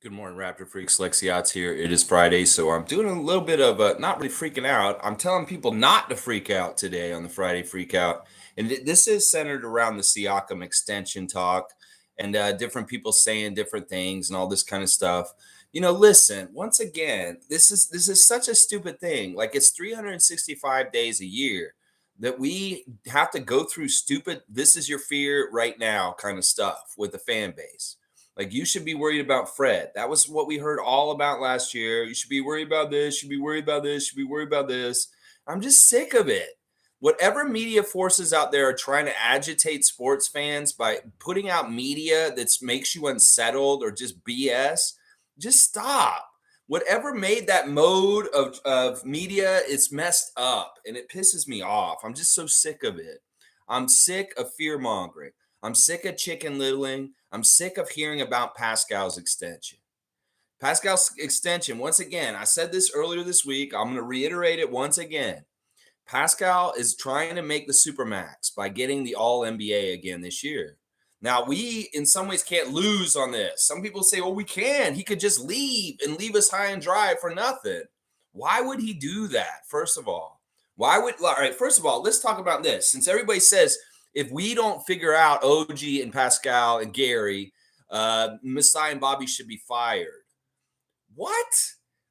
Good morning, Raptor Freaks. Lexiot's here. It is Friday, so I'm doing a little bit of not really freaking out. I'm telling people not to freak out today on the Friday Freak Out. And this is centered around the Siakam extension talk and different people saying different things and all this kind of stuff. Listen, once again, this is such a stupid thing. Like, it's 365 days a year that we have to go through stupid, this is your fear right now kind of stuff with the fan base. Like, you should be worried about Fred. That was what we heard all about last year. You should be worried about this. You should be worried about this. You should be worried about this. I'm just sick of it. Whatever media forces out there are trying to agitate sports fans by putting out media that makes you unsettled or just BS, just stop. Whatever made that mode of media, it's messed up and it pisses me off. I'm just so sick of it. I'm sick of fear mongering. I'm sick of chicken littling. I'm sick of hearing about Pascal's extension. Pascal's extension, once again, I said this earlier this week. I'm going to reiterate it once again. Pascal is trying to make the supermax by getting the all NBA again this year. Now, we in some ways can't lose on this. Some people say, well, we can. He could just leave and leave us high and dry for nothing. Why would he do that, first of all? All right, first of all, let's talk about this. Since everybody says, if we don't figure out OG and Pascal and Gary, Masai and Bobby should be fired. What?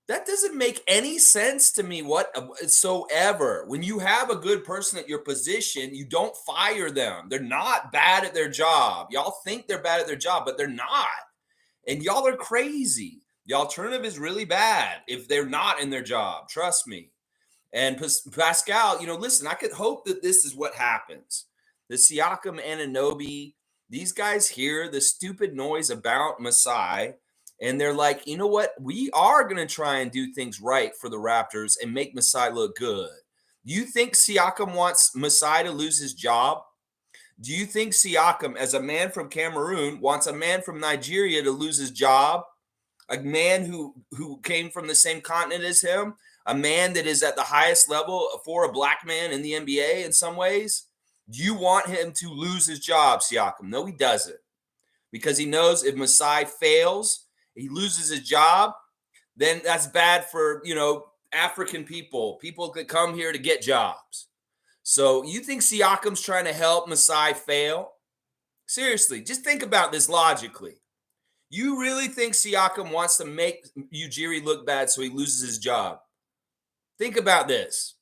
That doesn't make any sense to me whatsoever. When you have a good person at your position, you don't fire them. They're not bad at their job. Y'all think they're bad at their job, but they're not. And y'all are crazy. The alternative is really bad if they're not in their job. Trust me. And Pascal, listen, I could hope that this is what happens. The Siakam and Anunoby, these guys hear the stupid noise about Masai, and they're like, you know what? We are going to try and do things right for the Raptors and make Masai look good. Do you think Siakam wants Masai to lose his job? Do you think Siakam, as a man from Cameroon, wants a man from Nigeria to lose his job? A man who came from the same continent as him? A man that is at the highest level for a black man in the NBA in some ways? Do you want him to lose his job, Siakam? No, he doesn't. Because he knows if Masai fails, he loses his job, then that's bad for, African people that come here to get jobs. So you think Siakam's trying to help Masai fail? Seriously, just think about this logically. You really think Siakam wants to make Ujiri look bad so he loses his job? Think about this.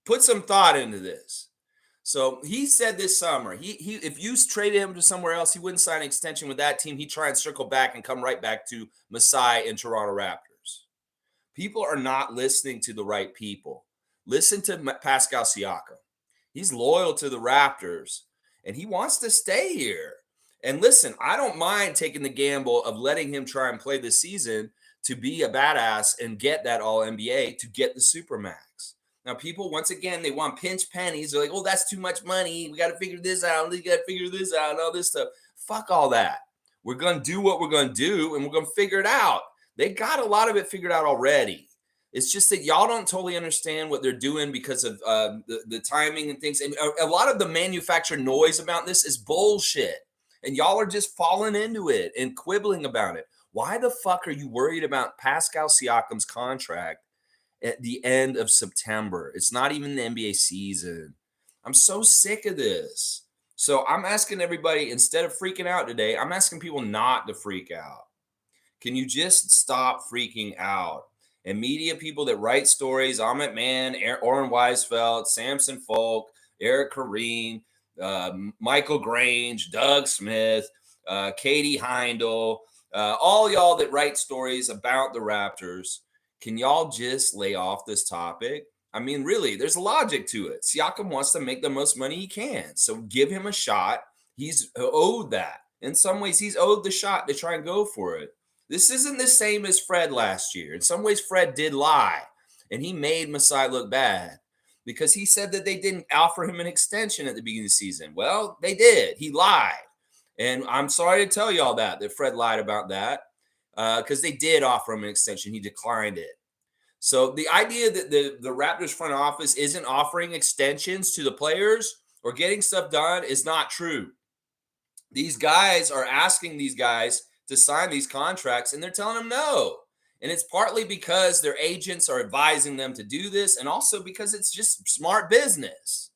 Put some thought into this. So he said this summer, he if you traded him to somewhere else, he wouldn't sign an extension with that team. He'd try and circle back and come right back to Masai and Toronto Raptors. People are not listening to the right people. Listen to Pascal Siakam. He's loyal to the Raptors, and he wants to stay here. And listen, I don't mind taking the gamble of letting him try and play this season to be a badass and get that All-NBA to get the Supermax. Now, people, once again, they want pinch pennies. They're like, oh, that's too much money. We got to figure this out. We got to figure this out and all this stuff. Fuck all that. We're going to do what we're going to do, and we're going to figure it out. They got a lot of it figured out already. It's just that y'all don't totally understand what they're doing because of the timing and things. And a lot of the manufactured noise about this is bullshit. And y'all are just falling into it and quibbling about it. Why the fuck are you worried about Pascal Siakam's contract at the end of September? It's not even the NBA season. I'm so sick of this. So I'm asking everybody, instead of freaking out today, I'm asking people not to freak out. Can you just stop freaking out? And media people that write stories, Amit Mann, Oren Weisfeld, Samson Folk, Eric Kareen, Michael Grange, Doug Smith, Katie Heindel, all y'all that write stories about the Raptors, can y'all just lay off this topic? I mean, really, there's logic to it. Siakam wants to make the most money he can. So give him a shot. He's owed that. In some ways, he's owed the shot to try and go for it. This isn't the same as Fred last year. In some ways, Fred did lie, and he made Masai look bad because he said that they didn't offer him an extension at the beginning of the season. Well, they did. He lied. And I'm sorry to tell y'all that Fred lied about that because they did offer him an extension. He declined it. So the idea that the Raptors front office isn't offering extensions to the players or getting stuff done is not true. These guys are asking these guys to sign these contracts, and they're telling them no. And it's partly because their agents are advising them to do this, and also because it's just smart business.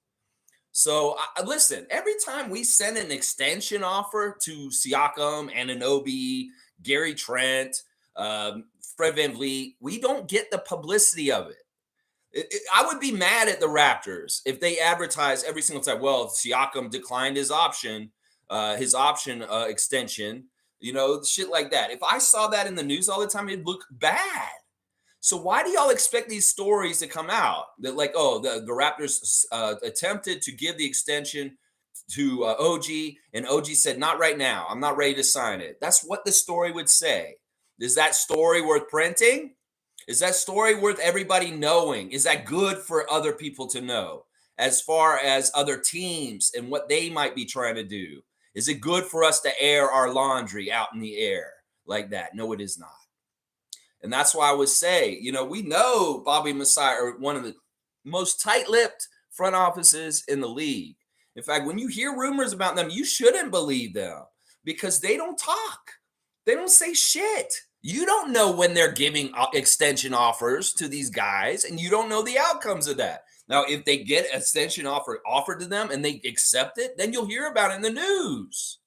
So listen, every time we send an extension offer to Siakam, Anunoby, Gary Trent, Fred VanVleet, we don't get the publicity of it. I would be mad at the Raptors if they advertise every single time. Well, Siakam declined his option extension, shit like that. If I saw that in the news all the time, it'd look bad. So why do y'all expect these stories to come out that like, oh, the Raptors attempted to give the extension to OG, and OG said, not right now. I'm not ready to sign it. That's what the story would say. Is that story worth printing? Is that story worth everybody knowing? Is that good for other people to know as far as other teams and what they might be trying to do? Is it good for us to air our laundry out in the air like that? No, it is not. And that's why I would say, we know Bobby Masai are one of the most tight-lipped front offices in the league. In fact, when you hear rumors about them, you shouldn't believe them because they don't talk. They don't say shit. You don't know when they're giving extension offers to these guys, and you don't know the outcomes of that. Now, if they get an extension offered to them and they accept it, then you'll hear about it in the news.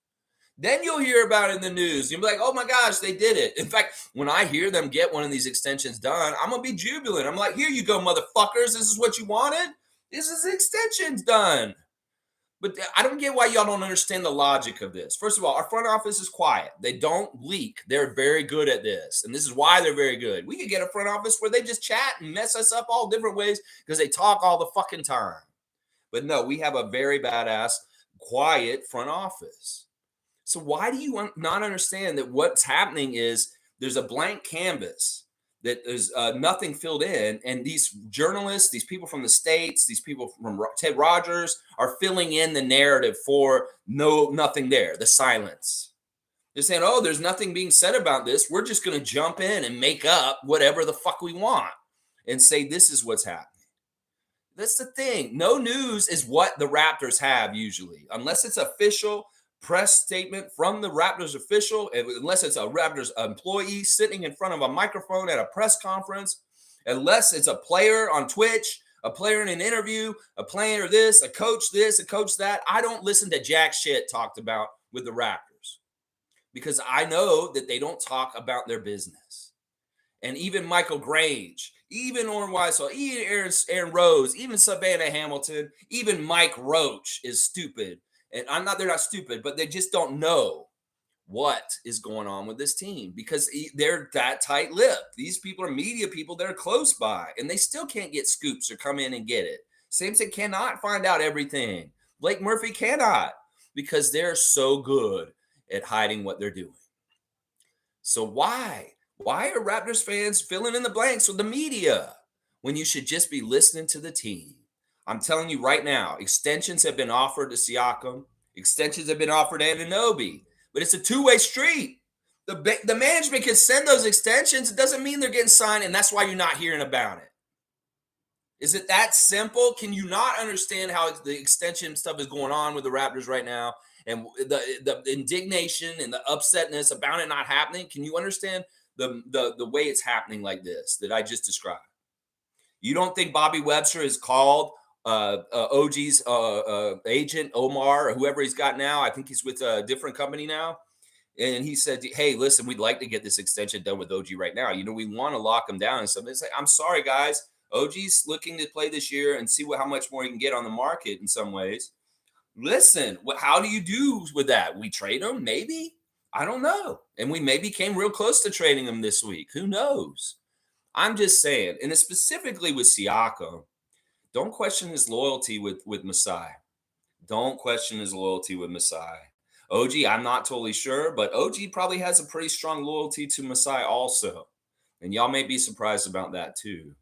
You'll be like, oh my gosh, they did it. In fact, when I hear them get one of these extensions done, I'm going to be jubilant. I'm like, here you go, motherfuckers. This is what you wanted? This is extensions done. But I don't get why y'all don't understand the logic of this. First of all, our front office is quiet. They don't leak. They're very good at this. And this is why they're very good. We could get a front office where they just chat and mess us up all different ways because they talk all the fucking time. But no, we have a very badass, quiet front office. So why do you not understand that what's happening is there's a blank canvas that there's nothing filled in, and these journalists, these people from the States, these people from Ted Rogers are filling in the narrative for nothing there, the silence. They're saying, oh, there's nothing being said about this. We're just going to jump in and make up whatever the fuck we want and say this is what's happening. That's the thing. No news is what the Raptors have usually, unless it's official press statement from the Raptors official, unless it's a Raptors employee sitting in front of a microphone at a press conference, unless it's a player on Twitch, a player in an interview, a player this, a coach that. I don't listen to jack shit talked about with the Raptors because I know that they don't talk about their business. And even Michael Grange, even Orrin Weissel, even Aaron Rose, even Savannah Hamilton, even Mike Roach is stupid. And they're not stupid, but they just don't know what is going on with this team because they're that tight-lipped. These people are media people that are close by, and they still can't get scoops or come in and get it. Samson cannot find out everything. Blake Murphy cannot because they're so good at hiding what they're doing. So why? Why are Raptors fans filling in the blanks with the media when you should just be listening to the team? I'm telling you right now, extensions have been offered to Siakam. Extensions have been offered to Anunoby. But it's a two-way street. The management can send those extensions. It doesn't mean they're getting signed, and that's why you're not hearing about it. Is it that simple? Can you not understand how the extension stuff is going on with the Raptors right now and the indignation and the upsetness about it not happening? Can you understand the way it's happening like this that I just described? You don't think Bobby Webster is called OG's agent, Omar, or whoever he's got now? I think he's with a different company now. And he said, hey, listen, we'd like to get this extension done with OG right now. We want to lock him down and something. It's like, I'm sorry, guys. OG's looking to play this year and see how much more he can get on the market in some ways. Listen, how do you do with that? We trade him? Maybe. I don't know. And we maybe came real close to trading him this week. Who knows? I'm just saying, and specifically with Siakam, don't question his loyalty with Masai. Don't question his loyalty with Masai. OG, I'm not totally sure, but OG probably has a pretty strong loyalty to Masai also. And y'all may be surprised about that too.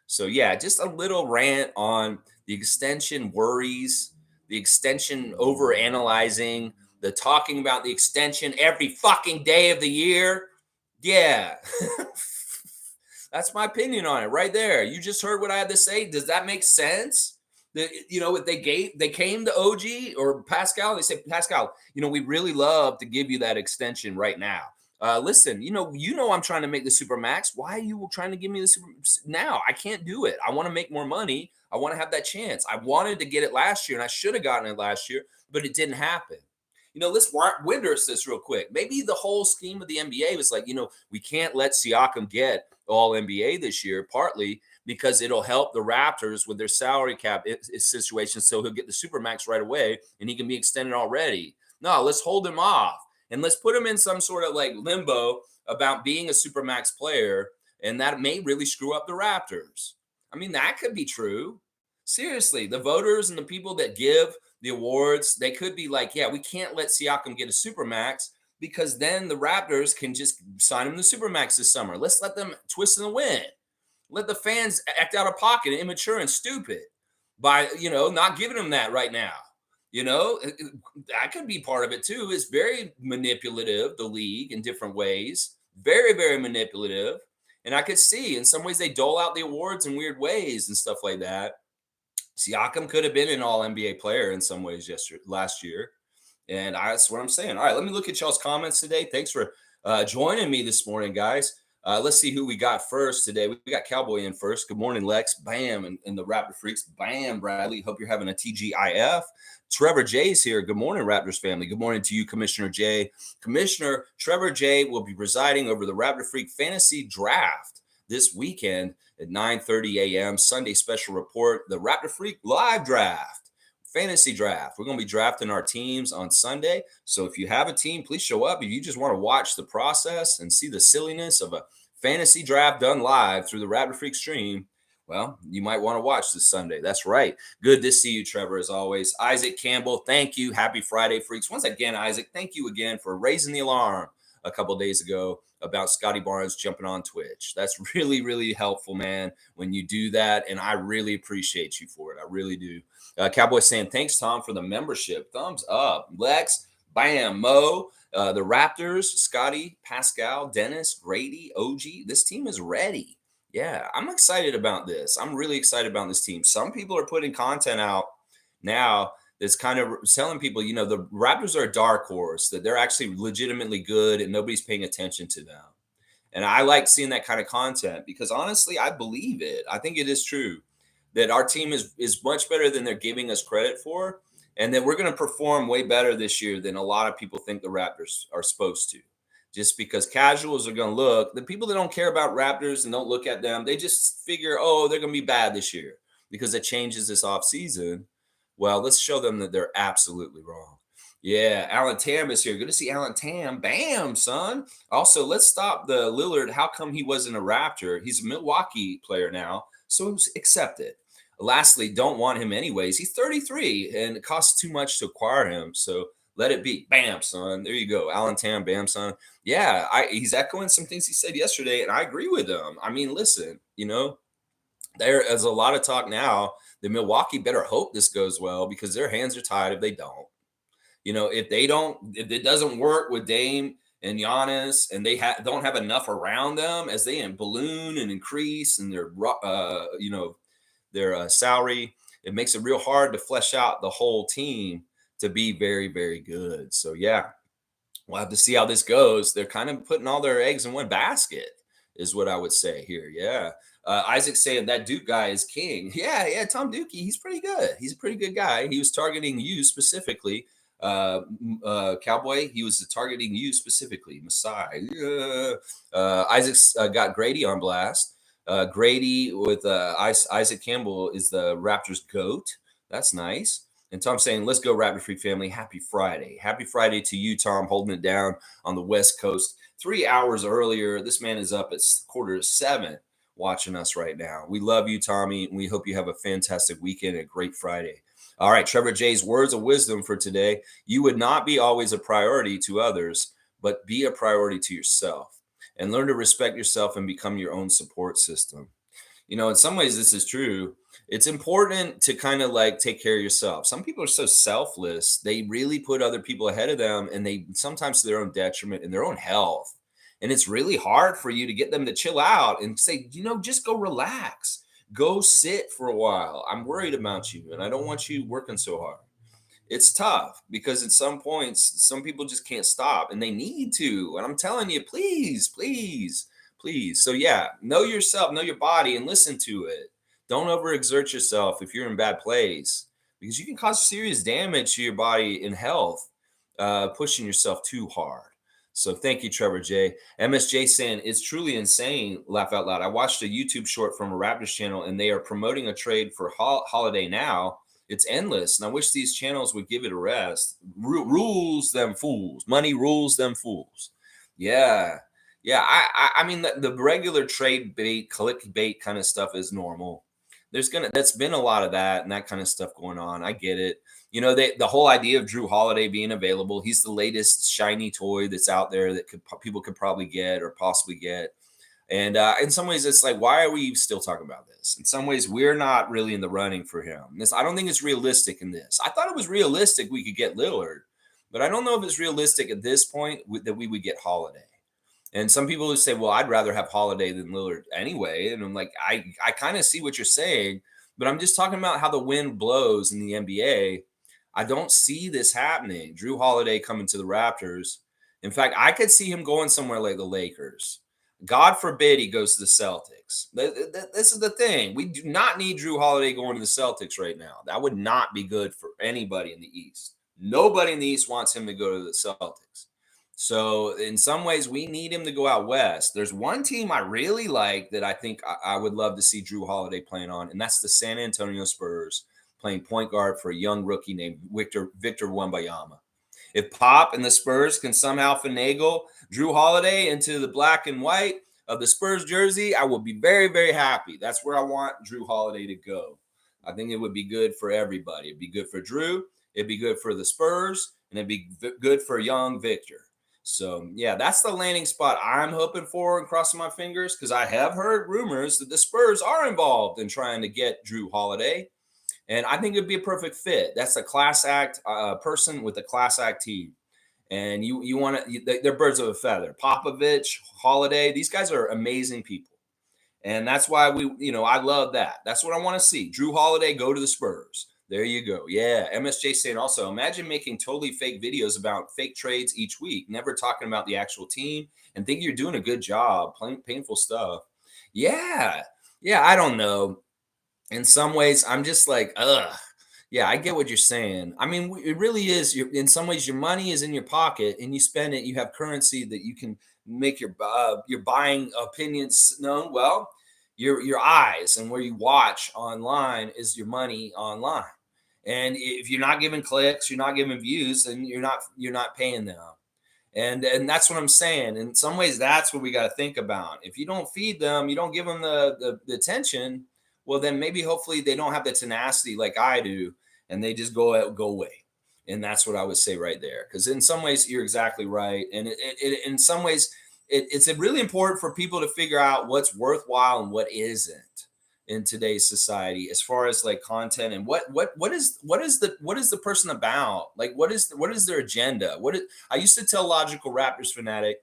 So yeah, just a little rant on the extension worries, the extension overanalyzing, the talking about the extension every fucking day of the year. Yeah. That's my opinion on it right there. You just heard what I had to say. Does that make sense? If they came to OG or Pascal, they said, Pascal, we really love to give you that extension right now. Listen, I'm trying to make the super max. Why are you trying to give me the super now? I can't do it. I want to make more money. I want to have that chance. I wanted to get it last year, and I should have gotten it last year, but it didn't happen. Let's winders this real quick. Maybe the whole scheme of the NBA was like, we can't let Siakam get all NBA this year, partly because it'll help the Raptors with their salary cap situation. So he'll get the supermax right away and he can be extended already. No, let's hold him off and let's put him in some sort of like limbo about being a supermax player. And that may really screw up the Raptors. I mean, that could be true. Seriously, the voters and the people that give the awards, they could be like, yeah, we can't let Siakam get a supermax because then the Raptors can just sign him the supermax this summer. Let's let them twist in the wind. Let the fans act out of pocket and immature and stupid by, not giving them that right now. That could be part of it too. It's very manipulative, the league in different ways. Very, very manipulative. And I could see in some ways they dole out the awards in weird ways and stuff like that. Siakam could have been an all NBA player in some ways last year. And that's what I'm saying. All right, let me look at y'all's comments today. Thanks for joining me this morning, guys. Let's see who we got first today. We got Cowboy in first. Good morning, Lex. Bam. And the Raptor Freaks. Bam, Bradley. Hope you're having a TGIF. Trevor J's here. Good morning, Raptors family. Good morning to you, Commissioner J. Commissioner Trevor J will be presiding over the Raptor Freak Fantasy Draft this weekend at 9:30 a.m. Sunday special report, the Raptor Freak live draft, fantasy draft. We're going to be drafting our teams on Sunday. So if you have a team, please show up. If you just want to watch the process and see the silliness of a fantasy draft done live through the Raptor Freak stream, well, you might want to watch this Sunday. That's right. Good to see you, Trevor, as always. Isaac Campbell, thank you. Happy Friday, Freaks. Once again, Isaac, thank you again for raising the alarm a couple days ago about Scotty Barnes jumping on Twitch. That's really, really helpful, man, when you do that. And I really appreciate you for it. I really do. Cowboy saying, thanks, Tom, for the membership. Thumbs up. Lex, bam, Mo, the Raptors, Scotty, Pascal, Dennis, Grady, OG. This team is ready. Yeah, I'm excited about this. I'm really excited about this team. Some people are putting content out now that's kind of telling people, the Raptors are a dark horse, that they're actually legitimately good and nobody's paying attention to them. And I like seeing that kind of content because honestly, I believe it. I think it is true that our team is much better than they're giving us credit for, and that we're going to perform way better this year than a lot of people think the Raptors are supposed to. Just because casuals are going to look, the people that don't care about Raptors and don't look at them, they just figure, oh, they're going to be bad this year because it changes this offseason. Well, let's show them that they're absolutely wrong. Yeah, Alan Tam is here. Good to see Alan Tam. Bam, son. Also, let's stop the Lillard. How come he wasn't a Raptor? He's a Milwaukee player now, so accept it. Lastly, don't want him anyways. He's 33, and it costs too much to acquire him, so let it be. Bam, son. There you go. Alan Tam, bam, son. Yeah, he's echoing some things he said yesterday, and I agree with him. I mean, listen, there is a lot of talk now that Milwaukee better hope this goes well because their hands are tied if they don't. If it doesn't work with Dame and Giannis and they don't have enough around them as they balloon and increase and their salary, it makes it real hard to flesh out the whole team to be very, very good. So, yeah, we'll have to see how this goes. They're kind of putting all their eggs in one basket is what I would say here. Yeah. Isaac saying that Duke guy is king. Yeah, Tom Dookie, he's pretty good. He's a pretty good guy. He was targeting you specifically. Cowboy, he was targeting you specifically. Masai. Isaac's got Grady on blast. Grady with Isaac Campbell is the Raptors GOAT. That's nice. And Tom saying, let's go Raptor Freak family. Happy Friday. Happy Friday to you, Tom, holding it down on the West Coast. 3 hours earlier, this man is up at 6:45 watching us right now. We love you, Tommy, and we hope you have a fantastic weekend and a great Friday. All right, Trevor J's words of wisdom for today. You would not be always a priority to others, but be a priority to yourself and learn to respect yourself and become your own support system. In some ways, this is true. It's important to kind of like take care of yourself. Some people are so selfless. They really put other people ahead of them, and they sometimes to their own detriment and their own health. And it's really hard for you to get them to chill out and say, just go relax. Go sit for a while. I'm worried about you, and I don't want you working so hard. It's tough because at some points, some people just can't stop and they need to. And I'm telling you, please, please, please. So, yeah, know yourself, know your body, and listen to it. Don't overexert yourself if you're in bad place because you can cause serious damage to your body and health pushing yourself too hard. So, thank you, Trevor J. MSJ saying it's truly insane. Laugh out loud. I watched a YouTube short from a Raptors channel and they are promoting a trade for Holiday now. It's endless, and I wish these channels would give it a rest. Rules them fools. Money rules them fools. Yeah, yeah. I mean, the regular trade bait, clickbait kind of stuff is normal. That's been a lot of that and that kind of stuff going on. I get it. You know, the whole idea of Jrue Holiday being available. He's the latest shiny toy that's out there that people could probably get or possibly get. And in some ways, it's like, why are we still talking about this? In some ways, we're not really in the running for him. I don't think it's realistic in this. I thought it was realistic we could get Lillard, but I don't know if it's realistic at this point that we would get Holiday. And some people would say, well, I'd rather have Holiday than Lillard anyway. And I'm like, I kind of see what you're saying, but I'm just talking about how the wind blows in the NBA. I don't see this happening. Jrue Holiday coming to the Raptors. In fact, I could see him going somewhere like the Lakers. God forbid he goes to the Celtics. This is the thing. We do not need Jrue Holiday going to the Celtics right now. That would not be good for anybody in the East. Nobody in the East wants him to go to the Celtics. So in some ways, we need him to go out west. There's one team I really like that I think I would love to see Jrue Holiday playing on, and that's the San Antonio Spurs playing point guard for a young rookie named Victor Wembanyama. If Pop and the Spurs can somehow finagle Jrue Holiday into the black and white of the Spurs jersey, I will be very, very happy. That's where I want Jrue Holiday to go. I think it would be good for everybody. It'd be good for Jrue. It'd be good for the Spurs, and it'd be good for young Victor. So, yeah, that's the landing spot I'm hoping for and crossing my fingers because I have heard rumors that the Spurs are involved in trying to get Jrue Holiday. And I think it'd be a perfect fit. That's a class act person with a class act team. And you want to, they're birds of a feather. Popovich, Holiday, these guys are amazing people. And that's why I love that. That's what I want to see. Jrue Holiday go to the Spurs. There you go. Yeah. MSJ saying also, imagine making totally fake videos about fake trades each week, never talking about the actual team and think you're doing a good job, playing painful stuff. Yeah. Yeah. I don't know. In some ways, I'm just like, ugh. Yeah, I get what you're saying. I mean, it really is. In some ways, your money is in your pocket, and you spend it. You have currency that you can make your buying opinions known. Well, your eyes and where you watch online is your money online. And if you're not giving clicks, you're not giving views, then you're not paying them. And that's what I'm saying. In some ways, that's what we got to think about. If you don't feed them, you don't give them the attention. Well, then maybe hopefully they don't have the tenacity like I do, and they just go away. And that's what I would say right there. Because in some ways, you're exactly right. And in some ways, it's really important for people to figure out what's worthwhile and what isn't in today's society, as far as like content and what is the person about? Like what is their agenda? I used to tell Logical Raptors Fanatic,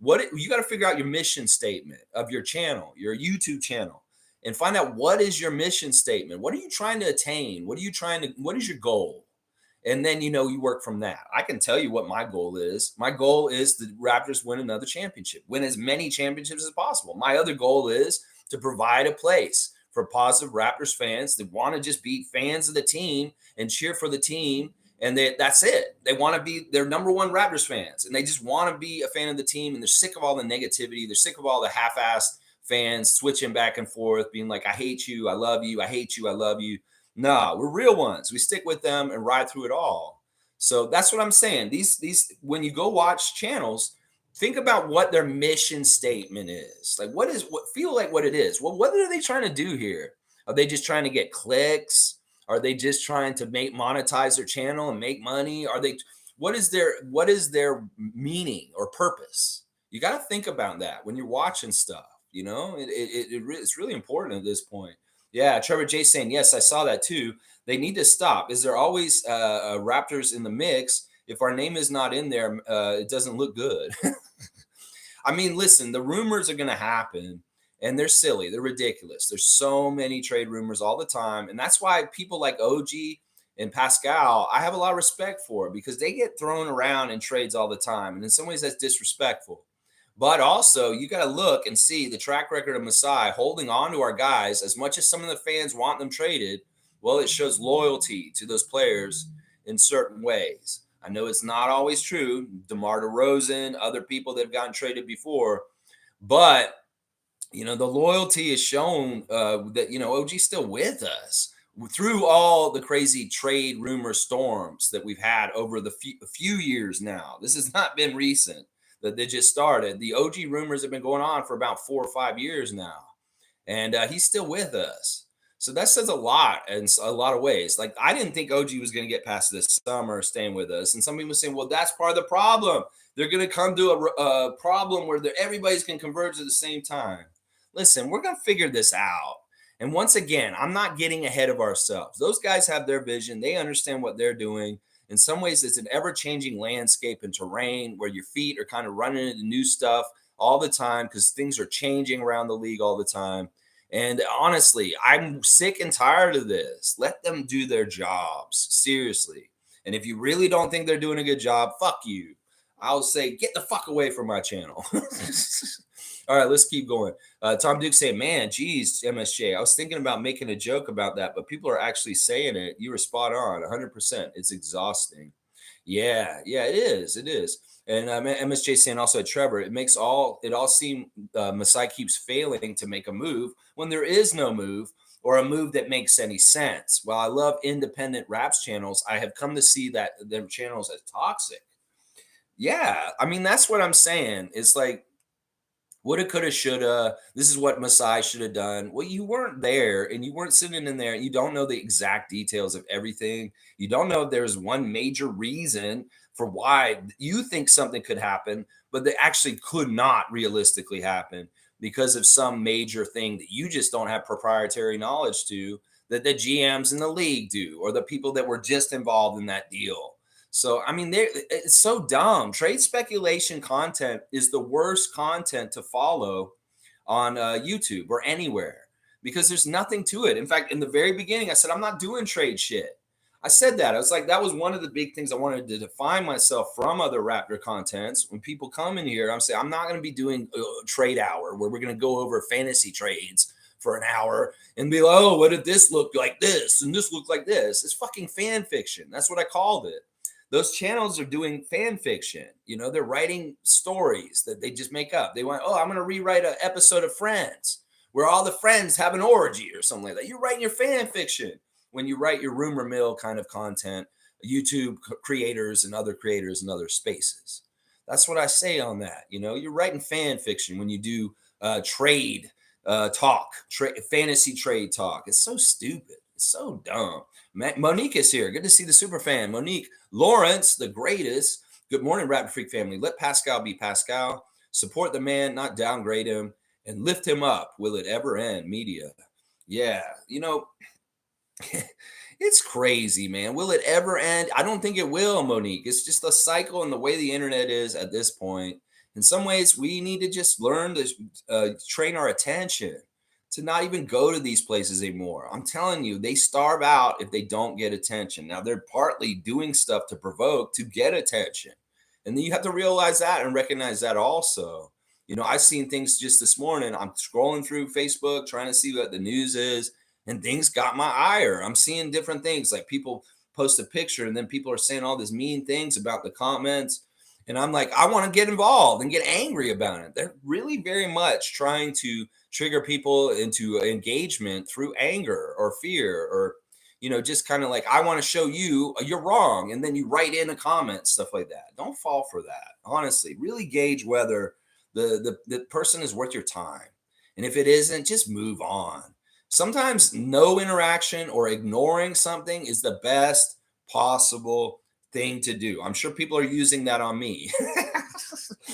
you got to figure out your mission statement of your channel, your YouTube channel, and find out what is your mission statement. What are you trying to attain? What is your goal? And then, you work from that. I can tell you what my goal is. My goal is the Raptors win another championship, win as many championships as possible. My other goal is to provide a place for positive Raptors fans that want to just be fans of the team and cheer for the team. And that's it. They want to be their number one Raptors fans, and they just want to be a fan of the team. And they're sick of all the negativity. They're sick of all the half-assed fans switching back and forth, being like, I hate you, I love you, I hate you, I love you. No, we're real ones. We stick with them and ride through it all. So that's what I'm saying. These when you go watch channels, think about what their mission statement is. Like what it is. Well, what are they trying to do here? Are they just trying to get clicks? Are they just trying to monetize their channel and make money? What is their meaning or purpose? You got to think about that when you're watching stuff. It's really important at this point. Yeah, Trevor J saying, yes, I saw that too. They need to stop. Is there always Raptors in the mix? If our name is not in there, it doesn't look good. I mean, listen, the rumors are going to happen, and they're silly. They're ridiculous. There's so many trade rumors all the time, and that's why people like OG and Pascal, I have a lot of respect for because they get thrown around in trades all the time. And in some ways, that's disrespectful. But also, you got to look and see the track record of Masai holding on to our guys as much as some of the fans want them traded. Well, it shows loyalty to those players in certain ways. I know it's not always true. DeMar DeRozan, other people that have gotten traded before. But, the loyalty is shown that, OG's still with us through all the crazy trade rumor storms that we've had over the few years now. This has not been recent that they just started. The OG rumors have been going on for about 4 or 5 years now. And he's still with us. So that says a lot in a lot of ways. Like, I didn't think OG was going to get past this summer staying with us. And some people saying, well, that's part of the problem. They're going to come to a problem where everybody's going to converge at the same time. Listen, we're going to figure this out. And once again, I'm not getting ahead of ourselves. Those guys have their vision. They understand what they're doing. In some ways, it's an ever-changing landscape and terrain where your feet are kind of running into new stuff all the time because things are changing around the league all the time. And honestly, I'm sick and tired of this. Let them do their jobs, seriously. And if you really don't think they're doing a good job, fuck you. I'll say, get the fuck away from my channel. All right, let's keep going. Tom Duke saying, man, geez, MSJ, I was thinking about making a joke about that, but people are actually saying it. You were spot on, 100%. It's exhausting. Yeah, it is. It is. And MSJ saying also, Trevor, it all seem Masai keeps failing to make a move when there is no move or a move that makes any sense. While I love independent Raps channels, I have come to see that their channels as toxic. Yeah, I mean, that's what I'm saying. It's like, woulda, coulda, shoulda. This is what Masai should have done. Well, you weren't there and you weren't sitting in there. You don't know the exact details of everything. You don't know if there's one major reason for why you think something could happen, but that actually could not realistically happen because of some major thing that you just don't have proprietary knowledge to, that the GMs in the league do, or the people that were just involved in that deal. So, I mean, it's so dumb. Trade speculation content is the worst content to follow on YouTube or anywhere because there's nothing to it. In fact, in the very beginning, I said, I'm not doing trade shit. I said that. I was like, that was one of the big things I wanted to define myself from other Raptor contents. When people come in here, I'm saying, I'm not going to be doing a trade hour where we're going to go over fantasy trades for an hour and be like, oh, what did this look like this? And this look like this. It's fucking fan fiction. That's what I called it. Those channels are doing fan fiction. They're writing stories that they just make up. They want, I'm going to rewrite an episode of Friends where all the friends have an orgy or something like that. You're writing your fan fiction when you write your rumor mill kind of content, YouTube creators and other creators in other spaces. That's what I say on that. You're writing fan fiction when you do trade talk, fantasy trade talk. It's so stupid. It's so dumb. Monique is here. Good to see the super fan. Monique Lawrence, the greatest. Good morning, Raptor Freak family. Let Pascal be Pascal. Support the man, not downgrade him, and lift him up. Will it ever end? Media. Yeah, it's crazy, man. Will it ever end? I don't think it will, Monique. It's just the cycle and the way the internet is at this point. In some ways, we need to just learn to train our attention to not even go to these places anymore. I'm telling you, they starve out if they don't get attention. Now, they're partly doing stuff to provoke, to get attention. And then you have to realize that and recognize that also. I've seen things just this morning. I'm scrolling through Facebook, trying to see what the news is, and things got my ire. I'm seeing different things, like people post a picture and then people are saying all these mean things about the comments. And I'm like, I want to get involved and get angry about it. They're really very much trying to trigger people into engagement through anger or fear or, just kind of like, I want to show you you're wrong. And then you write in a comment, stuff like that. Don't fall for that. Honestly, really gauge whether the person is worth your time. And if it isn't, just move on. Sometimes no interaction or ignoring something is the best possible thing to do. I'm sure people are using that on me.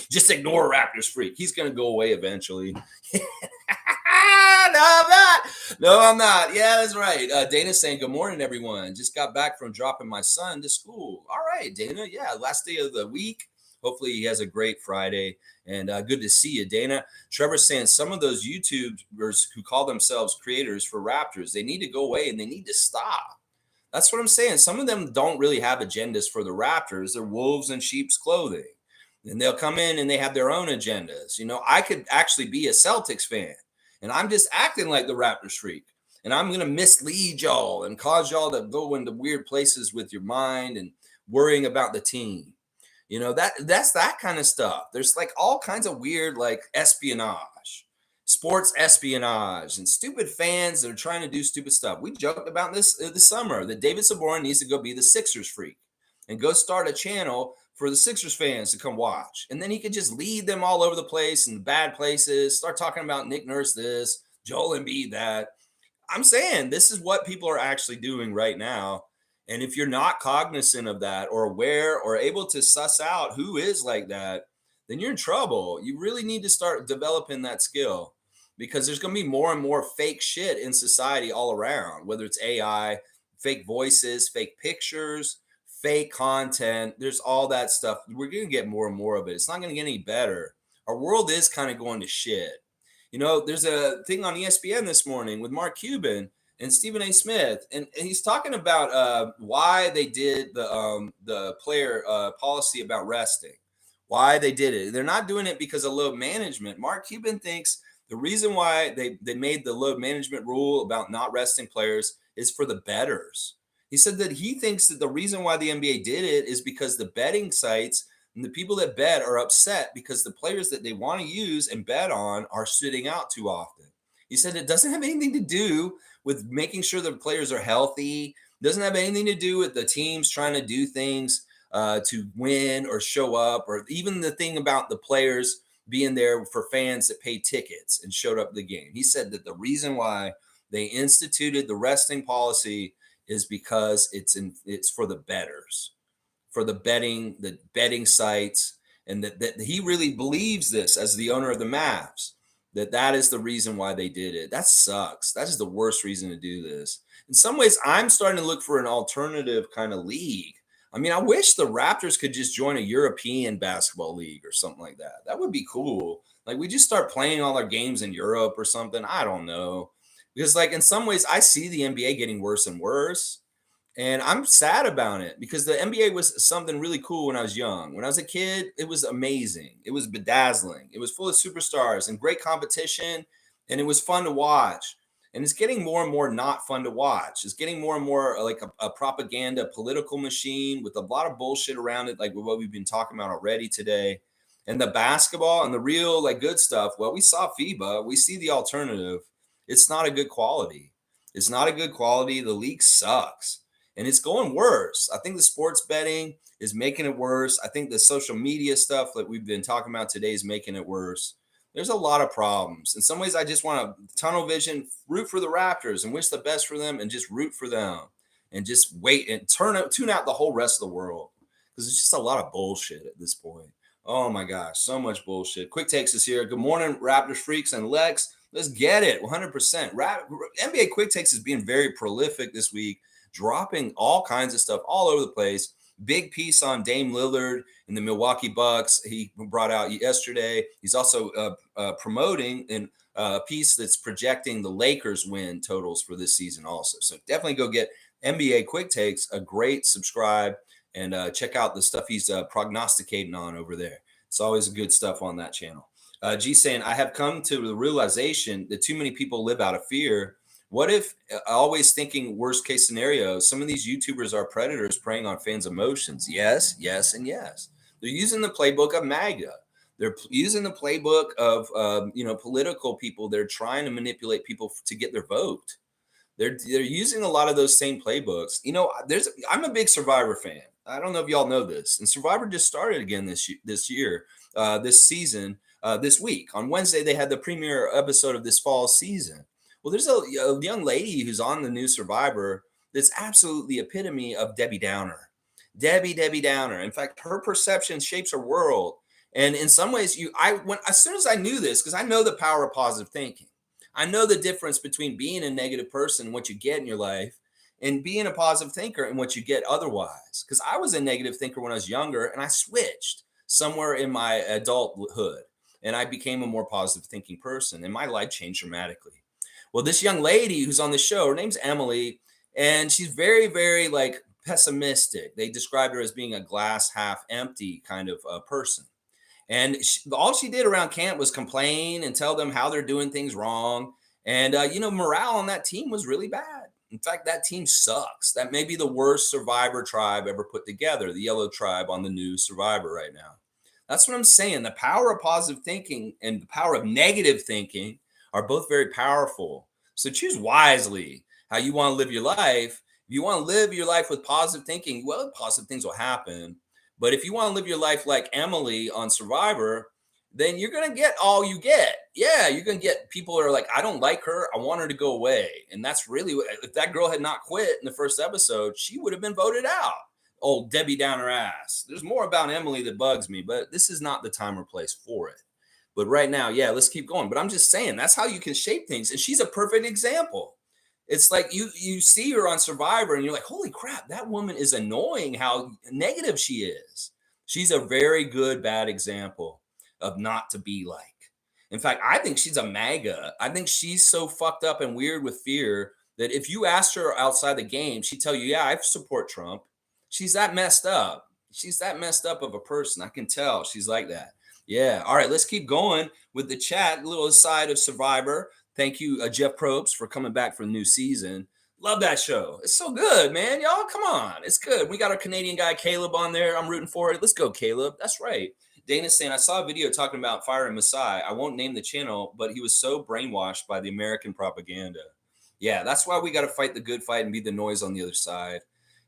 Just ignore Raptors Freak. He's going to go away eventually. No, I'm not. No, I'm not. Yeah, that's right. Dana's saying, good morning, everyone. Just got back from dropping my son to school. All right, Dana. Yeah, last day of the week. Hopefully he has a great Friday. And good to see you, Dana. Trevor's saying some of those YouTubers who call themselves creators for Raptors, they need to go away and they need to stop. That's what I'm saying. Some of them don't really have agendas for the Raptors. They're wolves in sheep's clothing. And they'll come in and they have their own agendas. I could actually be a Celtics fan and I'm just acting like the Raptors freak. And I'm going to mislead y'all and cause y'all to go into weird places with your mind and worrying about the team. That's that kind of stuff. There's like all kinds of weird like espionage, sports espionage, and stupid fans that are trying to do stupid stuff. We joked about this summer that David Saborin needs to go be the Sixers freak and go start a channel for the Sixers fans to come watch. And then he could just lead them all over the place in bad places, start talking about Nick Nurse this, Joel Embiid that. I'm saying this is what people are actually doing right now. And if you're not cognizant of that or aware or able to suss out who is like that, then you're in trouble. You really need to start developing that skill because there's going to be more and more fake shit in society all around, whether it's AI, fake voices, fake pictures, fake content. There's all that stuff. We're going to get more and more of it. It's not going to get any better. Our world is kind of going to shit. There's a thing on ESPN this morning with Mark Cuban and Stephen A. Smith, and he's talking about why they did the player policy about resting, why they did it. They're not doing it because of load management. Mark Cuban thinks the reason why they made the load management rule about not resting players is for the bettors. He said that he thinks that the reason why the NBA did it is because the betting sites and the people that bet are upset because the players that they want to use and bet on are sitting out too often. He said it doesn't have anything to do with making sure the players are healthy. It doesn't have anything to do with the teams trying to do things to win or show up, or even the thing about the players being there for fans that paid tickets and showed up to the game. He said that the reason why they instituted the resting policy is because it's for the bettors, for the betting sites, and that he really believes this as the owner of the Mavs, that is the reason why they did it. That sucks. That is the worst reason to do this. In some ways, I'm starting to look for an alternative kind of league. I mean, I wish the Raptors could just join a European basketball league or something like that. That would be cool. Like we just start playing all our games in Europe or something. I don't know. Because like in some ways, I see the NBA getting worse and worse. And I'm sad about it because the NBA was something really cool when I was young. When I was a kid, it was amazing. It was bedazzling. It was full of superstars and great competition, and it was fun to watch. And it's getting more and more not fun to watch. It's getting more and more like a propaganda political machine with a lot of bullshit around it, like what we've been talking about already today. And the basketball and the real like good stuff, well, we saw FIBA. We see the alternative. It's not a good quality. It's not a good quality. The league sucks. And it's going worse. I think the sports betting is making it worse. I think the social media stuff that we've been talking about today is making it worse. There's a lot of problems. In some ways, I just want to tunnel vision, root for the Raptors and wish the best for them and just root for them and just wait and tune out the whole rest of the world because it's just a lot of bullshit at this point. Oh my gosh, so much bullshit. Quick Takes is here. Good morning, Raptors freaks and Lex. Let's get it, 100%. NBA Quick Takes is being very prolific this week, dropping all kinds of stuff all over the place. Big piece on Dame Lillard and the Milwaukee Bucks he brought out yesterday. He's also promoting a piece that's projecting the Lakers win totals for this season also. So definitely go get NBA Quick Takes, a great subscribe, and check out the stuff he's prognosticating on over there. It's always good stuff on that channel. G saying, I have come to the realization that too many people live out of fear. What if, always thinking worst case scenarios, some of these YouTubers are predators preying on fans' emotions? Yes, yes, and yes. They're using the playbook of MAGA. They're using the playbook of political people. They're trying to manipulate people to get their vote. They're using a lot of those same playbooks. I'm a big Survivor fan. I don't know if y'all know this. And Survivor just started again this season, this week. On Wednesday, they had the premiere episode of this fall season. Well, there's a young lady who's on the new Survivor that's absolutely epitome of Debbie Downer. Debbie Downer. In fact, her perception shapes her world. And in some ways, as soon as I knew this, because I know the power of positive thinking, I know the difference between being a negative person, what you get in your life, and being a positive thinker and what you get otherwise. Because I was a negative thinker when I was younger, and I switched somewhere in my adulthood, and I became a more positive thinking person, and my life changed dramatically. Well, this young lady who's on the show, her name's Emily, And she's very, very like pessimistic. They described her as being a glass half empty kind of person. And all she did around camp was complain and tell them how they're doing things wrong. And, morale on that team was really bad. In fact, that team sucks. That may be the worst Survivor tribe ever put together, the yellow tribe on the new Survivor right now. That's what I'm saying. The power of positive thinking and the power of negative thinking are both very powerful. So choose wisely how you want to live your life. If you want to live your life with positive thinking, well, positive things will happen. But if you want to live your life like Emily on Survivor, then you're going to get all you get. Yeah, you're going to get people that are like, I don't like her. I want her to go away. And that's really, if that girl had not quit in the first episode, she would have been voted out. Old Debbie down her ass. There's more about Emily that bugs me, but this is not the time or place for it. But right now, yeah, let's keep going. But I'm just saying, that's how you can shape things. And she's a perfect example. It's like you see her on Survivor and you're like, holy crap, that woman is annoying how negative she is. She's a very good, bad example of not to be like. In fact, I think she's a MAGA. I think she's so fucked up and weird with fear that if you asked her outside the game, she'd tell you, yeah, I support Trump. She's that messed up. She's that messed up of a person. I can tell she's like that. Yeah. All right, let's keep going with the chat. A little aside of Survivor. Thank you, Jeff Probst, for coming back for the new season. Love that show. It's so good, man. Y'all, come on. It's good. We got our Canadian guy, Caleb, on there. I'm rooting for it. Let's go, Caleb. That's right. Dana's saying, I saw a video talking about firing Masai. I won't name the channel, but he was so brainwashed by the American propaganda. Yeah, that's why we got to fight the good fight and be the noise on the other side.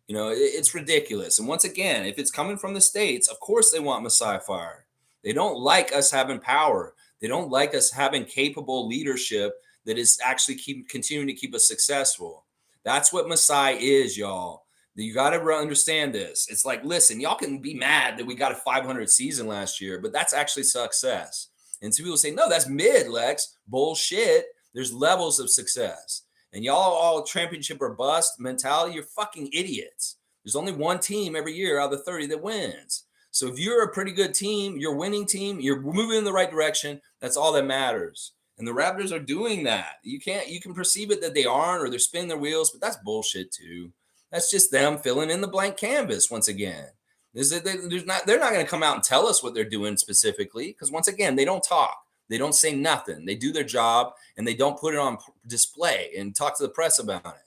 It's ridiculous. And once again, if it's coming from the States, of course they want Masai fired. They don't like us having power. They don't like us having capable leadership that is actually continuing to keep us successful. That's what Masai is, y'all. You got to understand this. It's like, listen, y'all can be mad that we got a 500 season last year, but that's actually success. And some people say, no, that's mid, Lex. Bullshit. There's levels of success. And y'all all championship or bust mentality, you're fucking idiots. There's only one team every year out of the 30 that wins. So if you're a pretty good team, you're a winning team, you're moving in the right direction, that's all that matters. And the Raptors are doing that. You can perceive it that they aren't or they're spinning their wheels, but that's bullshit too. That's just them filling in the blank canvas once again. They're not going to come out and tell us what they're doing specifically because once again, they don't talk. They don't say nothing. They do their job and they don't put it on display and talk to the press about it.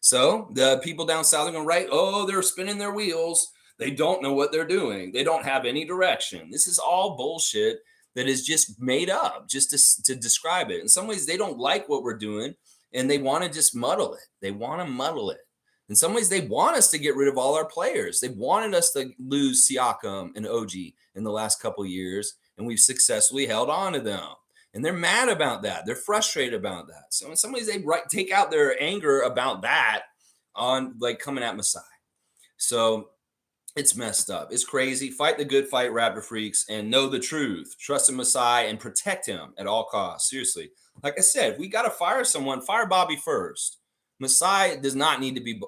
So the people down south are going to write, oh, they're spinning their wheels. They don't know what they're doing. They don't have any direction. This is all bullshit that is just made up just to describe it. In some ways, they don't like what we're doing and they want to just muddle it. They want to muddle it. In some ways, they want us to get rid of all our players. They wanted us to lose Siakam and OG in the last couple of years, and we've successfully held on to them. And they're mad about that. They're frustrated about that. So in some ways, they take out their anger about that on like coming at Masai. So it's messed up. It's crazy. Fight the good fight, Raptor freaks, and know the truth. Trust in Masai and protect him at all costs. Seriously. Like I said, if we got to fire someone, fire Bobby first. Masai does not need to be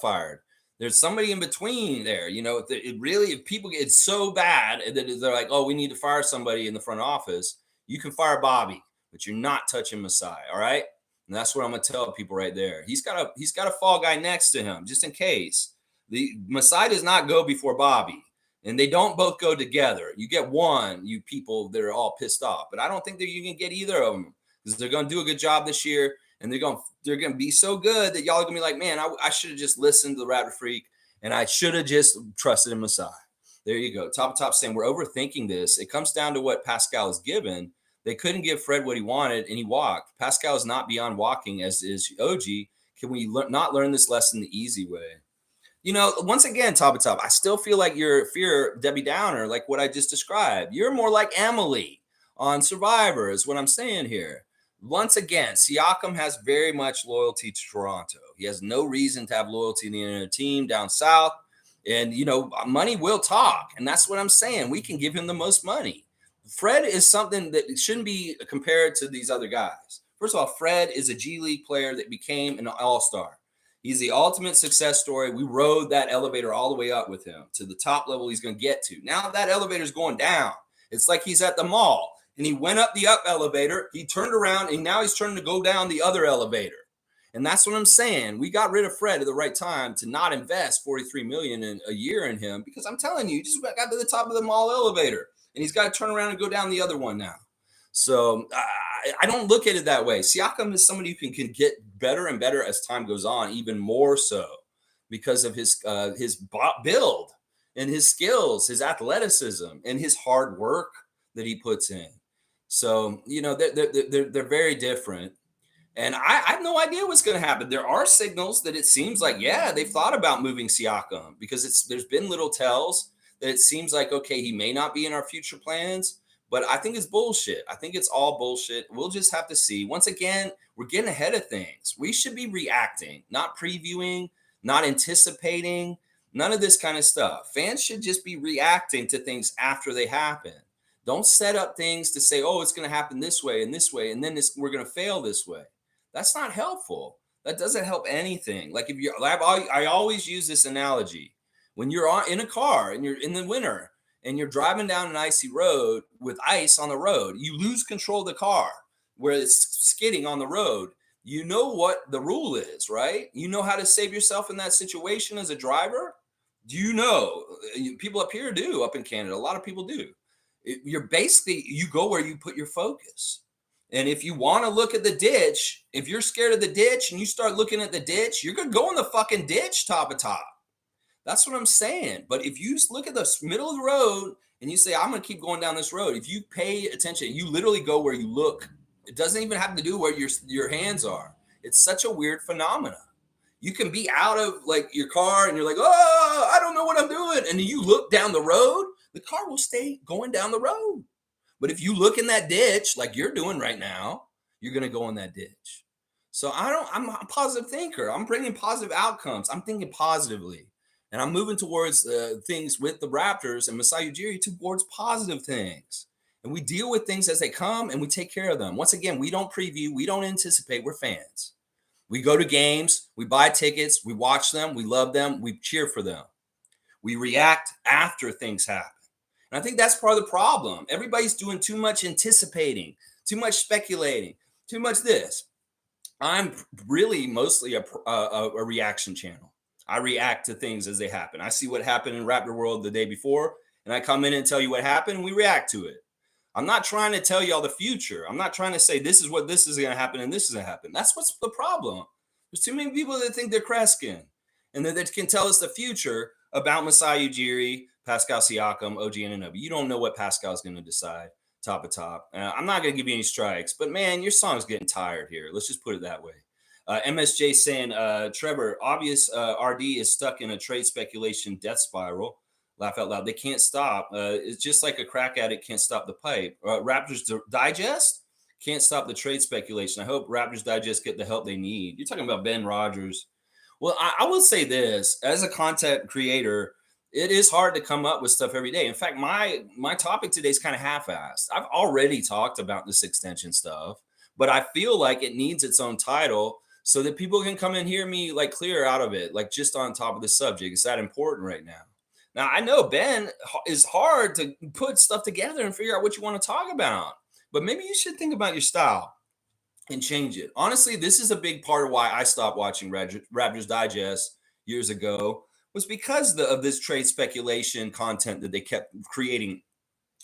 fired. There's somebody in between there. If people get so bad that they're like, oh, we need to fire somebody in the front office, you can fire Bobby, but you're not touching Masai. All right. And that's what I'm going to tell people right there. He's got a fall guy next to him just in case. The Masai does not go before Bobby, and they don't both go together. You get one, you people that are all pissed off, but I don't think that you can get either of them because they're going to do a good job this year. And they're going to be so good that y'all are going to be like, man, I should have just listened to the Raptor Freak and I should have just trusted in Masai. There you go. Top saying we're overthinking this. It comes down to what Pascal is given. They couldn't give Fred what he wanted and he walked. Pascal is not beyond walking as is OG. Can we not learn this lesson the easy way? Once again, top, I still feel like you're Debbie Downer, like what I just described. You're more like Emily on Survivor is what I'm saying here. Once again, Siakam has very much loyalty to Toronto. He has no reason to have loyalty in the other team down south. And, money will talk. And that's what I'm saying. We can give him the most money. Fred is something that shouldn't be compared to these other guys. First of all, Fred is a G League player that became an all-star. He's the ultimate success story. We rode that elevator all the way up with him to the top level he's going to get to. Now that elevator's going down. It's like he's at the mall. And he went up the up elevator, he turned around, and now he's turning to go down the other elevator. And that's what I'm saying. We got rid of Fred at the right time to not invest 43 million in a year in him, because I'm telling you, he just got to the top of the mall elevator and he's got to turn around and go down the other one now. So I don't look at it that way. Siakam is somebody who can get better and better as time goes on, even more so because of his build and his skills, his athleticism, and his hard work that he puts in. So, you know, they're very different. And I have no idea what's going to happen. There are signals that it seems like, yeah, they've thought about moving Siakam, because there's been little tells that it seems like, okay, he may not be in our future plans, but I think it's bullshit. I think it's all bullshit. We'll just have to see. Once again, we're getting ahead of things. We should be reacting, not previewing, not anticipating, none of this kind of stuff. Fans should just be reacting to things after they happen. Don't set up things to say, oh, it's going to happen this way, and then we're going to fail this way. That's not helpful. That doesn't help anything. Like, if you're, I always use this analogy. When you're in a car and you're in the winter and you're driving down an icy road with ice on the road, you lose control of the car where it's skidding on the road. You know what the rule is, right? You know how to save yourself in that situation as a driver. Do you know? People up here do, up in Canada. A lot of people do. You go where you put your focus. And if you want to look at the ditch, if you're scared of the ditch and you start looking at the ditch, you're going to go in the fucking ditch top of top. That's what I'm saying. But if you look at the middle of the road and you say, I'm going to keep going down this road, if you pay attention, you literally go where you look. It doesn't even have to do where your hands are. It's such a weird phenomenon. You can be out of like your car and you're like, oh, I don't know what I'm doing. And then you look down the road, the car will stay going down the road. But if you look in that ditch, like you're doing right now, you're going to go in that ditch. So I'm a positive thinker. I'm bringing positive outcomes. I'm thinking positively. And I'm moving towards things with the Raptors and Masai Ujiri towards positive things. And we deal with things as they come and we take care of them. Once again, we don't preview. We don't anticipate. We're fans. We go to games. We buy tickets. We watch them. We love them. We cheer for them. We react after things happen. And I think that's part of the problem. Everybody's doing too much anticipating, too much speculating, too much this. I'm really mostly a reaction channel. I react to things as they happen. I see what happened in Raptor World the day before, and I come in and tell you what happened, and we react to it. I'm not trying to tell y'all the future. I'm not trying to say this is what this is going to happen and this is going to happen. That's what's the problem. There's too many people that think they're Kreskin and that they can tell us the future about Masai Ujiri, Pascal Siakam, OG Anunoby. You don't know what Pascal's going to decide top of top. I'm not going to give you any strikes, but man, your song's getting tired here. Let's just put it that way. MSJ saying, Trevor, obvious RD is stuck in a trade speculation death spiral. Laugh out loud. They can't stop. It's just like a crack addict can't stop the pipe. Raptors Digest can't stop the trade speculation. I hope Raptors Digest get the help they need. You're talking about Ben Rogers. Well, I will say this. As a content creator, it is hard to come up with stuff every day. In fact, my topic today is kind of half-assed. I've already talked about this extension stuff, but I feel like it needs its own title so that people can come and hear me like clear out of it, like just on top of the subject. It's that important right now. Now, I know Ben is hard to put stuff together and figure out what you want to talk about, but maybe you should think about your style and change it. Honestly, this is a big part of why I stopped watching Raptors Digest years ago, was because of this trade speculation content that they kept creating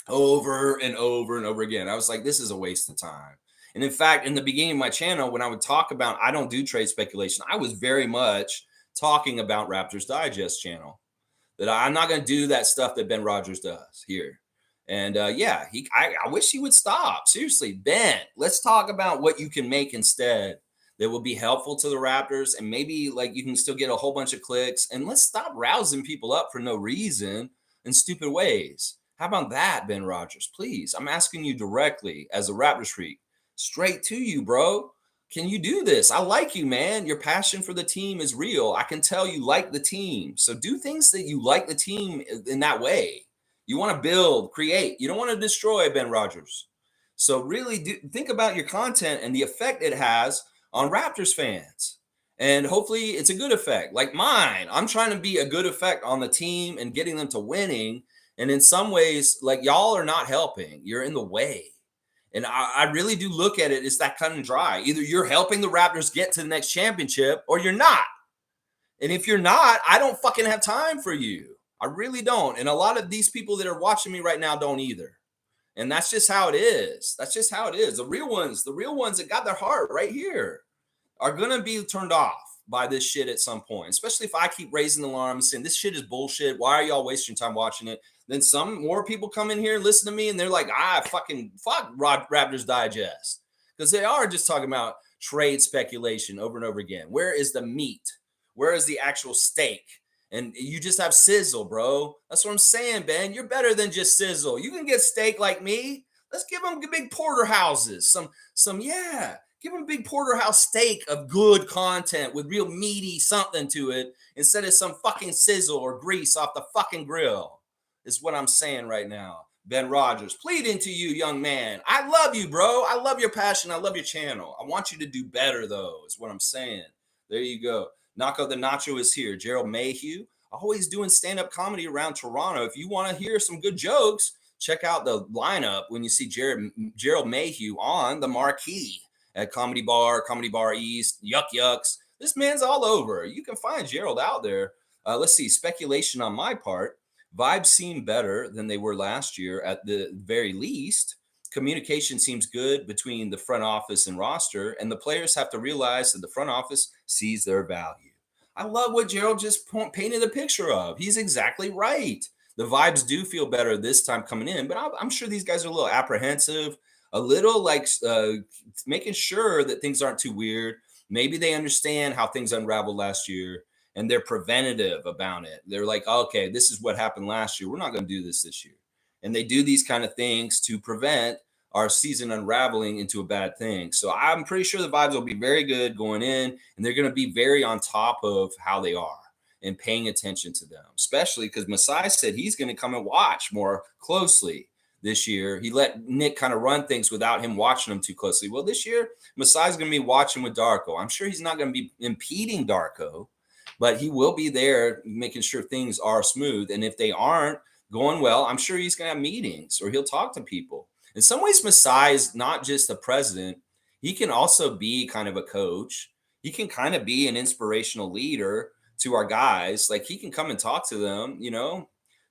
over and over and over again. I was like, this is a waste of time. And in fact, in the beginning of my channel, when I would talk about, I don't do trade speculation, I was very much talking about Raptors Digest channel, that I'm not going to do that stuff that Ben Rogers does here. And I wish he would stop. Seriously, Ben, let's talk about what you can make instead that will be helpful to the Raptors. And maybe like you can still get a whole bunch of clicks. And let's stop rousing people up for no reason in stupid ways. How about that, Ben Rogers? Please, I'm asking you directly as a Raptorsfreak, straight to you, bro. Can you do this? I like you, man. Your passion for the team is real. I can tell you like the team. So do things that you like the team in that way. You want to build, create. You don't want to destroy, Ben Rogers. So really think about your content and the effect it has on Raptors fans. And hopefully it's a good effect, like mine. I'm trying to be a good effect on the team and getting them to winning. And in some ways, like y'all are not helping. You're in the way. And I really do look at it as that cut and dry. Either you're helping the Raptors get to the next championship or you're not. And if you're not, I don't fucking have time for you. I really don't. And a lot of these people that are watching me right now don't either. And that's just how it is. That's just how it is. The real ones that got their heart right here are going to be turned off by this shit at some point, especially if I keep raising the alarm and saying this shit is bullshit. Why are y'all wasting time watching it? Then some more people come in here and listen to me and they're like, fuck Raptors Digest. Because they are just talking about trade speculation over and over again. Where is the meat? Where is the actual steak? And you just have sizzle, bro. That's what I'm saying, Ben. You're better than just sizzle. You can get steak like me. Let's give them big porterhouses. Give them a big porterhouse steak of good content with real meaty something to it instead of some fucking sizzle or grease off the fucking grill. Is what I'm saying right now. Ben Rogers, pleading to you, young man. I love you, bro. I love your passion. I love your channel. I want you to do better, though, is what I'm saying. There you go. Naco the Nacho is here. Gerald Mayhew, always doing stand-up comedy around Toronto. If you want to hear some good jokes, check out the lineup when you see Gerald Mayhew on the marquee at Comedy Bar East, Yuck Yucks. This man's all over. You can find Gerald out there. Let's see. Speculation on my part. Vibes seem better than they were last year at the very least. Communication seems good between the front office and roster, and the players have to realize that the front office sees their value. I love what Gerald just painted a picture of. He's exactly right. The vibes do feel better this time coming in, but I'm sure these guys are a little apprehensive, a little like making sure that things aren't too weird. Maybe they understand how things unraveled last year and they're preventative about it. They're like, okay, this is what happened last year. We're not going to do this year. And they do these kind of things to prevent our season unraveling into a bad thing. So I'm pretty sure the vibes will be very good going in, and they're going to be very on top of how they are and paying attention to them, especially because Masai said he's going to come and watch more closely this year. He let Nick kind of run things without him watching them too closely. Well, this year, Masai's going to be watching with Darko. I'm sure he's not going to be impeding Darko, but he will be there making sure things are smooth. And if they aren't going well, I'm sure he's going to have meetings or he'll talk to people. In some ways, Masai is not just a president. He can also be kind of a coach. He can kind of be an inspirational leader to our guys. Like he can come and talk to them,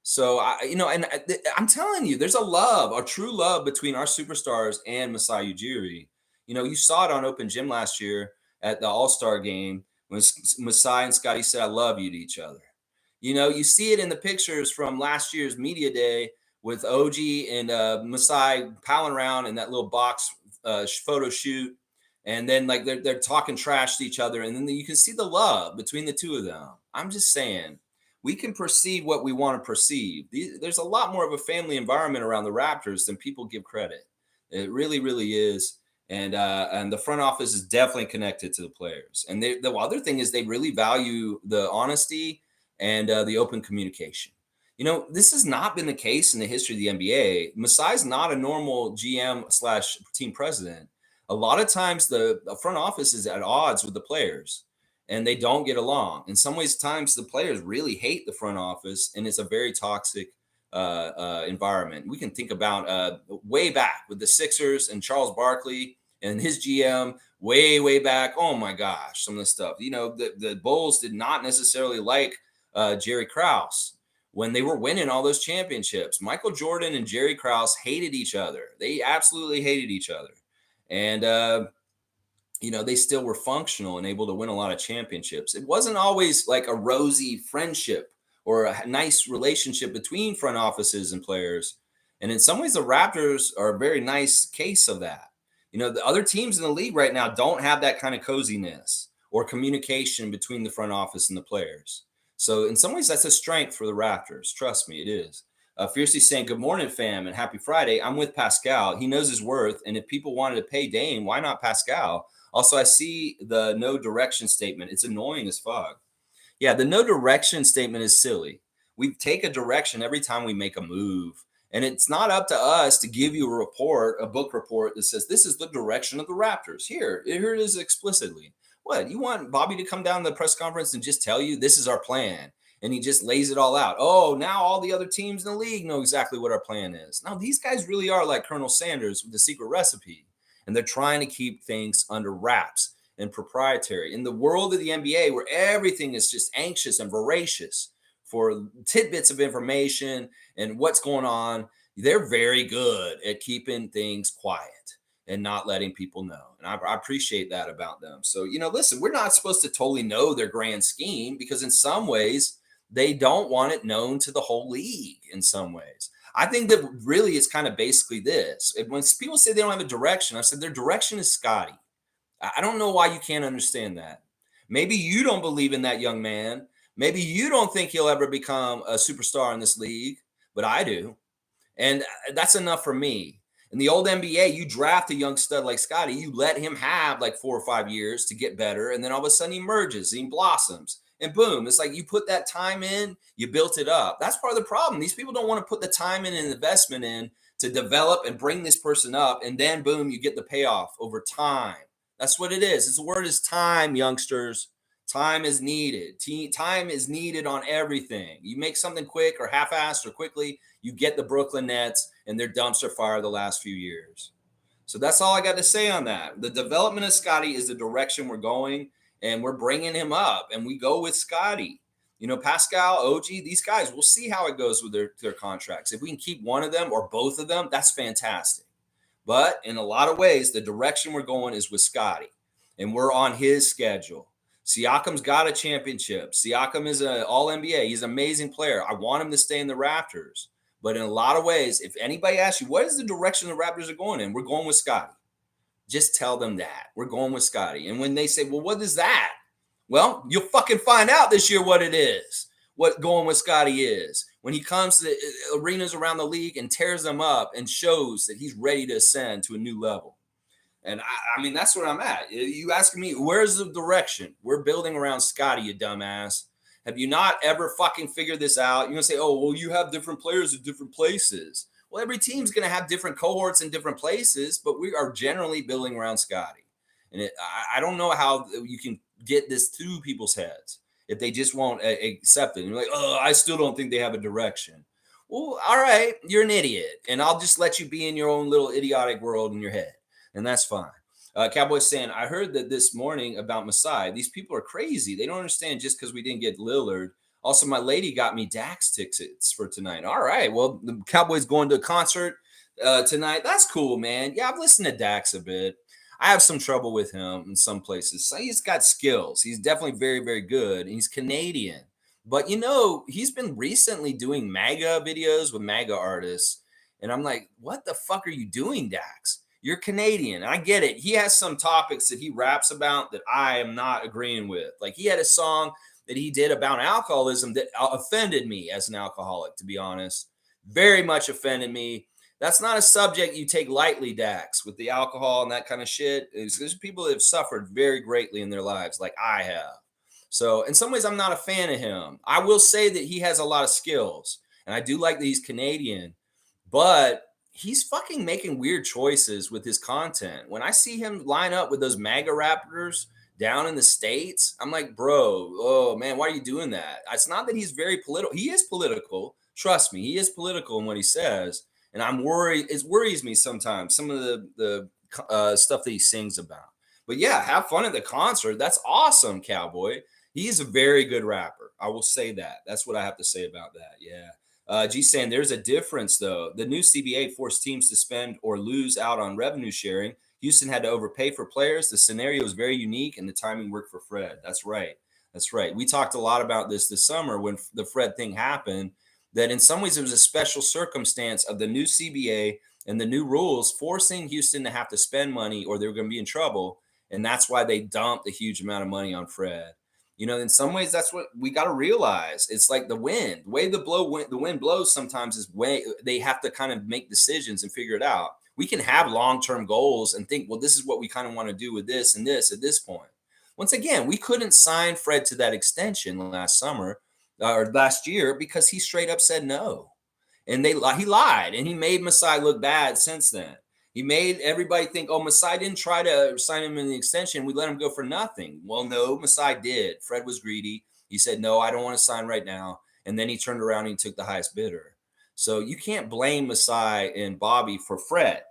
So, I'm telling you, there's a true love between our superstars and Masai Ujiri. You saw it on Open Gym last year at the All-Star game when Masai and Scotty said, I love you to each other. You see it in the pictures from last year's media day with OG and Masai palling around in that little box photo shoot. And then like they're talking trash to each other. And then you can see the love between the two of them. I'm just saying, we can perceive what we want to perceive. There's a lot more of a family environment around the Raptors than people give credit. It really, really is. And the front office is definitely connected to the players. And the other thing is they really value the honesty and the open communication. This has not been the case in the history of the NBA. Masai's not a normal GM/team president. A lot of times the front office is at odds with the players and they don't get along. In some ways, times the players really hate the front office and it's a very toxic environment. We can think about way back with the Sixers and Charles Barkley and his GM way, way back. Oh my gosh, some of the stuff. The Bulls did not necessarily like Jerry Krause when they were winning all those championships. Michael Jordan and Jerry Krause hated each other. They absolutely hated each other. And, they still were functional and able to win a lot of championships. It wasn't always like a rosy friendship or a nice relationship between front offices and players. And in some ways, the Raptors are a very nice case of that. The other teams in the league right now don't have that kind of coziness or communication between the front office and the players. So in some ways, that's a strength for the Raptors. Trust me, it is. Fiercely saying, good morning, fam, and happy Friday. I'm with Pascal. He knows his worth. And if people wanted to pay Dame, why not Pascal? Also, I see the no direction statement. It's annoying as fuck. Yeah, the no direction statement is silly. We take a direction every time we make a move. And it's not up to us to give you a book report that says this is the direction of the Raptors. Here it is explicitly. What, you want Bobby to come down to the press conference and just tell you this is our plan and he just lays it all out. Oh, now all the other teams in the league know exactly what our plan is. Now, these guys really are like Colonel Sanders with the secret recipe, and they're trying to keep things under wraps and proprietary. In the world of the NBA, where everything is just anxious and voracious for tidbits of information and what's going on, they're very good at keeping things quiet and not letting people know. And I appreciate that about them. So, listen, we're not supposed to totally know their grand scheme, because in some ways they don't want it known to the whole league in some ways. I think that really it's kind of basically this. When people say they don't have a direction, I said their direction is Scotty. I don't know why you can't understand that. Maybe you don't believe in that young man. Maybe you don't think he'll ever become a superstar in this league, but I do. And that's enough for me. In the old NBA, you draft a young stud like Scotty, you let him have like 4 or 5 years to get better, and then all of a sudden he emerges, he blossoms, and boom, it's like you put that time in, you built it up. That's part of the problem. These people don't want to put the time in and investment in to develop and bring this person up, and then boom, you get the payoff over time. That's what it is. The word is time, youngsters. Time is needed. Time is needed on everything. You make something quick or half-assed or quickly, you get the Brooklyn Nets and their dumpster fire the last few years. So that's all I got to say on that. The development of Scotty is the direction we're going, and we're bringing him up, and we go with Scotty. Pascal, OG, these guys, we'll see how it goes with their contracts. If we can keep one of them or both of them, that's fantastic. But in a lot of ways, the direction we're going is with Scotty, and we're on his schedule. Siakam's got a championship. Siakam is an all-NBA. He's an amazing player. I want him to stay in the Raptors. But in a lot of ways, if anybody asks you, what is the direction the Raptors are going in? We're going with Scotty. Just tell them that. We're going with Scotty. And when they say, well, what is that? Well, you'll fucking find out this year what it is, what going with Scotty is. When he comes to the arenas around the league and tears them up and shows that he's ready to ascend to a new level. And I mean, that's where I'm at. You asking me, where's the direction? We're building around Scotty, you dumbass. Have you not ever fucking figured this out? You're going to say, oh, well, you have different players at different places. Well, every team's going to have different cohorts in different places, but we are generally building around Scotty. And I don't know how you can get this through people's heads if they just won't accept it. And you're like, oh, I still don't think they have a direction. Well, all right, you're an idiot. And I'll just let you be in your own little idiotic world in your head. And that's fine. Cowboys saying, I heard that this morning about Masai. These people are crazy. They don't understand just because we didn't get Lillard. Also, my lady got me Dax tickets for tonight. All right. Well, the Cowboys going to a concert tonight. That's cool, man. Yeah, I've listened to Dax a bit. I have some trouble with him in some places. So he's got skills. He's definitely very, very good. He's Canadian. But, he's been recently doing MAGA videos with MAGA artists. And I'm like, what the fuck are you doing, Dax? You're Canadian. I get it. He has some topics that he raps about that I am not agreeing with. Like he had a song that he did about alcoholism that offended me as an alcoholic, to be honest. Very much offended me. That's not a subject you take lightly, Dax, with the alcohol and that kind of shit. There's people that have suffered very greatly in their lives, like I have. So in some ways, I'm not a fan of him. I will say that he has a lot of skills, and I do like that he's Canadian, but he's fucking making weird choices with his content. When I see him line up with those MAGA Raptors down in the States, I'm like, bro, oh man, why are you doing that? It's not that he's very political. He is political. Trust me, he is political in what he says. And I'm worried. It worries me sometimes, some of the stuff that he sings about. But yeah, have fun at the concert. That's awesome, Cowboy. He's a very good rapper. I will say that. That's what I have to say about that. Yeah. G saying there's a difference, though. The new CBA forced teams to spend or lose out on revenue sharing. Houston had to overpay for players. The scenario is very unique, and the timing worked for Fred. That's right. That's right. We talked a lot about this summer when the Fred thing happened, that in some ways it was a special circumstance of the new CBA and the new rules forcing Houston to have to spend money or they were going to be in trouble. And that's why they dumped a huge amount of money on Fred. In some ways, that's what we got to realize. It's like the wind. The way the wind blows sometimes is way they have to kind of make decisions and figure it out. We can have long-term goals and think, well, this is what we kind of want to do with this and this at this point. Once again, we couldn't sign Fred to that extension last summer or last year because he straight up said no. And he lied, and he made Masai look bad since then. He made everybody think, oh, Masai didn't try to sign him in the extension. We let him go for nothing. Well, no, Masai did. Fred was greedy. He said, no, I don't want to sign right now. And then he turned around and he took the highest bidder. So you can't blame Masai and Bobby for Fred.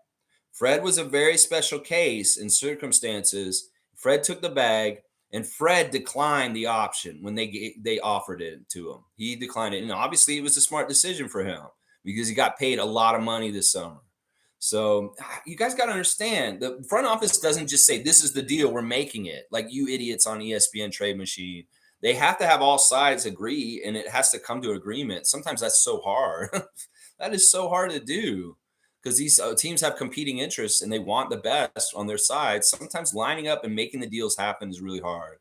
Fred was a very special case in circumstances. Fred took the bag, and Fred declined the option when they offered it to him. He declined it, and obviously it was a smart decision for him because he got paid a lot of money this summer. So you guys got to understand, the front office doesn't just say, this is the deal, we're making it, like you idiots on ESPN Trade Machine. They have to have all sides agree, and it has to come to agreement. Sometimes that's so hard. That is so hard to do because these teams have competing interests and they want the best on their side. Sometimes lining up and making the deals happen is really hard.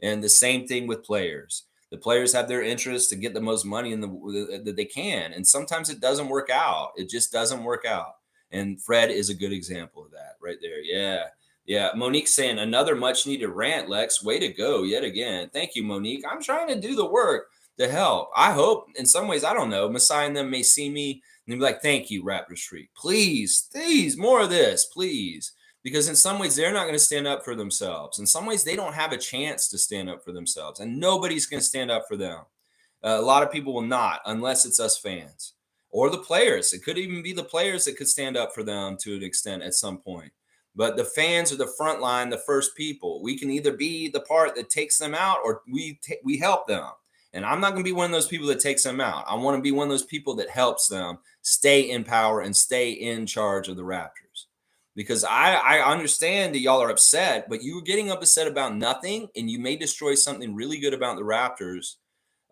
And the same thing with players. The players have their interests to get the most money that they can. And sometimes it doesn't work out. It just doesn't work out. And Fred is a good example of that right there. Yeah. Yeah. Monique's saying another much needed rant, Lex. Way to go yet again. Thank you, Monique. I'm trying to do the work to help. I hope in some ways, I don't know, Masai and them may see me and be like, thank you, Raptorsfreak. Please, more of this, please. Because in some ways, they're not going to stand up for themselves. In some ways, they don't have a chance to stand up for themselves. And nobody's going to stand up for them. A lot of people will not, unless it's us fans. Or the players. It could even be the players that could stand up for them to an extent at some point. But the fans are the front line, the first people. We can either be the part that takes them out or we help them. And I'm not going to be one of those people that takes them out. I want to be one of those people that helps them stay in power and stay in charge of the Raptors. Because I understand that y'all are upset, but you were getting upset about nothing, and you may destroy something really good about the Raptors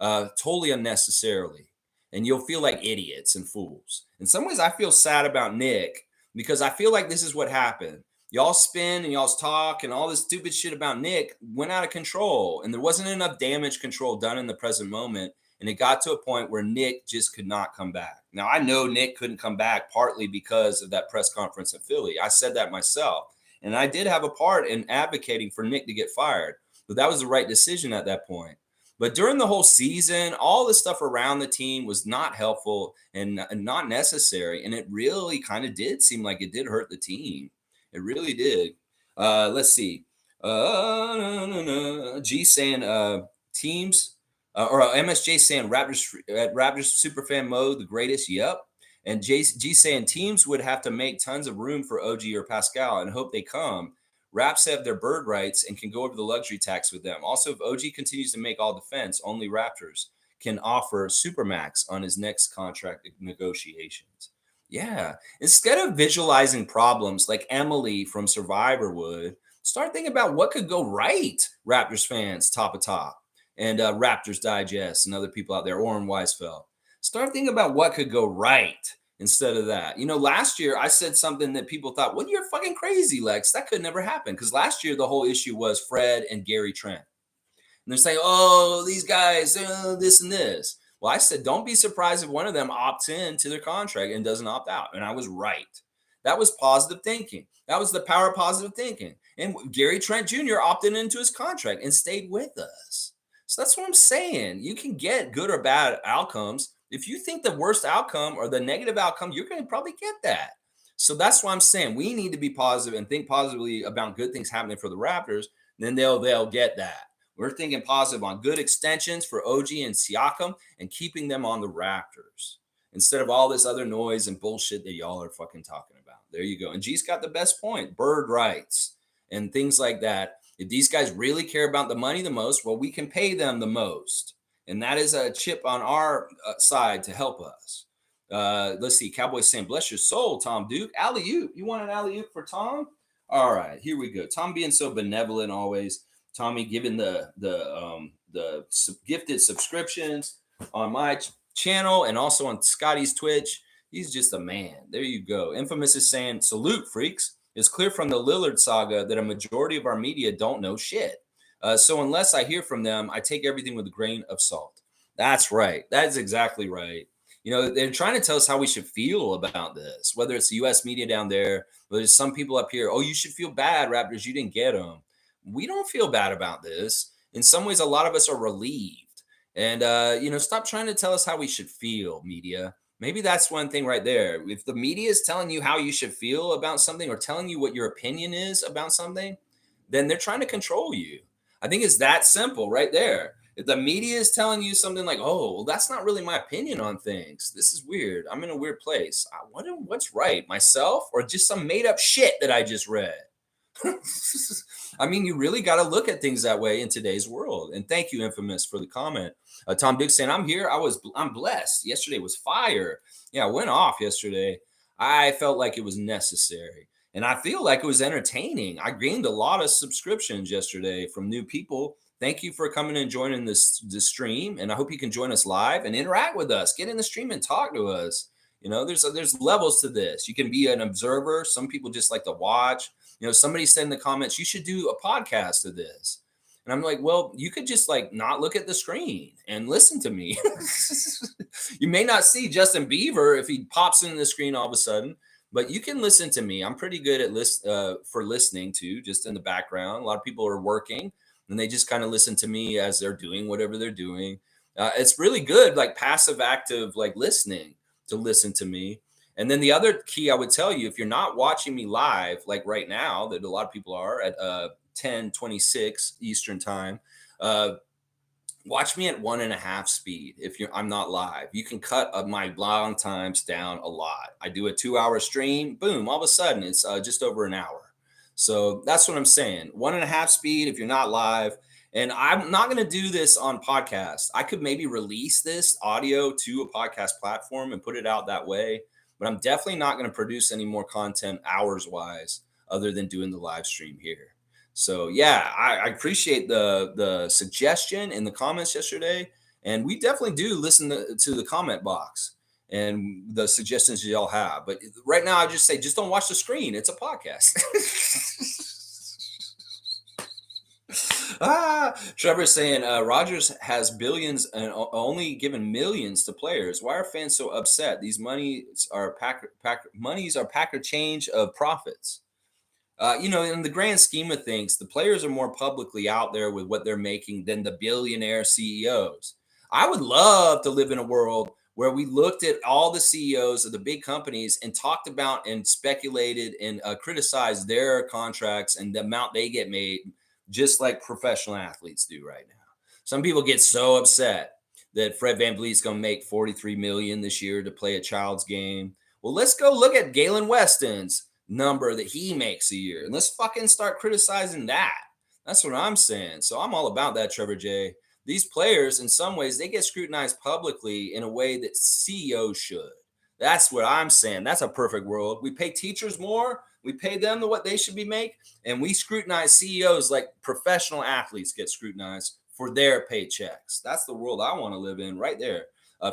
totally unnecessarily. And you'll feel like idiots and fools. In some ways, I feel sad about Nick because I feel like this is what happened. Y'all spin and y'all's talk and all this stupid shit about Nick went out of control. And there wasn't enough damage control done in the present moment. And it got to a point where Nick just could not come back. Now, I know Nick couldn't come back partly because of that press conference in Philly. I said that myself. And I did have a part in advocating for Nick to get fired. But that was the right decision at that point. But during the whole season, all the stuff around the team was not helpful and not necessary. And it really kind of did seem like it did hurt the team. It really did. Let's see. G saying teams or MSJ saying Raptors at Raptors superfan mode, the greatest. Yep. And G saying teams would have to make tons of room for OG or Pascal and hope they come. Raps have their bird rights and can go over the luxury tax with them. Also, if OG continues to make all defense, only Raptors can offer supermax on his next contract negotiations. Yeah. Instead of visualizing problems like Emily from Survivor would, start thinking about what could go right, Raptors fans, top of top, and Raptors Digest and other people out there, Oren Weisfeld. Start thinking about what could go right instead of that. You know, last year I said something that people thought, well, you're fucking crazy, Lex. That could never happen. Because last year the whole issue was Fred and Gary Trent. And they're saying, oh, these guys, this and this. Well, I said, don't be surprised if one of them opts in to their contract and doesn't opt out. And I was right. That was positive thinking. That was the power of positive thinking. And Gary Trent Jr. opted into his contract and stayed with us. So that's what I'm saying. You can get good or bad outcomes. If you think the worst outcome or the negative outcome, you're going to probably get that. So that's why I'm saying we need to be positive and think positively about good things happening for the Raptors. Then they'll get that. We're thinking positive on good extensions for OG and Siakam and keeping them on the Raptors instead of all this other noise and bullshit that y'all are fucking talking about. There you go. And G's got the best point. Bird rights and things like that. If these guys really care about the money the most, well, we can pay them the most. And that is a chip on our side to help us. Let's see. Cowboys saying, bless your soul, Tom Duke. Alley-oop. You want an alley-oop for Tom? All right, here we go. Tom being so benevolent always. Tommy giving the gifted subscriptions on my channel and also on Scotty's Twitch. He's just a man. There you go. Infamous is saying, salute, freaks. It's clear from the Lillard saga that a majority of our media don't know shit. So unless I hear from them, I take everything with a grain of salt. That's right. That's exactly right. You know, they're trying to tell us how we should feel about this, whether it's the U.S. media down there, whether it's some people up here. Oh, you should feel bad, Raptors. You didn't get them. We don't feel bad about this. In some ways, a lot of us are relieved. And, stop trying to tell us how we should feel, media. Maybe that's one thing right there. If the media is telling you how you should feel about something or telling you what your opinion is about something, then they're trying to control you. I think it's that simple right there. If the media is telling you something like, "Oh, well, that's not really my opinion on things. This is weird. I'm in a weird place. What's right, myself or just some made up shit that I just read?" I mean, you really got to look at things that way in today's world. And thank you, Infamous, for the comment. Tom Dick saying, "I'm here. I'm blessed. Yesterday was fire. Yeah, I went off yesterday. I felt like it was necessary, and I feel like it was entertaining. I gained a lot of subscriptions yesterday from new people. Thank you for coming and joining this stream, and I hope you can join us live and interact with us. Get in the stream and talk to us. You know, there's levels to this. You can be an observer. Some people just like to watch. You know, somebody said in the comments, you should do a podcast of this. And I'm like, well, you could just like not look at the screen and listen to me. You may not see Justin Bieber if he pops in the screen all of a sudden, but you can listen to me. I'm pretty good at for listening to just in the background. A lot of people are working and they just kind of listen to me as they're doing whatever they're doing. It's really good, like passive active, like listening to listen to me. And then the other key I would tell you, if you're not watching me live, like right now, that a lot of people are at 10:26 Eastern time, watch me at 1.5 speed. I'm not live, you can cut my long times down a lot. I do a 2-hour stream, boom, all of a sudden it's just over an hour. So that's what I'm saying. 1.5 speed if you're not live. And I'm not going to do this on podcast. I could maybe release this audio to a podcast platform and put it out that way. But I'm definitely not going to produce any more content hours wise other than doing the live stream here. So yeah, I appreciate the suggestion in the comments yesterday, and we definitely do listen to the comment box and the suggestions y'all have. But right now, I just say just don't watch the screen. It's a podcast. Trevor's saying Rodgers has billions and only given millions to players. Why are fans so upset? These monies are Packer change of profits. You know, in the grand scheme of things, the players are more publicly out there with what they're making than the billionaire CEOs. I would love to live in a world where we looked at all the CEOs of the big companies and talked about and speculated and criticized their contracts and the amount they get made, just like professional athletes do right now. Some people get so upset that Fred VanVleet's going to make $43 million this year to play a child's game. Well, let's go look at Galen Weston's number that he makes a year, and let's fucking start criticizing that. That's what I'm saying. So I'm all about that, Trevor J. These players, in some ways, they get scrutinized publicly in a way that CEOs should. That's what I'm saying. That's a perfect world. We pay teachers more. We pay them what they should be make, and we scrutinize CEOs like professional athletes get scrutinized for their paychecks. That's the world I want to live in right there.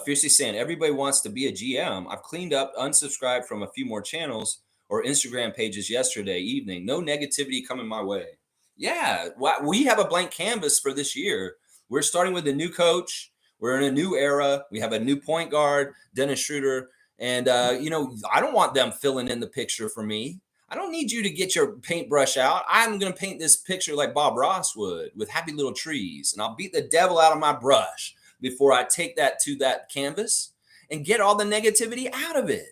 Fiercely saying, everybody wants to be a GM. I've cleaned up, unsubscribed from a few more channels or Instagram pages yesterday evening. No negativity coming my way. Yeah, we have a blank canvas for this year. We're starting with a new coach. We're in a new era. We have a new point guard, Dennis Schroeder. And, you know, I don't want them filling in the picture for me. I don't need you to get your paintbrush out. I'm going to paint this picture like Bob Ross would with happy little trees. And I'll beat the devil out of my brush before I take that to that canvas and get all the negativity out of it.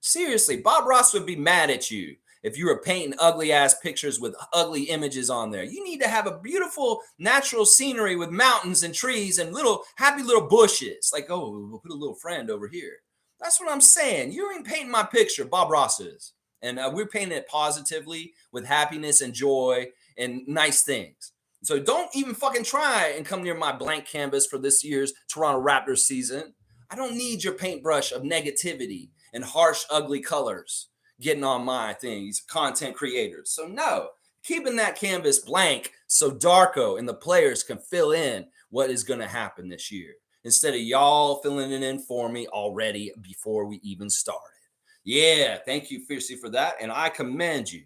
Seriously, Bob Ross would be mad at you if you were painting ugly ass pictures with ugly images on there. You need to have a beautiful natural scenery with mountains and trees and little happy little bushes. Like, oh, we'll put a little friend over here. That's what I'm saying. You ain't painting my picture, Bob Ross is. And we're painting it positively with happiness and joy and nice things. So don't even fucking try and come near my blank canvas for this year's Toronto Raptors season. I don't need your paintbrush of negativity and harsh, ugly colors getting on my things, content creators. So no, keeping that canvas blank so Darko and the players can fill in what is going to happen this year instead of y'all filling it in for me already before we even started. Yeah, thank you, Fiercely, for that. And I commend you.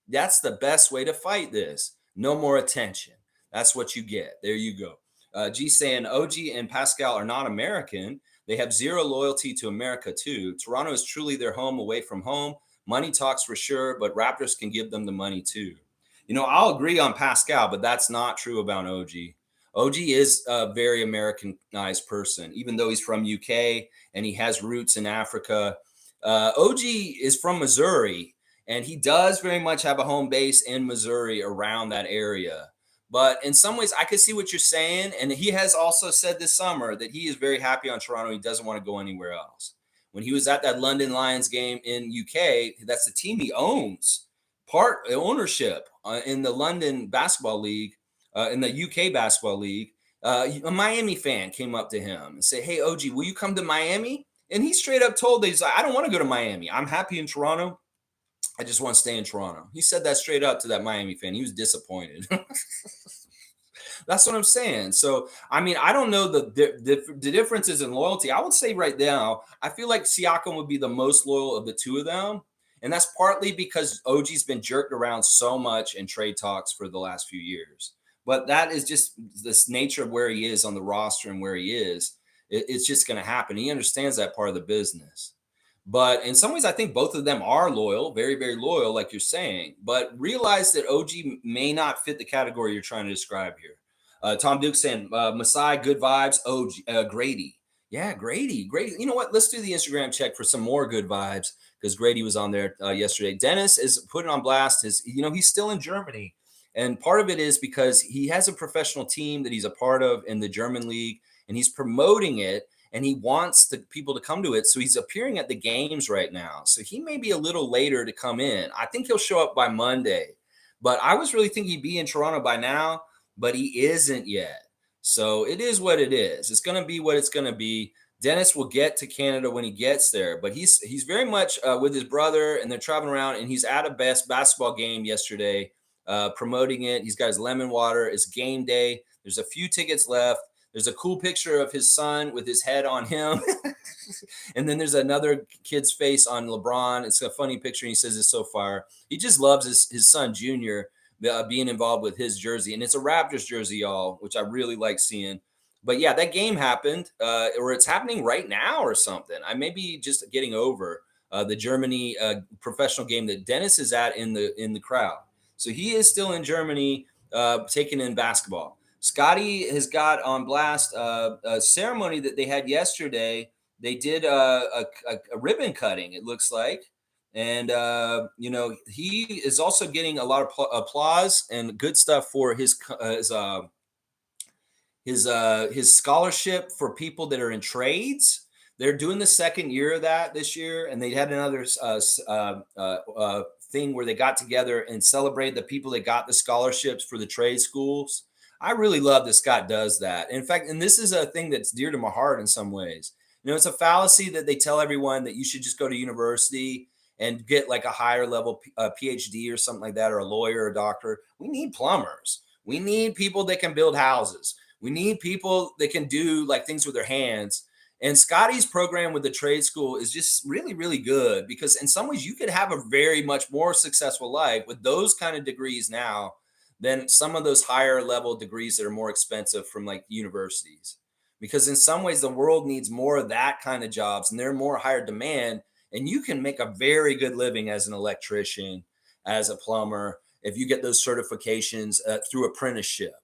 That's the best way to fight this. No more attention. That's what you get. There you go. G saying OG and Pascal are not American. They have zero loyalty to America, too. Toronto is truly their home away from home. Money talks for sure, but Raptors can give them the money, too. You know, I'll agree on Pascal, but that's not true about OG. OG is a very Americanized person, even though he's from UK and he has roots in Africa. OG is from Missouri, and he does very much have a home base in Missouri around that area. But in some ways, I could see what you're saying. And he has also said this summer that he is very happy on Toronto. He doesn't want to go anywhere else. When he was at that London Lions game in UK, that's the team he owns, part ownership in the London Basketball League, in the UK Basketball League. A Miami fan came up to him and said, "Hey, OG, will you come to Miami?" And he straight up told, he's like, "I don't want to go to Miami. I'm happy in Toronto. I just want to stay in Toronto." He said that straight up to that Miami fan. He was disappointed. That's what I'm saying. So, I mean, I don't know the differences in loyalty. I would say right now, I feel like Siakam would be the most loyal of the two of them. And that's partly because OG's been jerked around so much in trade talks for the last few years. But that is just this nature of where he is on the roster and where he is. It's just going to happen. He understands that part of the business. But in some ways, I think both of them are loyal, very, very loyal, like you're saying. But realize that OG may not fit the category you're trying to describe here. Tom Duke saying, Masai, good vibes. OG, Grady. Yeah, Grady. You know what? Let's do the Instagram check for some more good vibes because Grady was on there yesterday. Dennis is putting on blast. He's still in Germany. And part of it is because he has a professional team that he's a part of in the German league, and he's promoting it, and he wants the people to come to it. So he's appearing at the games right now. So he may be a little later to come in. I think he'll show up by Monday. But I was really thinking he'd be in Toronto by now, but he isn't yet. So it is what it is. It's going to be what it's going to be. Dennis will get to Canada when he gets there, but he's very much with his brother, and they're traveling around, and he's at a basketball game yesterday, promoting it. He's got his lemon water. It's game day. There's a few tickets left. There's a cool picture of his son with his head on him. And then there's another kid's face on LeBron. It's a funny picture. And he says it's so fire. He just loves his son, Junior, being involved with his jersey. And it's a Raptors jersey, y'all, which I really like seeing. But yeah, that game happened, or it's happening right now or something. I may be just getting over the Germany professional game that Dennis is at in the crowd. So he is still in Germany taking in basketball. Scotty has got on blast a ceremony that they had yesterday. They did a ribbon cutting, it looks like. And, he is also getting a lot of applause and good stuff for his scholarship for people that are in trades. They're doing the second year of that this year. And they had another thing where they got together and celebrate the people that got the scholarships for the trade schools. I really love that Scott does that. In fact, and this is a thing that's dear to my heart in some ways. It's a fallacy that they tell everyone that you should just go to university and get like a higher level PhD or something like that, or a lawyer or a doctor. We need plumbers. We need people that can build houses. We need people that can do like things with their hands. And Scotty's program with the trade school is just really, really good because in some ways you could have a very much more successful life with those kind of degrees now than some of those higher level degrees that are more expensive from like universities. Because in some ways the world needs more of that kind of jobs and they're more higher demand. And you can make a very good living as an electrician, as a plumber, if you get those certifications through apprenticeship.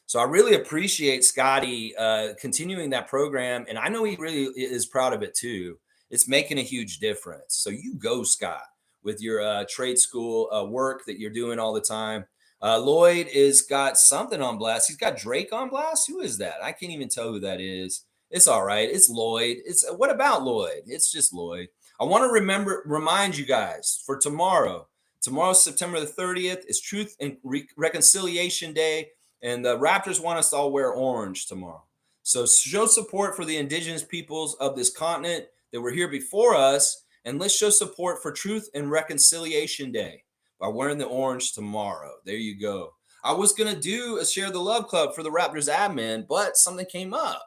So I really appreciate Scotty continuing that program. And I know he really is proud of it too. It's making a huge difference. So you go, Scott, with your trade school work that you're doing all the time. Lloyd is got something on blast. He's got Drake on blast. Who is that? I can't even tell who that is. It's all right. It's Lloyd. What about Lloyd? It's just Lloyd. I want to remind you guys for tomorrow. Tomorrow's September the 30th. It's Truth and Reconciliation Day. And the Raptors want us to all wear orange tomorrow. So show support for the indigenous peoples of this continent that were here before us. And let's show support for Truth and Reconciliation Day by wearing the orange tomorrow. There you go. I was going to do a Share the Love Club for the Raptors admin, but something came up.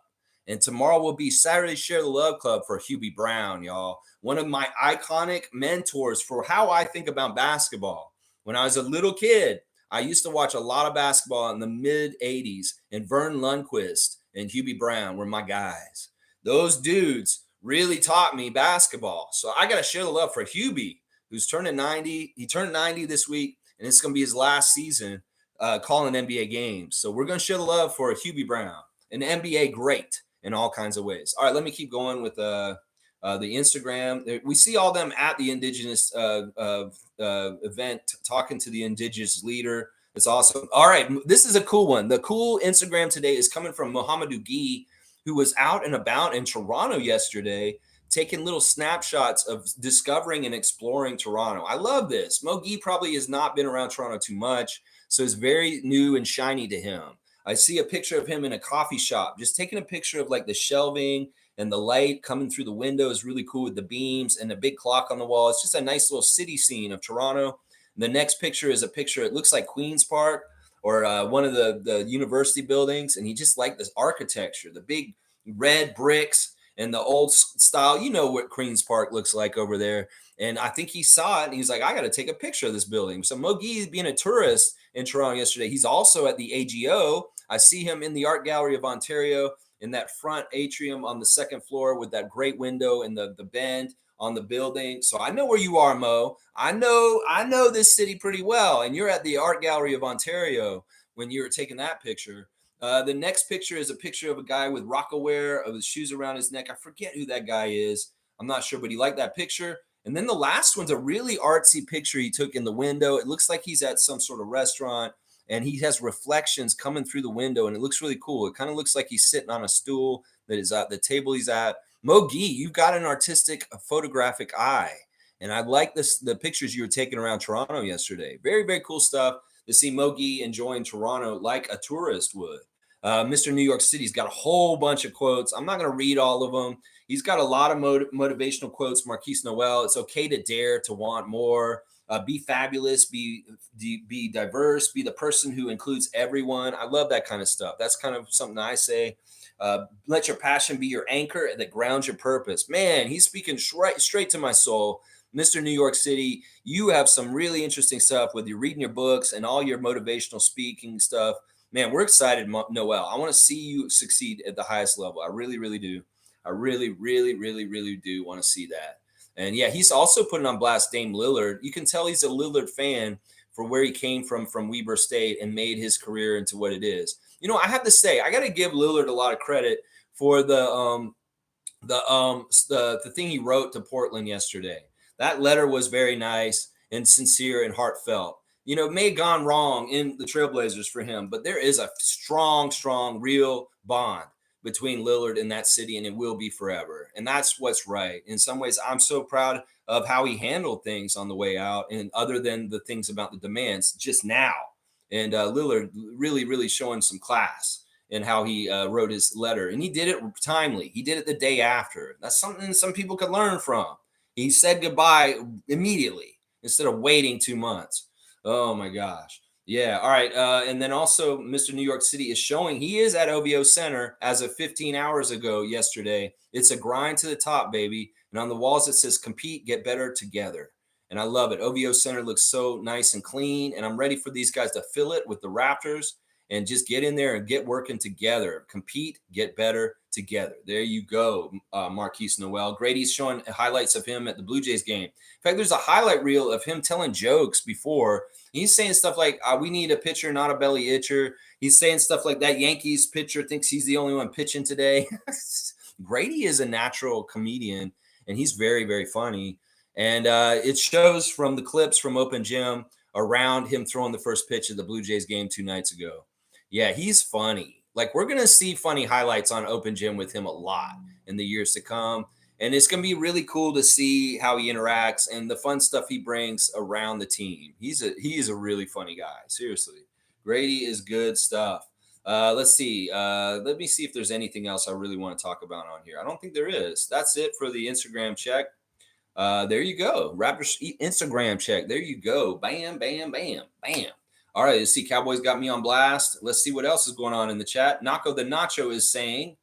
And tomorrow will be Saturday Share the Love Club for Hubie Brown, y'all. One of my iconic mentors for how I think about basketball. When I was a little kid, I used to watch a lot of basketball in the mid-'80s, and Vern Lundquist and Hubie Brown were my guys. Those dudes really taught me basketball. So I got to share the love for Hubie, who's turning 90. He turned 90 this week, and it's going to be his last season calling NBA games. So we're going to share the love for Hubie Brown, an NBA great in all kinds of ways. All right, let me keep going with the Instagram. We see all them at the Indigenous event talking to the Indigenous leader. It's awesome. All right, this is a cool one. The cool Instagram today is coming from Mohamedou Gee, who was out and about in Toronto yesterday, taking little snapshots of discovering and exploring Toronto. I love this. Mo Gee probably has not been around Toronto too much, so it's very new and shiny to him. I see a picture of him in a coffee shop, just taking a picture of like the shelving and the light coming through the window is really cool with the beams and the big clock on the wall. It's just a nice little city scene of Toronto. The next picture is a picture, it looks like Queen's Park or one of the university buildings. And he just liked this architecture, the big red bricks and the old style. You know what Queen's Park looks like over there. And I think he saw it and he's like, I got to take a picture of this building. So Mo Gee, being a tourist in Toronto yesterday, he's also at the AGO. I see him in the Art Gallery of Ontario in that front atrium on the second floor with that great window and the bend on the building. So I know where you are, Mo. I know this city pretty well. And you're at the Art Gallery of Ontario when you were taking that picture. The next picture is a picture of a guy with Rockaware of his shoes around his neck. I forget who that guy is. I'm not sure, but he liked that picture. And then the last one's a really artsy picture he took in the window. It looks like he's at some sort of restaurant and he has reflections coming through the window and it looks really cool. It kind of looks like he's sitting on a stool that is at the table he's at. Mo Gee, you've got an artistic photographic eye. And I like the pictures you were taking around Toronto yesterday. Very, very cool stuff to see Mo Gee enjoying Toronto like a tourist would. Mr. New York City's got a whole bunch of quotes. I'm not going to read all of them. He's got a lot of motivational quotes. Marquise Noel, it's okay to dare to want more. Be fabulous, be diverse, be the person who includes everyone. I love that kind of stuff. That's kind of something I say. Let your passion be your anchor that grounds your purpose. Man, he's speaking straight to my soul. Mr. New York City, you have some really interesting stuff with you reading your books and all your motivational speaking stuff. Man, we're excited, Noel. I want to see you succeed at the highest level. I really, really do. I really, really, really, really do want to see that. And yeah, he's also putting on blast Dame Lillard. You can tell he's a Lillard fan for where he came from Weber State and made his career into what it is. You know, I have to say, I got to give Lillard a lot of credit for the thing he wrote to Portland yesterday. That letter was very nice and sincere and heartfelt. You know, it may have gone wrong in the Trailblazers for him, but there is a strong, real bond between Lillard and that city, and it will be forever. And that's what's right. In some ways, I'm so proud of how he handled things on the way out, and other than the things about the demands just now. And Lillard really, really showing some class in how he wrote his letter. And he did it timely. He did it the day after. That's something some people could learn from. He said goodbye immediately instead of waiting 2 months. Oh, my gosh. Yeah. All right. And then also Mr. New York City is showing he is at OVO Center as of 15 hours ago yesterday. It's a grind to the top, baby. And on the walls, it says compete, get better together. And I love it. OVO Center looks so nice and clean. And I'm ready for these guys to fill it with the Raptors and just get in there and get working together. Compete, get better together. There you go, Marquise Noel. Grady's showing highlights of him at the Blue Jays game. In fact, there's a highlight reel of him telling jokes before. He's saying stuff like, we need a pitcher, not a belly itcher. He's saying stuff like that Yankees pitcher thinks he's the only one pitching today. Grady is a natural comedian, and he's very, very funny. And it shows from the clips from Open Gym around him throwing the first pitch of the Blue Jays game 2 nights ago. Yeah, he's funny. Like, we're going to see funny highlights on Open Gym with him a lot in the years to come. And it's going to be really cool to see how he interacts and the fun stuff he brings around the team. He is a really funny guy. Seriously. Grady is good stuff. Let's see. Let me see if there's anything else I really want to talk about on here. I don't think there is. That's it for the Instagram check. There you go. Raptors Instagram check. There you go. Bam, bam, bam, bam. All right, let's see. Cowboys got me on blast. Let's see what else is going on in the chat. Naco the Nacho is saying,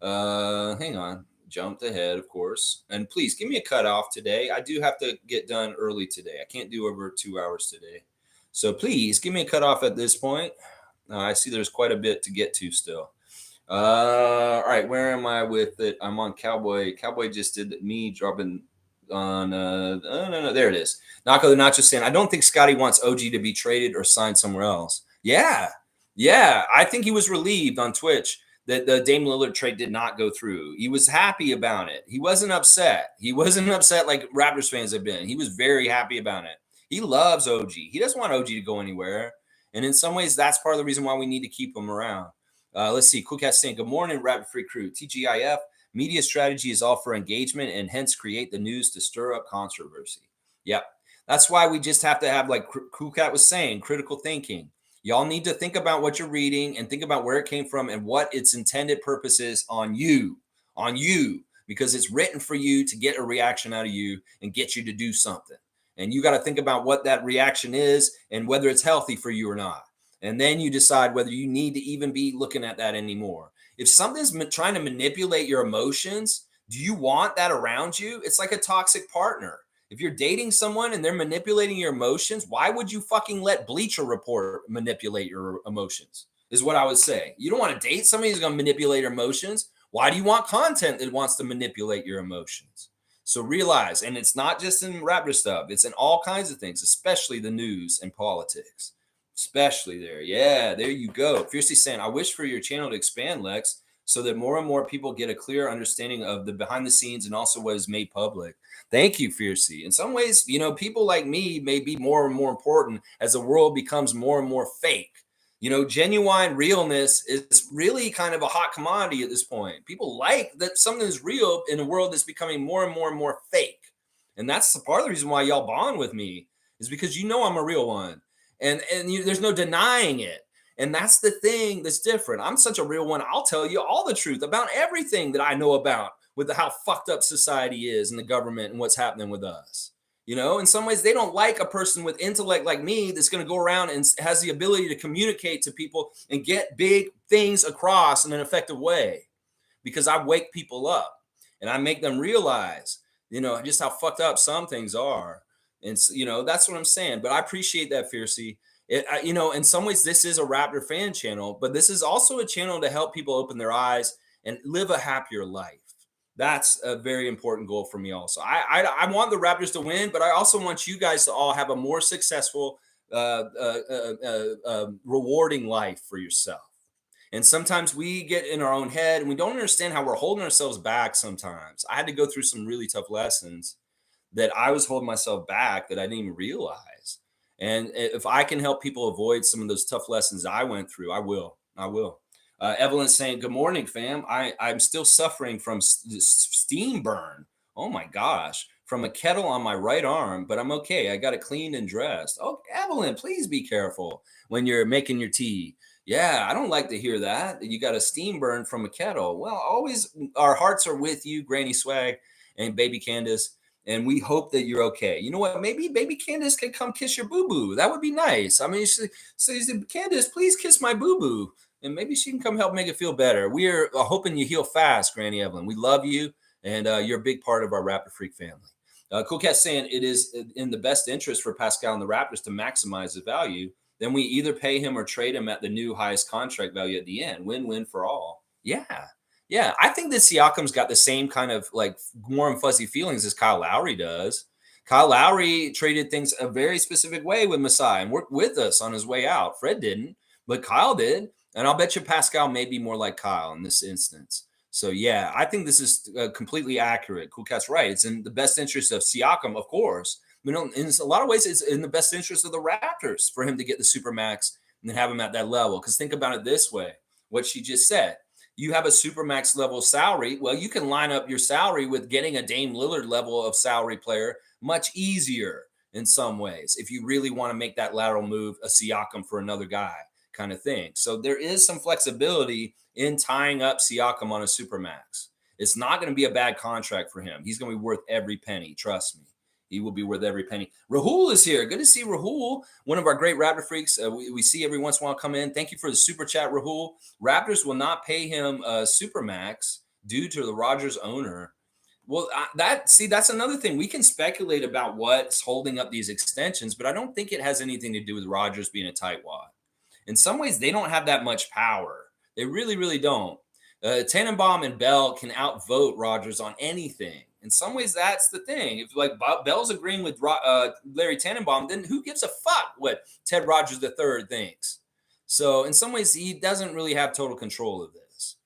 hang on. Jumped ahead, of course. And please give me a cutoff today. I do have to get done early today. I can't do over 2 hours today. So please give me a cutoff at this point. I see there's quite a bit to get to still. All right, where am I with it? I'm on Cowboy. Cowboy just did me dropping on no, there it is. Naco the Nacho saying, I don't think Scotty wants OG to be traded or signed somewhere else. Yeah. I think he was relieved on Twitch that the Dame Lillard trade did not go through. He was happy about it. He wasn't upset. He wasn't upset like Raptors fans have been. He was very happy about it. He loves OG. He doesn't want OG to go anywhere. And in some ways, that's part of the reason why we need to keep them around. Let's see. Cool Cat saying, good morning, Rapid Free Crew. TGIF, media strategy is all for engagement and hence create the news to stir up controversy. Yep. That's why we just have to have, like Cool Cat was saying, critical thinking. Y'all need to think about what you're reading and think about where it came from and what its intended purpose is on you, because it's written for you to get a reaction out of you and get you to do something. And you got to think about what that reaction is and whether it's healthy for you or not. And then you decide whether you need to even be looking at that anymore. If something's trying to manipulate your emotions, do you want that around you? It's like a toxic partner. If you're dating someone and they're manipulating your emotions, why would you fucking let Bleacher Report manipulate your emotions? Is what I would say. You don't want to date somebody who's going to manipulate your emotions. Why do you want content that wants to manipulate your emotions? So realize, and it's not just in Raptor stuff, it's in all kinds of things, especially the news and politics. Especially there. Yeah, there you go. Fiercely saying, I wish for your channel to expand, Lex, so that more and more people get a clear understanding of the behind the scenes and also what is made public. Thank you, Fiercey. In some ways, people like me may be more and more important as the world becomes more and more fake. Genuine realness is really kind of a hot commodity at this point. People like that something is real in a world that's becoming more and more and more fake. And that's part of the reason why y'all bond with me, is because I'm a real one. And there's no denying it. And that's the thing that's different. I'm such a real one. I'll tell you all the truth about everything that I know about with how fucked up society is and the government and what's happening with us. In some ways, they don't like a person with intellect like me that's going to go around and has the ability to communicate to people and get big things across in an effective way, because I wake people up and I make them realize, just how fucked up some things are. And, that's what I'm saying. But I appreciate that, Fiercey. In some ways, this is a Raptor fan channel, but this is also a channel to help people open their eyes and live a happier life. That's a very important goal for me also. I want the Raptors to win, but I also want you guys to all have a more successful, rewarding life for yourself. And sometimes we get in our own head and we don't understand how we're holding ourselves back sometimes. I had to go through some really tough lessons that I was holding myself back that I didn't even realize. And if I can help people avoid some of those tough lessons I went through, I will. Evelyn's saying, good morning, fam. I'm still suffering from steam burn. Oh my gosh. From a kettle on my right arm, but I'm okay. I got it cleaned and dressed. Oh, Evelyn, please be careful when you're making your tea. Yeah, I don't like to hear that you got a steam burn from a kettle. Well, always our hearts are with you, Granny Swag and Baby Candace. And we hope that you're okay. You know what? Maybe Baby Candace can come kiss your boo-boo. That would be nice. I mean, she says, Candace, please kiss my boo-boo. And maybe she can come help make it feel better. We are hoping you heal fast, Granny Evelyn. We love you, and you're a big part of our Raptor Freak family. Cool Cat saying it is in the best interest for Pascal and the Raptors to maximize his value. Then we either pay him or trade him at the new highest contract value at the end. Win-win for all. Yeah, I think that Siakam's got the same kind of like warm, fuzzy feelings as Kyle Lowry does. Kyle Lowry traded things a very specific way with Masai and worked with us on his way out. Fred didn't, but Kyle did. And I'll bet you Pascal may be more like Kyle in this instance. So, yeah, I think this is completely accurate. Cool Cat's right. It's in the best interest of Siakam, of course. In a lot of ways, it's in the best interest of the Raptors for him to get the supermax and then have him at that level. Because think about it this way, what she just said. You have a supermax level salary. Well, you can line up your salary with getting a Dame Lillard level of salary player much easier in some ways if you really want to make that lateral move, a Siakam for another guy kind of thing. So there is some flexibility in tying up Siakam on a supermax. It's not going to be a bad contract for him. He's going to be worth every penny. Trust me. He will be worth every penny. Rahul is here. Good to see Rahul, one of our great Raptor freaks. We see every once in a while come in. Thank you for the super chat, Rahul. Raptors will not pay him supermax due to the Rodgers owner. Well, that's another thing. We can speculate about what's holding up these extensions, but I don't think it has anything to do with Rodgers being a tightwad. In some ways, they don't have that much power. They really, really don't. Tannenbaum and Bell can outvote Rodgers on anything. In some ways, that's the thing. If like Bell's agreeing with Larry Tannenbaum, then who gives a fuck what Ted Rogers III thinks? So in some ways, he doesn't really have total control of this.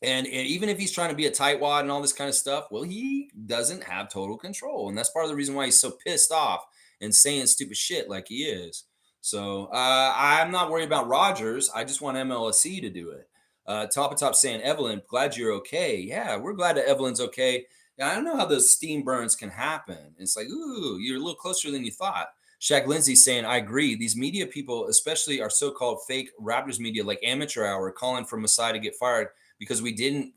And even if he's trying to be a tightwad and all this kind of stuff, well, he doesn't have total control. And that's part of the reason why he's so pissed off and saying stupid shit like he is. So I'm not worried about Rodgers. I just want MLSC to do it. Top saying, Evelyn, glad you're okay. Yeah, we're glad that Evelyn's okay. Yeah, I don't know how those steam burns can happen. It's like, ooh, you're a little closer than you thought. Shaq Lindsay saying, I agree. These media people, especially our so-called fake Raptors media, like Amateur Hour, calling for Masai to get fired because we didn't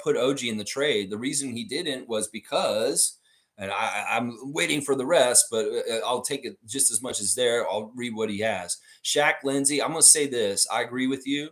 put OG in the trade. The reason he didn't was because, and I'm waiting for the rest, but I'll take it just as much as there. I'll read what he has. Shaq Lindsay, I'm going to say this. I agree with you.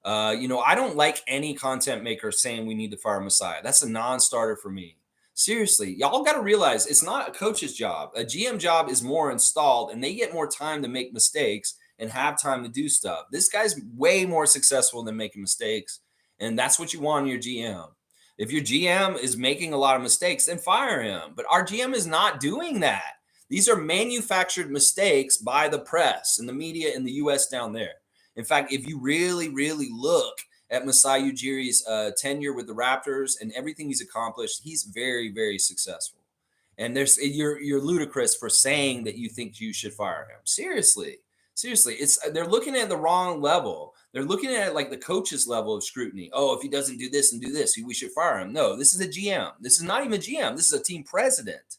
I don't like any content maker saying we need to fire Messiah. That's a non-starter for me. Seriously, y'all got to realize it's not a coach's job. A GM job is more installed, and they get more time to make mistakes and have time to do stuff. This guy's way more successful than making mistakes, and that's what you want in your GM. If your GM is making a lot of mistakes, then fire him. But our GM is not doing that. These are manufactured mistakes by the press and the media in the U.S. down there. In fact, if you really, really look at Masai Ujiri's tenure with the Raptors and everything he's accomplished, he's very, very successful. And you're ludicrous for saying that you think you should fire him. Seriously, they're looking at the wrong level. They're looking at it like the coach's level of scrutiny. Oh, if he doesn't do this and do this, we should fire him. No, this is a GM. This is not even a GM. This is a team president.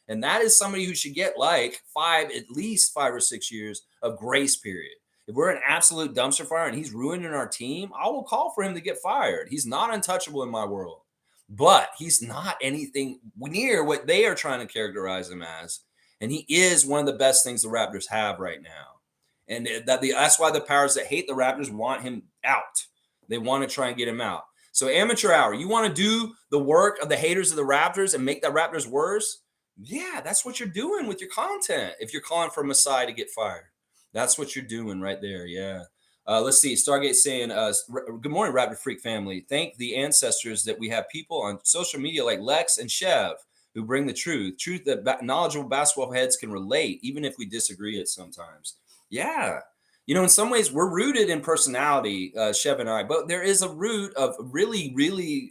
And that is somebody who should get like at least 5 or 6 years of grace period. If we're an absolute dumpster fire and he's ruining our team, I will call for him to get fired. He's not untouchable in my world, but he's not anything near what they are trying to characterize him as. And he is one of the best things the Raptors have right now. And that's why the powers that hate the Raptors want him out. They want to try and get him out. So Amateur Hour, you want to do the work of the haters of the Raptors and make the Raptors worse? Yeah, that's what you're doing with your content if you're calling for Masai to get fired. That's what you're doing right there. Yeah. Let's see. Stargate saying, good morning, Raptor Freak family. Thank the ancestors that we have people on social media like Lex and Chev who bring the truth that knowledgeable basketball heads can relate, even if we disagree at sometimes. Yeah. In some ways, we're rooted in personality, Chev and I, but there is a root of really, really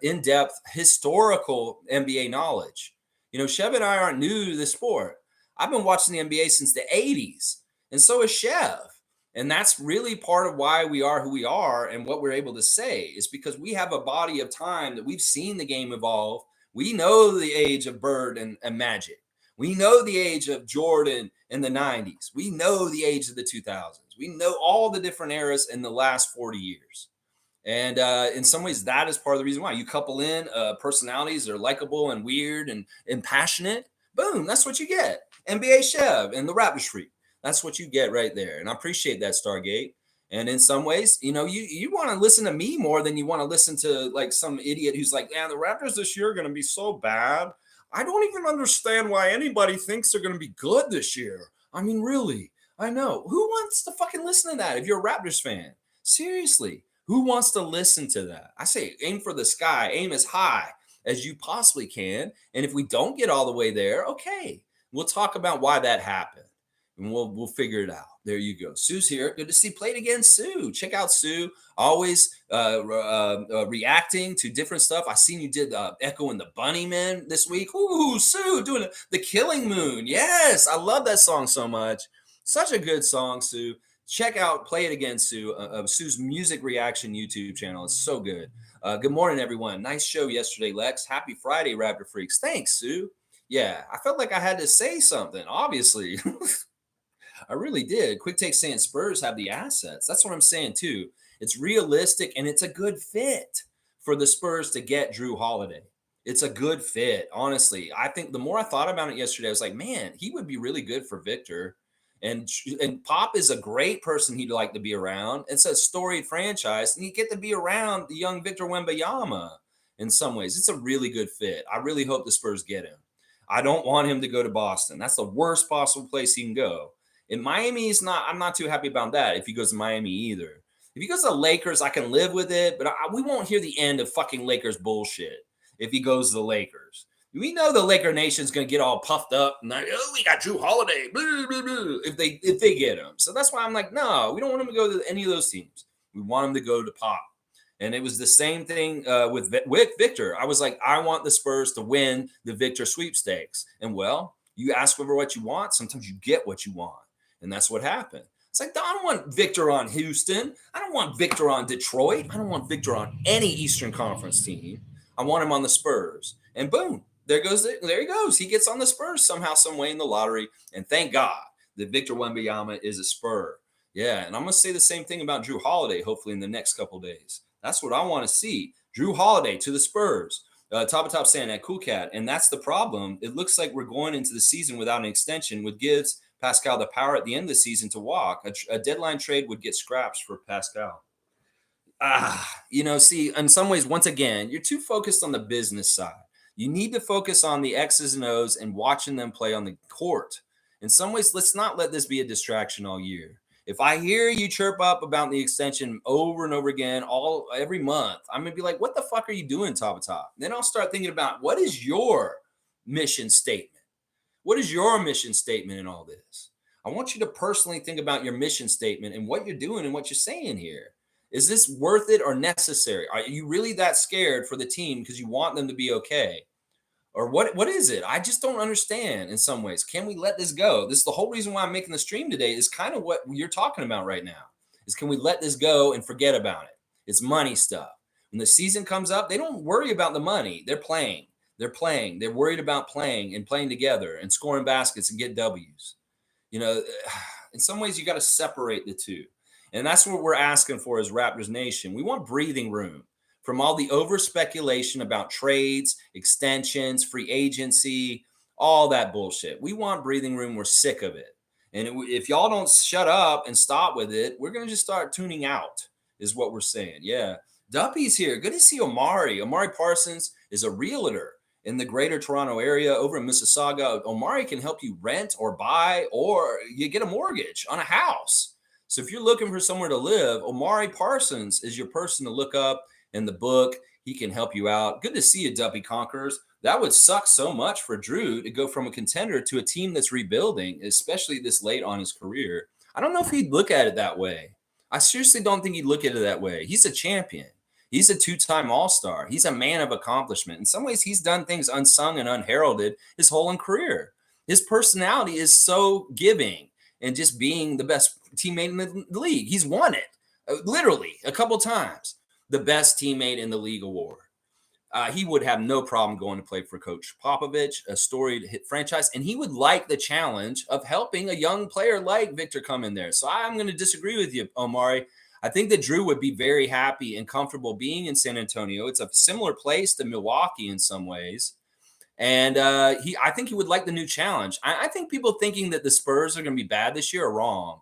in-depth historical NBA knowledge. Chev and I aren't new to the sport. I've been watching the NBA since the 80s, and so is Chev. And that's really part of why we are who we are and what we're able to say is because we have a body of time that we've seen the game evolve. We know the age of Bird and Magic. We know the age of Jordan in the 90s. We know the age of the 2000s. We know all the different eras in the last 40 years. And in some ways, that is part of the reason why you couple in personalities that are likable and weird and passionate. Boom, that's what you get. NBA Chev and the Raptorsfreak. That's what you get right there. And I appreciate that, Stargate. And in some ways, you want to listen to me more than you want to listen to like some idiot who's like, the Raptors this year are going to be so bad. I don't even understand why anybody thinks they're going to be good this year. I mean, really, I know. Who wants to fucking listen to that if you're a Raptors fan? Seriously, who wants to listen to that? I say aim for the sky, aim as high as you possibly can. And if we don't get all the way there, okay. We'll talk about why that happened, and we'll figure it out. There you go. Sue's here. Good to see. Played again, Sue. Check out Sue. Always reacting to different stuff. I seen you did Echo and the Bunnymen this week. Ooh, Sue doing the Killing Moon. Yes, I love that song so much. Such a good song, Sue. Check out Play It Again, Sue. Sue's music reaction YouTube channel. It's so good. Good morning, everyone. Nice show yesterday, Lex. Happy Friday, Raptor Freaks. Thanks, Sue. Yeah, I felt like I had to say something, obviously. I really did. Quick Take saying Spurs have the assets. That's what I'm saying, too. It's realistic, and it's a good fit for the Spurs to get Jrue Holiday. It's a good fit, honestly. I think the more I thought about it yesterday, I was like, man, he would be really good for Victor. And Pop is a great person he'd like to be around. It's a storied franchise, and you get to be around the young Victor Wembanyama in some ways. It's a really good fit. I really hope the Spurs get him. I don't want him to go to Boston. That's the worst possible place he can go. In Miami, I'm not too happy about that if he goes to Miami either. If he goes to the Lakers, I can live with it, but we won't hear the end of fucking Lakers bullshit if he goes to the Lakers. We know the Laker Nation's going to get all puffed up and like, we got Jrue Holiday, blah, blah, blah, if they get him. So that's why I'm like, no, we don't want him to go to any of those teams. We want him to go to Pop. And it was the same thing with Victor. I was like, I want the Spurs to win the Victor sweepstakes. And well, You ask for what you want, sometimes you get what you want. And that's what happened. It's like, I don't want Victor on Houston. I don't want Victor on Detroit. I don't want Victor on any Eastern Conference team. I want him on the Spurs. And boom, there he goes. He gets on the Spurs somehow, some way in the lottery. And thank God that Victor Wembanyama is a Spur. Yeah, and I'm going to say the same thing about Jrue Holiday, hopefully in the next couple of days. That's what I want to see. Jrue Holiday to the Spurs. Top saying that cool cat. And that's the problem. It looks like we're going into the season without an extension, which gives Pascal the power at the end of the season to walk. A deadline trade would get scraps for Pascal. See, in some ways, once again, you're too focused on the business side. You need to focus on the X's and O's and watching them play on the court. In some ways, let's not let this be a distraction all year. If I hear you chirp up about the extension over and over again, every month, I'm going to be like, what the fuck are you doing, top? Then I'll start thinking about, what is your mission statement? What is your mission statement in all this? I want you to personally think about your mission statement and what you're doing and what you're saying here. Is this worth it or necessary? Are you really that scared for the team because you want them to be okay? Or what is it? I just don't understand in some ways. Can we let this go? This is the whole reason why I'm making the stream today, is kind of what you're talking about right now, is can we let this go and forget about it? It's money stuff. When the season comes up, they don't worry about the money. They're playing. They're worried about playing and playing together and scoring baskets and get W's. In some ways, you got to separate the two. And that's what we're asking for as Raptors Nation. We want breathing room from all the over speculation about trades, extensions, free agency, all that bullshit. We want breathing room. We're sick of it. And if y'all don't shut up and stop with it, we're going to just start tuning out, is what we're saying. Yeah. Duppy's here. Good to see Omari. Omari Parsons is a realtor in the greater Toronto area over in Mississauga. Omari can help you rent or buy, or you get a mortgage on a house. So if you're looking for somewhere to live, Omari Parsons is your person to look up in the book. He can help you out. Good to see you, Duppy Conquerors. That would suck so much for Jrue to go from a contender to a team that's rebuilding, especially this late on his career. I don't know if he'd look at it that way. I seriously don't think he'd look at it that way. He's a champion. He's a two-time All-Star. He's a man of accomplishment. In some ways, he's done things unsung and unheralded his whole career. His personality is so giving and just being the best teammate in the league. He's won it, literally, a couple times. The best teammate in the league award. He would have no problem going to play for Coach Popovich, a storied hit franchise, and he would like the challenge of helping a young player like Victor come in there. So I'm going to disagrey with you, Omari. I think that Jrue would be very happy and comfortable being in San Antonio. It's a similar place to Milwaukee in some ways. And I think he would like the new challenge. I think people thinking that the Spurs are going to be bad this year are wrong.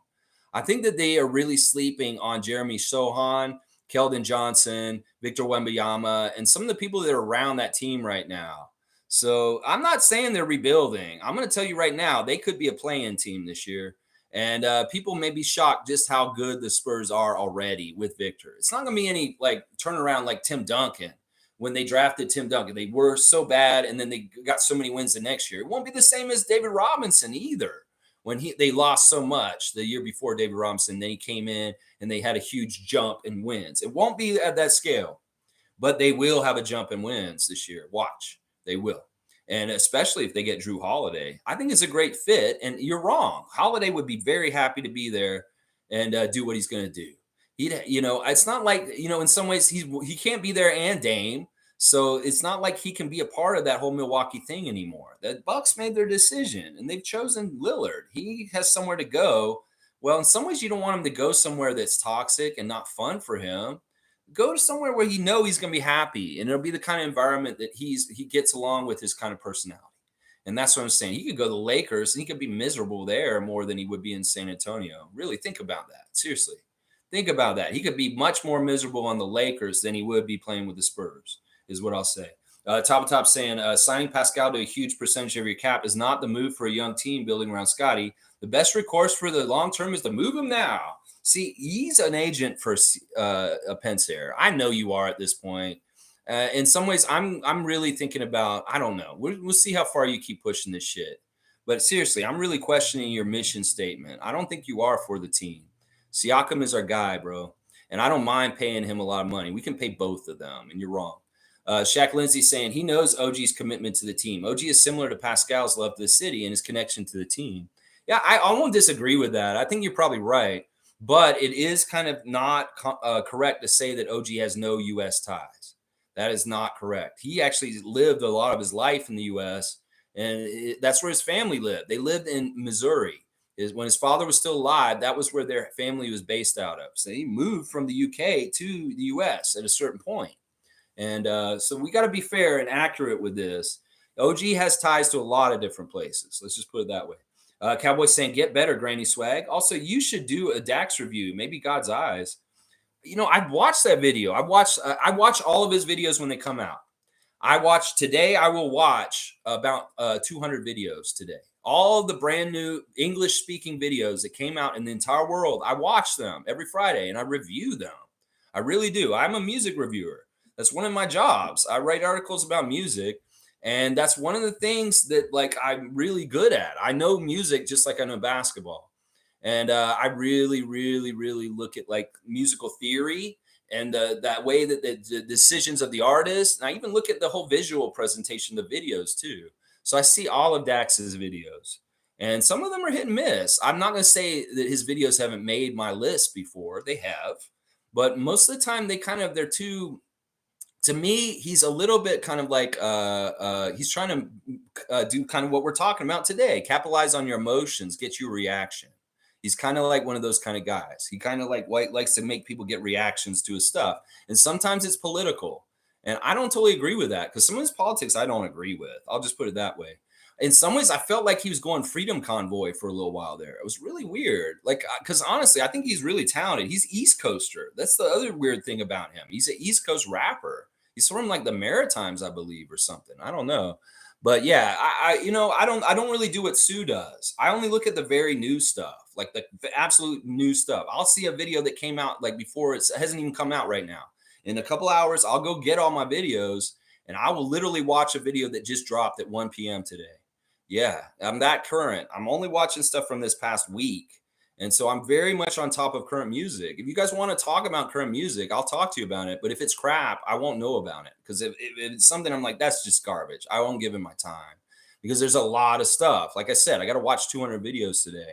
I think that they are really sleeping on Jeremy Sohan, Keldon Johnson, Victor Wembanyama, and some of the people that are around that team right now. So I'm not saying they're rebuilding. I'm going to tell you right now, they could be a play-in team this year. And people may be shocked just how good the Spurs are already with Victor. It's not going to be any turnaround like Tim Duncan. When they drafted Tim Duncan, they were so bad, and then they got so many wins the next year. It won't be the same as David Robinson either. When they lost so much the year before David Robinson, then he came in and they had a huge jump in wins. It won't be at that scale, but they will have a jump in wins this year. Watch, they will. And especially if they get Jrue Holiday, I think it's a great fit. And you're wrong. Holiday would be very happy to be there and do what he's going to do. It's not like, in some ways he can't be there and Dame. So it's not like he can be a part of that whole Milwaukee thing anymore. The Bucks made their decision and they've chosen Lillard. He has somewhere to go. Well, in some ways you don't want him to go somewhere that's toxic and not fun for him. Go to somewhere where he's going to be happy, and it'll be the kind of environment that he gets along with his kind of personality. And that's what I'm saying. He could go to the Lakers and he could be miserable there more than he would be in San Antonio. Really think about that. Seriously. Think about that. He could be much more miserable on the Lakers than he would be playing with the Spurs, is what I'll say. Top saying, signing Pascal to a huge percentage of your cap is not the move for a young team building around Scotty. The best recourse for the long term is to move him now. See, he's an agent for a Pensair. I know you are at this point. In some ways, I'm really thinking about, I don't know. We'll see how far you keep pushing this shit. But seriously, I'm really questioning your mission statement. I don't think you are for the team. Siakam is our guy, bro. And I don't mind paying him a lot of money. We can pay both of them, and you're wrong. Shaq Lindsay saying he knows OG's commitment to the team. OG is similar to Pascal's love to the city and his connection to the team. Yeah, I won't disagree with that. I think you're probably right. But it is kind of not correct to say that OG has no U.S. ties. That is not correct. He actually lived a lot of his life in the U.S., and that's where his family lived. They lived in Missouri. When his father was still alive, that was where their family was based out of. So he moved from the UK to the US at a certain point. And so we got to be fair and accurate with this. OG has ties to a lot of different places. Let's just put it that way. Cowboys saying, get better, Granny Swag. Also, you should do a Dax review, maybe God's Eyes. I watched that video. I watch all of his videos when they come out. I will watch about 200 videos today. All of the brand new English speaking videos that came out in the entire world. I watch them every Friday and I review them. I really do. I'm a music reviewer. That's one of my jobs. I write articles about music. And that's one of the things that I'm really good at. I know music just like I know basketball. And I really, really, really look at musical theory and that way that the decisions of the artist. And I even look at the whole visual presentation of the videos too. So I see all of Dax's videos. And some of them are hit and miss. I'm not going to say that his videos haven't made my list before. They have. But most of the time they're too, to me, he's a little bit kind of he's trying to do kind of what we're talking about today. Capitalize on your emotions, get you a reaction. He's kind of like one of those kind of guys. He kind of likes to make people get reactions to his stuff. And sometimes it's political. And I don't totally agree with that because some of his politics I don't agree with. I'll just put it that way. In some ways, I felt like he was going Freedom Convoy for a little while there. It was really weird. Because honestly, I think he's really talented. He's East Coaster. That's the other weird thing about him. He's an East Coast rapper. He's from the Maritimes, I believe, or something. I don't know. But yeah, I don't really do what Sue does. I only look at the very new stuff, like the absolute new stuff. I'll see a video that came out before it hasn't even come out right now. In a couple hours, I'll go get all my videos and I will literally watch a video that just dropped at 1 p.m. today. Yeah, I'm that current. I'm only watching stuff from this past week. And so I'm very much on top of current music. If you guys want to talk about current music, I'll talk to you about it. But if it's crap, I won't know about it. Because if it's something I'm like, that's just garbage, I won't give it my time. Because there's a lot of stuff. Like I said, I got to watch 200 videos today.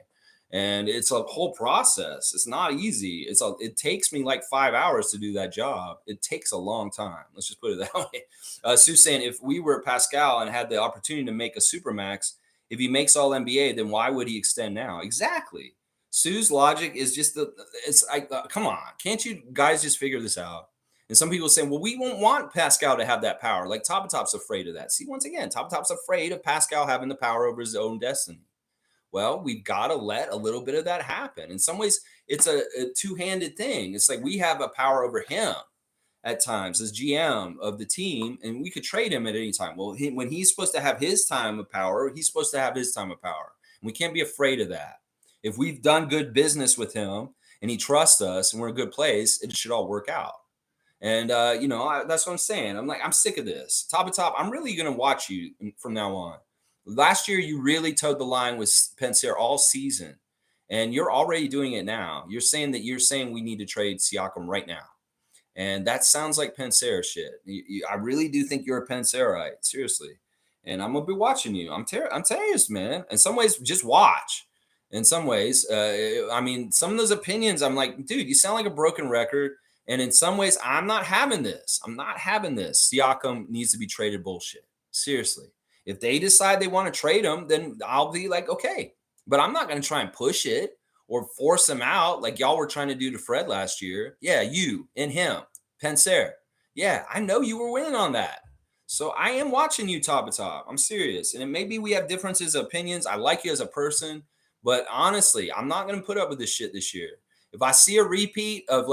And it's a whole process. It's not easy. It takes me 5 hours to do that job. It takes a long time. Let's just put it that way. Sue's saying, if we were Pascal and had the opportunity to make a supermax, if he makes all NBA, then why would he extend now? Exactly. Sue's logic is just come on, can't you guys just figure this out? And some people saying, well, we won't want Pascal to have that power. Top Top's afraid of that. See, once again, Top Top's afraid of Pascal having the power over his own destiny. Well, we've got to let a little bit of that happen. In some ways, it's a two-handed thing. It's like we have a power over him at times as GM of the team, and we could trade him at any time. Well, when he's supposed to have his time of power, he's supposed to have his time of power. And we can't be afraid of that. If we've done good business with him and he trusts us and we're in a good place, it should all work out. And, that's what I'm saying. I'm sick of this. Top of Top, I'm really going to watch you from now on. Last year, you really towed the line with Pencer all season, and you're already doing it now. You're saying we need to trade Siakam right now. And that sounds like Pencer shit. I really do think you're a Pencerite, seriously. And I'm going to be watching you. I'm telling you, man. In some ways, just watch. In some ways, some of those opinions, I'm like, dude, you sound like a broken record. And in some ways, I'm not having this. Siakam needs to be traded bullshit. Seriously. If they decide they want to trade him, then I'll be like, okay. But I'm not going to try and push it or force him out like y'all were trying to do to Fred last year. Yeah, you and him, Pencer. Yeah, I know you were winning on that. So I am watching you top to top. I'm serious. And maybe we have differences of opinions. I like you as a person. But honestly, I'm not going to put up with this shit this year. If I see a repeat of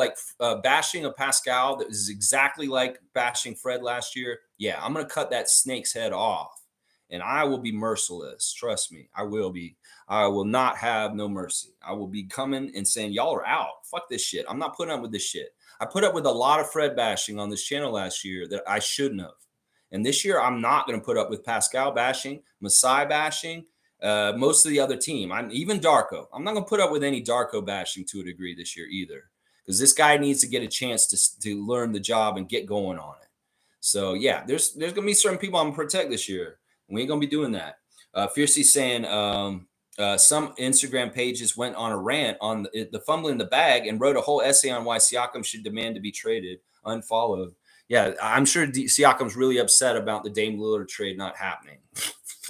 bashing of Pascal that is exactly like bashing Fred last year, yeah, I'm going to cut that snake's head off. And I will be merciless. Trust me, I will be. I will not have no mercy. I will be coming and saying, y'all are out. Fuck this shit. I'm not putting up with this shit. I put up with a lot of Fred bashing on this channel last year that I shouldn't have. And this year, I'm not going to put up with Pascal bashing, Masai bashing, most of the other team. I'm even Darko. I'm not going to put up with any Darko bashing to a degree this year either. Because this guy needs to get a chance to learn the job and get going on it. So yeah, there's gonna be certain people I'm gonna protect this year. We ain't gonna be doing that. Fiercey saying some Instagram pages went on a rant on the fumbling the bag and wrote a whole essay on why Siakam should demand to be traded, unfollowed. Yeah, I'm sure Siakam's really upset about the Dame Lillard trade not happening.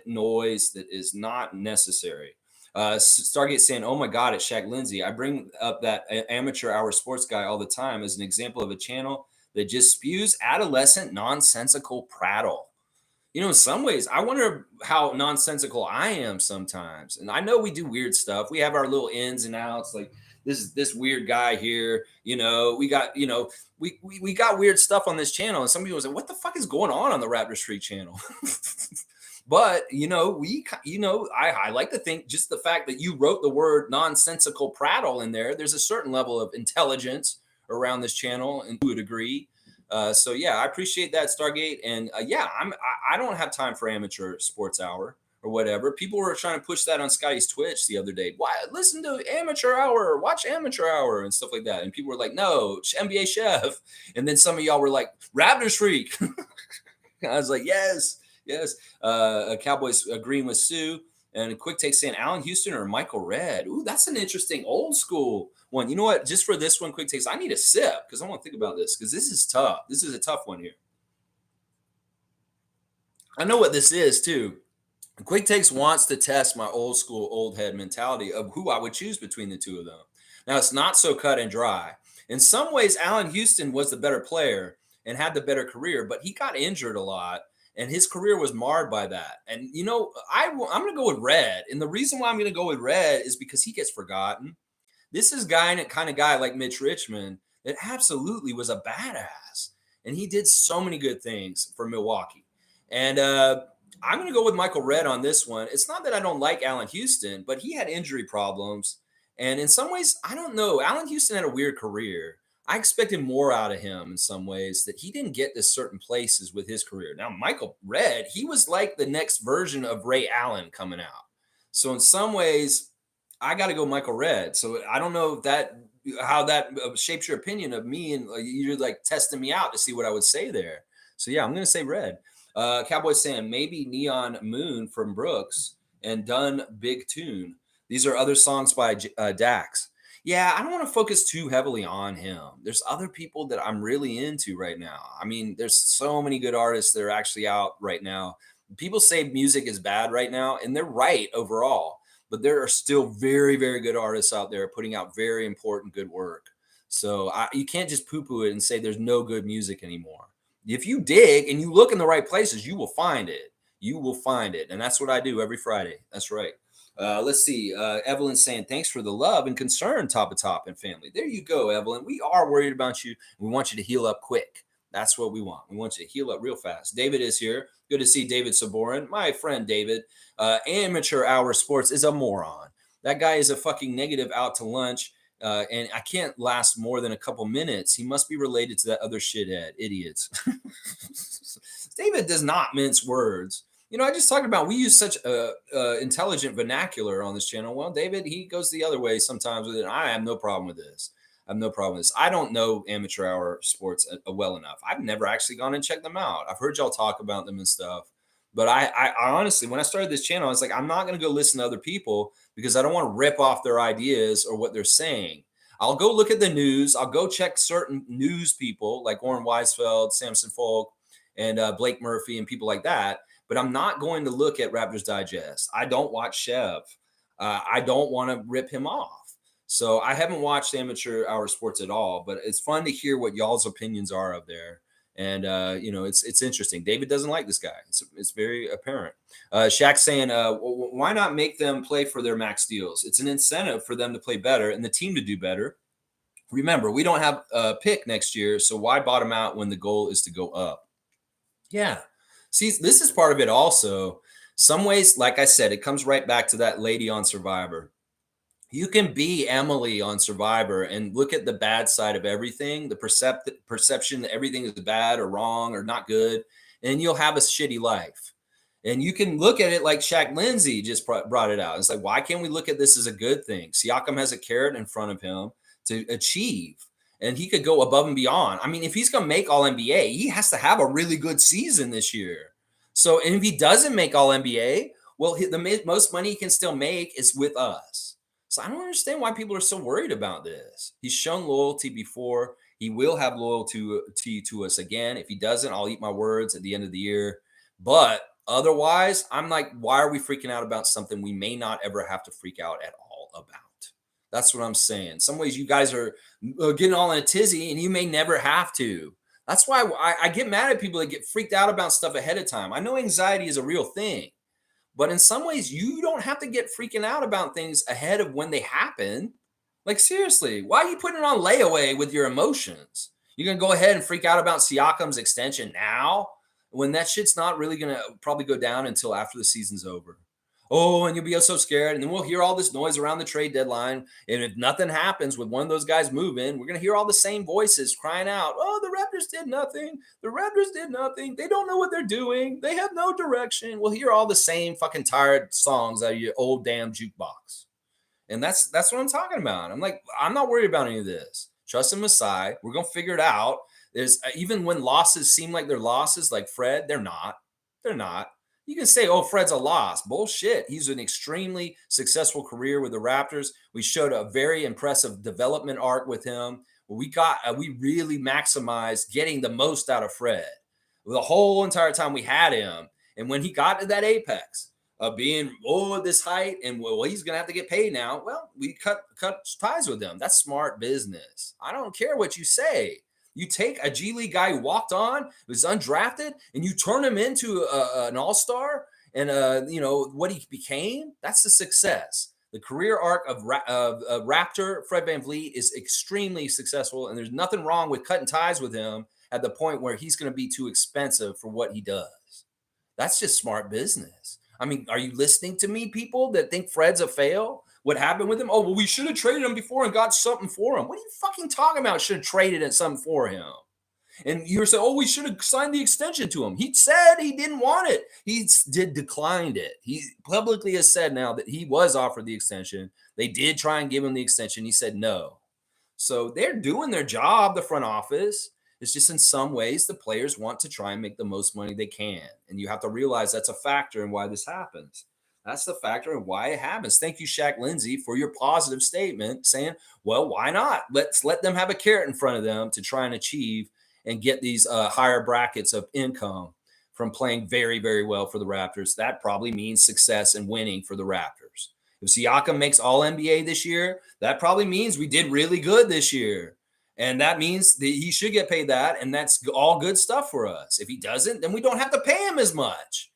Noise that is not necessary. Stargate saying, "Oh my God, it's Shaq Lindsay." I bring up that amateur hour sports guy all the time as an example of a channel that just spews adolescent nonsensical prattle. You know, in some ways, I wonder how nonsensical I am sometimes. And I know we do weird stuff. We have our little ins and outs, like this weird guy here. You know, we got we got weird stuff on this channel, and some people say, "What the fuck is going on the Raptorsfreak channel?" But I like to think just the fact that you wrote the word nonsensical prattle in there. There's a certain level of intelligence around this channel, and you would agree. So yeah, I appreciate that, Stargate, and yeah, I don't have time for amateur sports hour or whatever. People were trying to push that on Scotty's Twitch the other day. Why listen to amateur hour, watch amateur hour, and stuff like that. And people were like, "No, NBA Chef," and then some of y'all were like, "Raptors Freak." I was like, "Yes, yes." Cowboys agreeing with Sue. And a quick take saying Allen Houston or Michael Redd. Ooh, that's an interesting old school one. You know what? Just for this one, quick takes, I need a sip because I want to think about this because this is tough. This is a tough one here. I know what this is too. Quick takes wants to test my old school, old head mentality of who I would choose between the two of them. Now, it's not so cut and dry. In some ways, Allen Houston was the better player and had the better career, but he got injured a lot and his career was marred by that. And, you know, I'm going to go with Red. And the reason why I'm going to go with Red is because he gets forgotten. This is kind of guy like Mitch Richmond that absolutely was a badass. And he did so many good things for Milwaukee. And I'm going to go with Michael Redd on this one. It's not that I don't like Allen Houston, but he had injury problems. And in some ways, I don't know. Allen Houston had a weird career. I expected more out of him in some ways that he didn't get to certain places with his career. Now, Michael Redd, he was like the next version of Ray Allen coming out. So in some ways, I got to go Michael Redd. So I don't know how that shapes your opinion of me, and you're like testing me out to see what I would say there. So yeah, I'm going to say Redd. Cowboys saying maybe Neon Moon from Brooks and Done Big Tune. These are other songs by Dax. Yeah, I don't want to focus too heavily on him. There's other people that I'm really into right now. I mean, there's so many good artists that are actually out right now. People say music is bad right now, and they're right overall. But there are still very, very good artists out there putting out very important, good work. So you can't just poo-poo it and say there's no good music anymore. If you dig and you look in the right places, you will find it. You will find it. And that's what I do every Friday. That's right. Let's see. Evelyn saying, thanks for the love and concern, Top of Top and family. There you go, Evelyn. We are worried about you. We want you to heal up quick. That's what we want. We want you to heal up real fast. David is here. Good to see David Saborin. My friend David. Amateur Hour Sports is a moron. That guy is a fucking negative out to lunch. And I can't last more than a couple minutes. He must be related to that other shithead. Idiots. David does not mince words. You know, I just talked about we use such intelligent vernacular on this channel. Well, David, he goes the other way sometimes with it. I have no problem with this. I have no problem with this. I don't know Amateur Hour Sports well enough. I've never actually gone and checked them out. I've heard y'all talk about them and stuff. But I honestly, when I started this channel, I was like, I'm not going to go listen to other people because I don't want to rip off their ideas or what they're saying. I'll go look at the news. I'll go check certain news people like Warren Weisfeld, Samson Folk, and Blake Murphy and people like that. But I'm not going to look at Raptors Digest. I don't watch Chev. I don't want to rip him off. So I haven't watched Amateur Hour Sports at all, but it's fun to hear what y'all's opinions are of there. And, you know, it's interesting. David doesn't like this guy. It's very apparent. Shaq saying, why not make them play for their max deals? It's an incentive for them to play better and the team to do better. Remember, we don't have a pick next year, so why bottom out when the goal is to go up? Yeah. See, this is part of it also. Some ways, like I said, it comes right back to that lady on Survivor. You can be Emily on Survivor and look at the bad side of everything, the perception that everything is bad or wrong or not good, and you'll have a shitty life. And you can look at it like Shaq Lindsay just brought it out. It's like, why can't we look at this as a good thing? Siakam has a carrot in front of him to achieve. and he could go above and beyond. I mean, if he's going to make All NBA, he has to have a really good season this year. So, and if he doesn't make All NBA, well, the most money he can still make is with us. So I don't understand why people are so worried about this. He's shown loyalty before. He will have loyalty to us again. If he doesn't, I'll eat my words at the end of the year. But otherwise, I'm like, why are we freaking out about something we may not ever have to freak out at all about? That's what I'm saying. In some ways, you guys are getting all in a tizzy, and you may never have to. That's why I get mad at people that get freaked out about stuff ahead of time. I know anxiety is a real thing, but in some ways, you don't have to get freaking out about things ahead of when they happen. Like, seriously, why are you putting it on layaway with your emotions? You're going to go ahead and freak out about Siakam's extension now when that shit's not really going to probably go down until after the season's over. Oh, and you'll be so scared. And then we'll hear all this noise around the trade deadline. And if nothing happens with one of those guys moving, we're going to hear all the same voices crying out, oh, the Raptors did nothing. The Raptors did nothing. They don't know what they're doing. They have no direction. We'll hear all the same fucking tired songs out of your old damn jukebox. And that's what I'm talking about. I'm like, I'm not worried about any of this. Trust in Masai. We're going to figure it out. There's even when losses seem like they're losses, like Fred, they're not. They're not. You can say, oh, Fred's a loss. Bullshit. He's an extremely successful career with the Raptors. We showed a very impressive development arc with him. We really maximized getting the most out of Fred the whole entire time we had him. And when he got to that apex of being, this height, and well, he's going to have to get paid now. Well, we cut ties with him. That's smart business. I don't care what you say. You take a G League guy who walked on, was undrafted, and you turn him into an all-star and, what he became. That's a success. The career arc of Raptor Fred VanVleet is extremely successful, and there's nothing wrong with cutting ties with him at the point where he's going to be too expensive for what he does. That's just smart business. I mean, are you listening to me, people that think Fred's a fail? What happened with him? Oh, well, we should have traded him before and got something for him. What are you fucking talking about? Should have traded something for him. And you were saying, oh, we should have signed the extension to him. He said he didn't want it. He declined it. He publicly has said now that he was offered the extension. They did try and give him the extension. He said no. So they're doing their job, the front office. It's just in some ways the players want to try and make the most money they can. And you have to realize that's a factor in why this happens. That's the factor in why it happens. Thank you, Shaq Lindsay, for your positive statement saying, well, why not? Let's let them have a carrot in front of them to try and achieve and get these higher brackets of income from playing very, very well for the Raptors. That probably means success and winning for the Raptors. If Siakam makes All NBA this year, that probably means we did really good this year. And that means that he should get paid that, and that's all good stuff for us. If he doesn't, then we don't have to pay him as much.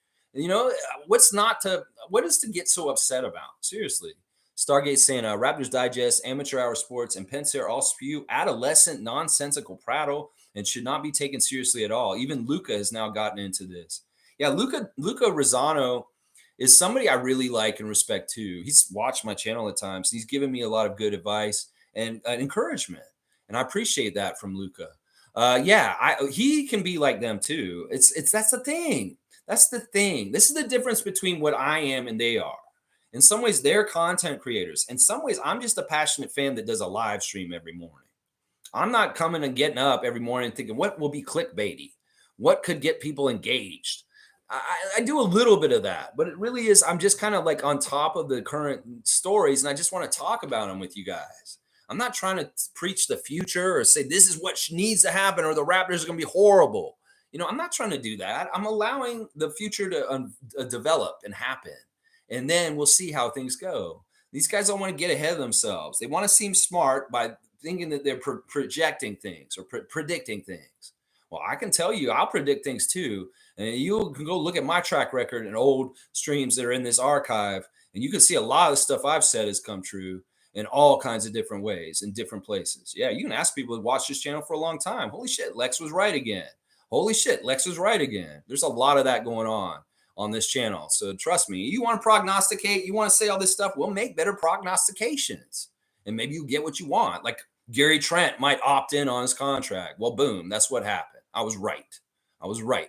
What is to get so upset about? Seriously. Stargate saying Raptors Digest, Amateur Hour Sports, and Pensair all spew adolescent nonsensical prattle and should not be taken seriously at all. Even Luca has now gotten into this. Yeah, Luca Rosano is somebody I really like and respect too. He's watched my channel at times. He's given me a lot of good advice and encouragement. And I appreciate that from Luca. He can be like them too. That's the thing. That's the thing. This is the difference between what I am and they are. In some ways, they're content creators. In some ways, I'm just a passionate fan that does a live stream every morning. I'm not coming and getting up every morning thinking, what will be clickbaity? What could get people engaged? I do a little bit of that, but it really is, I'm just kind of like on top of the current stories, and I just want to talk about them with you guys. I'm not trying to preach the future or say this is what needs to happen or the Raptors are going to be horrible. I'm not trying to do that. I'm allowing the future to develop and happen. And then we'll see how things go. These guys don't want to get ahead of themselves. They want to seem smart by thinking that they're projecting things or predicting things. Well, I can tell you, I'll predict things too. And you can go look at my track record and old streams that are in this archive. And you can see a lot of the stuff I've said has come true in all kinds of different ways in different places. Yeah, you can ask people to watch this channel for a long time. Holy shit, Lex was right again. Holy shit, Lex was right again. There's a lot of that going on this channel. So trust me, you want to prognosticate, you want to say all this stuff, we'll make better prognostications. And maybe you get what you want. Like Gary Trent might opt in on his contract. Well, boom, that's what happened. I was right.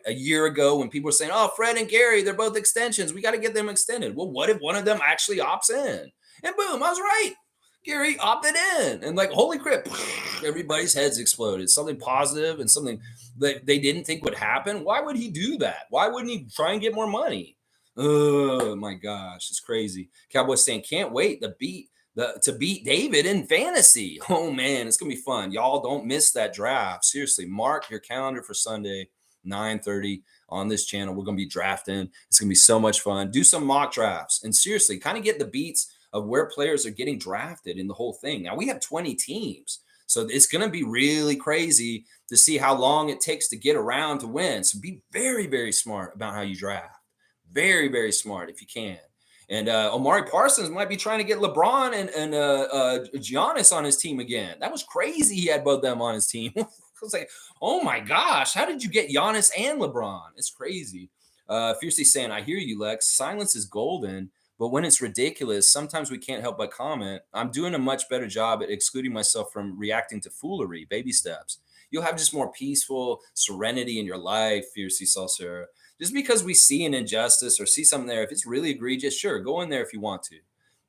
A year ago when people were saying, oh, Fred and Gary, they're both extensions. We got to get them extended. Well, what if one of them actually opts in? And boom, I was right. Gary opted in. And like, holy crap, everybody's heads exploded. Something positive and something that they didn't think would happen. Why would he do that? Why wouldn't he try and get more money? Oh my gosh, it's crazy. Cowboys saying can't wait to beat David in fantasy. Oh man, it's gonna be fun. Y'all don't miss that draft. Seriously, mark your calendar for Sunday, 9:30 on this channel. We're gonna be drafting. It's gonna be so much fun. Do some mock drafts and seriously kind of get the beats of where players are getting drafted in the whole thing. Now we have 20 teams. So it's going to be really crazy to see how long it takes to get around to win. So be very, very smart about how you draft. Very, very smart if you can. And Omari Parsons might be trying to get LeBron and Giannis on his team again. That was crazy. He had both of them on his team. I was like, oh my gosh, how did you get Giannis and LeBron? It's crazy. Fiercely saying, I hear you, Lex. Silence is golden. But when it's ridiculous, sometimes we can't help but comment. I'm doing a much better job at excluding myself from reacting to foolery, baby steps. You'll have just more peaceful serenity in your life, Fiercely Salsera. Just because we see an injustice or see something there, if it's really egregious, sure, go in there if you want to.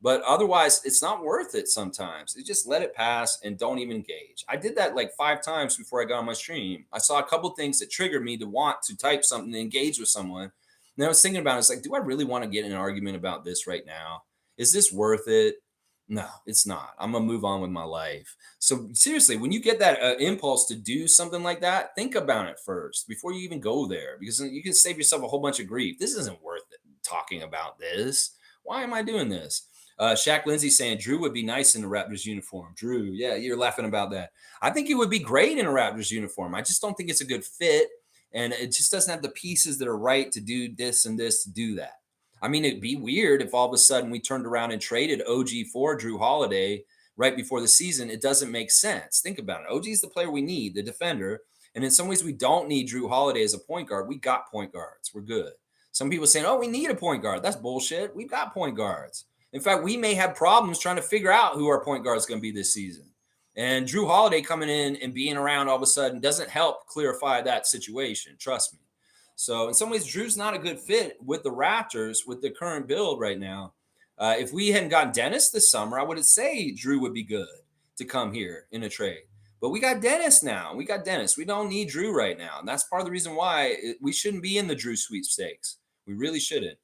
But otherwise, it's not worth it sometimes. You just let it pass and don't even engage. I did that like 5 times before I got on my stream. I saw a couple things that triggered me to want to type something and engage with someone. And I was thinking about it. It's like, do I really want to get in an argument about this right now? Is this worth it? No, it's not. I'm going to move on with my life. So seriously, when you get that impulse to do something like that, think about it first before you even go there, because you can save yourself a whole bunch of grief. This isn't worth it, talking about this. Why am I doing this? Shaq Lindsay saying Jrue would be nice in the Raptors uniform. Jrue, yeah, you're laughing about that. I think he would be great in a Raptors uniform. I just don't think it's a good fit. And it just doesn't have the pieces that are right to do this and this to do that. I mean, it'd be weird if all of a sudden we turned around and traded OG for Jrue Holiday right before the season. It doesn't make sense. Think about it. OG is the player we need, the defender. And in some ways, we don't need Jrue Holiday as a point guard. We got point guards. We're good. Some people saying, oh, we need a point guard. That's bullshit. We've got point guards. In fact, we may have problems trying to figure out who our point guard is going to be this season. And Jrue Holiday coming in and being around all of a sudden doesn't help clarify that situation. Trust me. So in some ways, Drew's not a good fit with the Raptors with the current build right now. If we hadn't gotten Dennis this summer, I would say Jrue would be good to come here in a trade. But we got Dennis now. We got Dennis. We don't need Jrue right now. And that's part of the reason why we shouldn't be in the Jrue sweepstakes. We really shouldn't.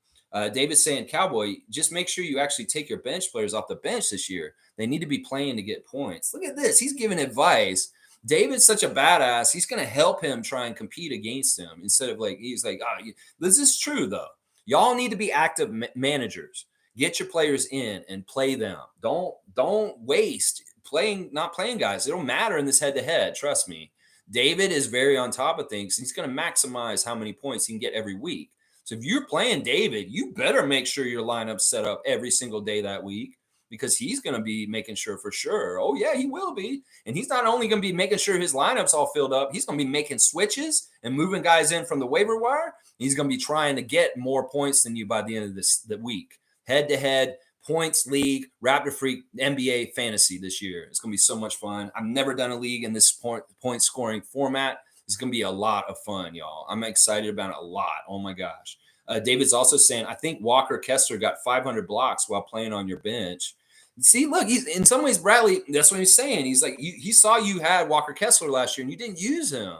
David's saying, Cowboy, just make sure you actually take your bench players off the bench this year. They need to be playing to get points. Look at this. He's giving advice. David's such a badass. He's going to help him try and compete against him instead of like, he's like, oh, this is true, though. Y'all need to be active managers. Get your players in and play them. Don't waste not playing guys. It don't matter in this head-to-head. Trust me. David is very on top of things. He's going to maximize how many points he can get every week. So if you're playing David, you better make sure your lineup's set up every single day that week, because he's going to be making sure for sure. Oh, yeah, he will be. And he's not only going to be making sure his lineup's all filled up, he's going to be making switches and moving guys in from the waiver wire. He's going to be trying to get more points than you by the end of the week. Head-to-head, points league, Raptorsfreak, NBA fantasy this year. It's going to be so much fun. I've never done a league in this point scoring format. It's going to be a lot of fun, y'all. I'm excited about it a lot. Oh, my gosh. David's also saying, I think Walker Kessler got 500 blocks while playing on your bench. See, look, he's in some ways, Bradley, that's what he's saying. He's like, he saw you had Walker Kessler last year and you didn't use him.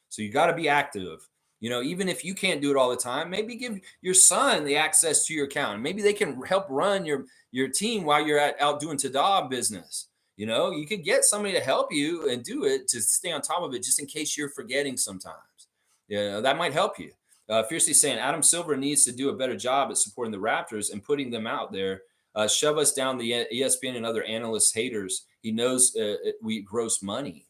So you got to be active. You know, even if you can't do it all the time, maybe give your son the access to your account. Maybe they can help run your team while you're out doing Tada business. You know, you could get somebody to help you and do it to stay on top of it just in case you're forgetting sometimes. You know, that might help you. Fiercely saying Adam Silver needs to do a better job at supporting the Raptors and putting them out there. Shove us down the ESPN and other analysts' haters. He knows we gross money.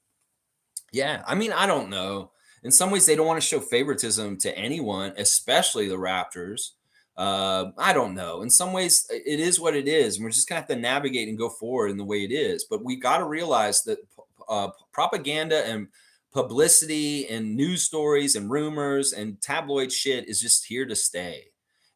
Yeah, I mean, I don't know. In some ways, they don't want to show favoritism to anyone, especially the Raptors. I don't know. In some ways, it is what it is. And we're just going to have to navigate and go forward in the way it is. But we got to realize that propaganda and publicity and news stories and rumors and tabloid shit is just here to stay.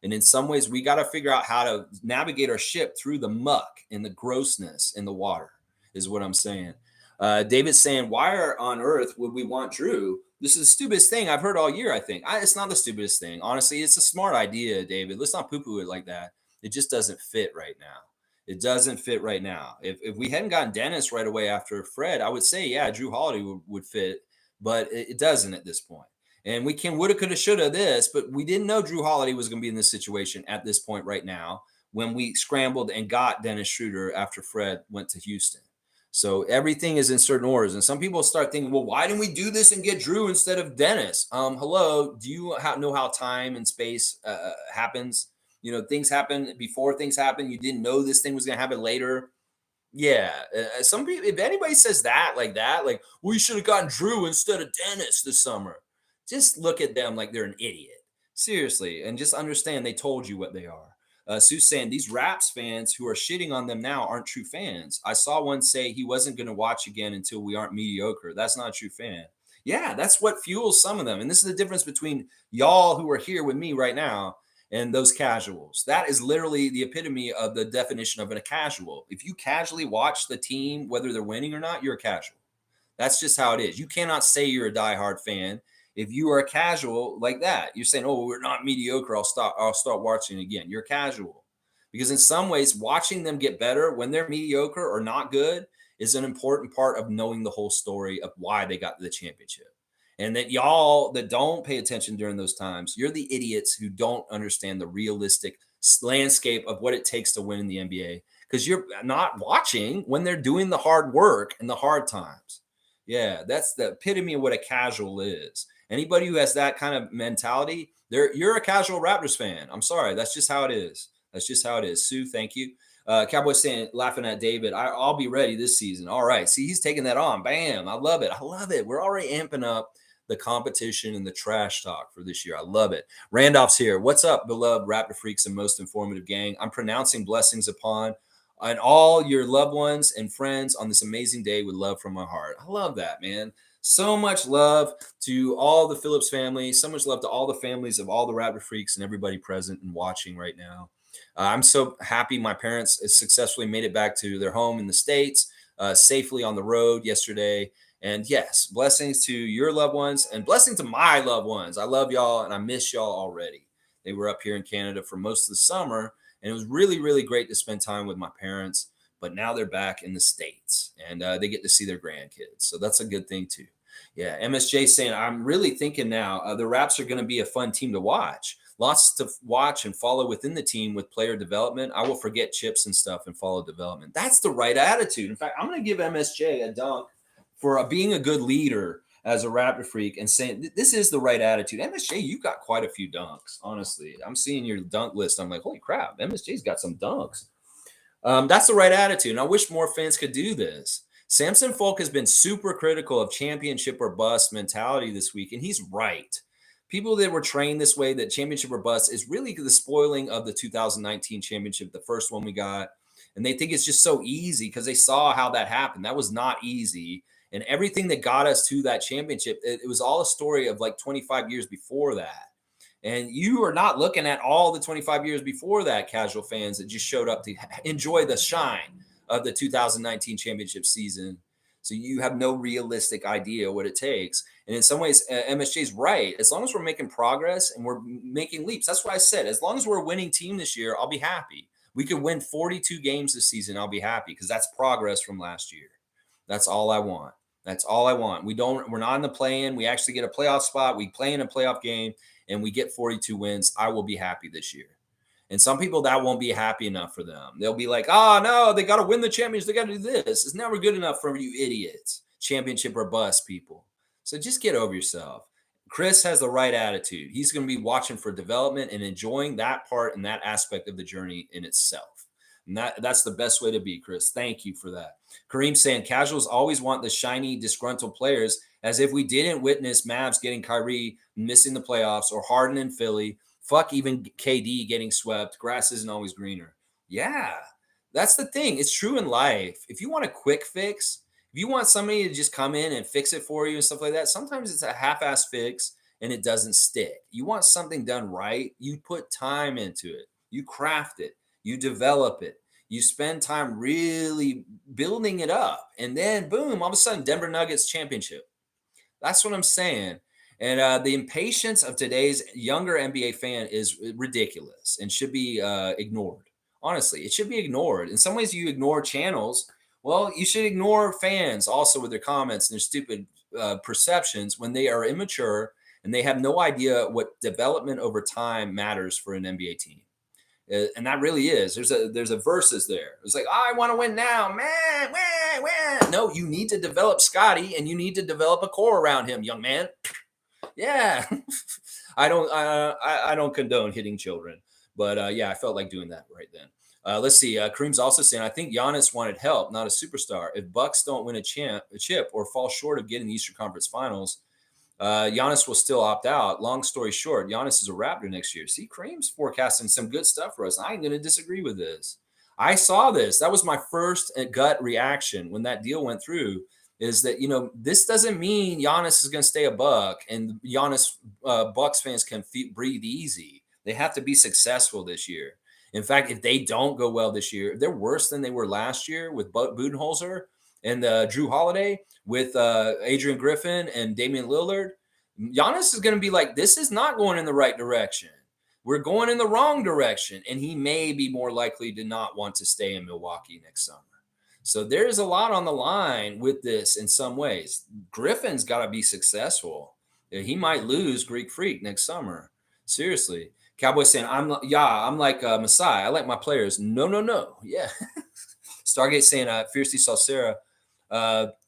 And in some ways, we got to figure out how to navigate our ship through the muck and the grossness in the water, is what I'm saying. David's saying, why on earth would we want Jrue? This is the stupidest thing I've heard all year, I think. It's not the stupidest thing. Honestly, it's a smart idea, David. Let's not poo-poo it like that. It just doesn't fit right now. It doesn't fit right now. If we hadn't gotten Dennis right away after Fred, I would say, yeah, Jrue Holiday would fit, but it doesn't at this point. And we can woulda, coulda, shoulda this, but we didn't know Jrue Holiday was going to be in this situation at this point right now when we scrambled and got Dennis Schroeder after Fred went to Houston. So everything is in certain orders. And some people start thinking, well, why didn't we do this and get Jrue instead of Dennis? Hello, do you know how time and space happens? Things happen before things happen. You didn't know this thing was going to happen later. Yeah. Some people, if anybody says that, like, we should have gotten Jrue instead of Dennis this summer, just look at them like they're an idiot. Seriously. And just understand they told you what they are. Sue's saying these Raps fans who are shitting on them now aren't true fans. I saw one say he wasn't going to watch again until we aren't mediocre. That's not a true fan. Yeah, that's what fuels some of them. And this is the difference between y'all who are here with me right now and those casuals. That is literally the epitome of the definition of a casual. If you casually watch the team, whether they're winning or not, you're a casual. That's just how it is. You cannot say you're a diehard fan if you are a casual like that. You're saying, "Oh, we're not mediocre. I'll start watching again." You're casual because in some ways, watching them get better when they're mediocre or not good is an important part of knowing the whole story of why they got the championship. And that y'all that don't pay attention during those times, you're the idiots who don't understand the realistic landscape of what it takes to win in the NBA because you're not watching when they're doing the hard work and the hard times. Yeah, that's the epitome of what a casual is. Anybody who has that kind of mentality, you're a casual Raptors fan. I'm sorry. That's just how it is. That's just how it is. Sue, thank you. Cowboy saying, laughing at David, I'll be ready this season. All right. See, he's taking that on. Bam. I love it. I love it. We're already amping up the competition and the trash talk for this year. I love it. Randolph's here. What's up, beloved Raptor freaks and most informative gang? I'm pronouncing blessings upon and all your loved ones and friends on this amazing day with love from my heart. I love that, man. So much love to all the Phillips family. So much love to all the families of all the Raptor freaks and everybody present and watching right now. I'm so happy my parents successfully made it back to their home in the States, safely on the road yesterday. And yes, blessings to your loved ones and blessing to my loved ones. I love y'all and I miss y'all already. They were up here in Canada for most of the summer, and it was really, really great to spend time with my parents. But now they're back in the States and they get to see their grandkids. So that's a good thing too. Yeah, MSJ saying, I'm really thinking now the Raps are going to be a fun team to watch. Lots to watch and follow within the team with player development. I will forget chips and stuff and follow development. That's the right attitude. In fact, I'm going to give MSJ a dunk for being a good leader as a Raptor freak and saying this is the right attitude. MSJ, you've got quite a few dunks, honestly. I'm seeing your dunk list. I'm like, holy crap, MSJ's got some dunks. That's the right attitude. And I wish more fans could do this. Samson Folk has been super critical of championship or bust mentality this week, and he's right. People that were trained this way, that championship or bust is really the spoiling of the 2019 championship, the first one we got. And they think it's just so easy because they saw how that happened. That was not easy. And everything that got us to that championship, it was all a story of like 25 years before that. And you are not looking at all the 25 years before that, casual fans that just showed up to enjoy the shine of the 2019 championship season. So you have no realistic idea what it takes. And in some ways, MSJ is right. As long as we're making progress and we're making leaps, that's what I said. As long as we're a winning team this year, I'll be happy. We could win 42 games this season. I'll be happy because that's progress from last year. That's all I want. That's all I want. We're not in the play-in. We actually get a playoff spot. We play in a playoff game and we get 42 wins. I will be happy this year. And some people, that won't be happy enough for them. They'll be like, oh, no, they got to win the championship. They got to do this. It's never good enough for you idiots. Championship or bust people. So just get over yourself. Chris has the right attitude. He's going to be watching for development and enjoying that part and that aspect of the journey in itself. And that's the best way to be, Chris. Thank you for that. Kareem saying casuals always want the shiny, disgruntled players, as if we didn't witness Mavs getting Kyrie missing the playoffs or Harden in Philly. Fuck even KD getting swept. Grass isn't always greener. Yeah, that's the thing. It's true in life. If you want a quick fix, if you want somebody to just come in and fix it for you and stuff like that, sometimes it's a half-ass fix and it doesn't stick. You want something done right, you put time into it. You craft it. You develop it. You spend time really building it up. And then, boom, all of a sudden, Denver Nuggets championship. That's what I'm saying. And the impatience of today's younger NBA fan is ridiculous and should be ignored. Honestly, it should be ignored. In some ways, you ignore channels. Well, you should ignore fans also with their comments and their stupid perceptions when they are immature and they have no idea what development over time matters for an NBA team. And that really is. There's a verses there. It's like, I want to win now, man. Wah, wah. No, you need to develop Scotty, and you need to develop a core around him, young man. Yeah, I don't condone hitting children, but yeah, I felt like doing that right then. Let's see. Kareem's also saying, I think Giannis wanted help, not a superstar. If Bucks don't win a chip, or fall short of getting the Eastern Conference Finals, Giannis will still opt out. Long story short, Giannis is a Raptor next year. See, Kareem's forecasting some good stuff for us. I ain't going to disagree with this. I saw this. That was my first gut reaction when that deal went through. Is that, this doesn't mean Giannis is going to stay a Buck and Giannis Bucks fans can breathe easy. They have to be successful this year. In fact, if they don't go well this year, if they're worse than they were last year with Budenholzer and Jrue Holiday, with Adrian Griffin and Damian Lillard, Giannis is going to be like, this is not going in the right direction. We're going in the wrong direction. And he may be more likely to not want to stay in Milwaukee next summer. So there's a lot on the line with this in some ways. Griffin's got to be successful. He might lose Greek Freak next summer. Seriously. Cowboy saying, I'm like Masai. I like my players. No. Yeah. Stargate saying, Fiercely Salsera,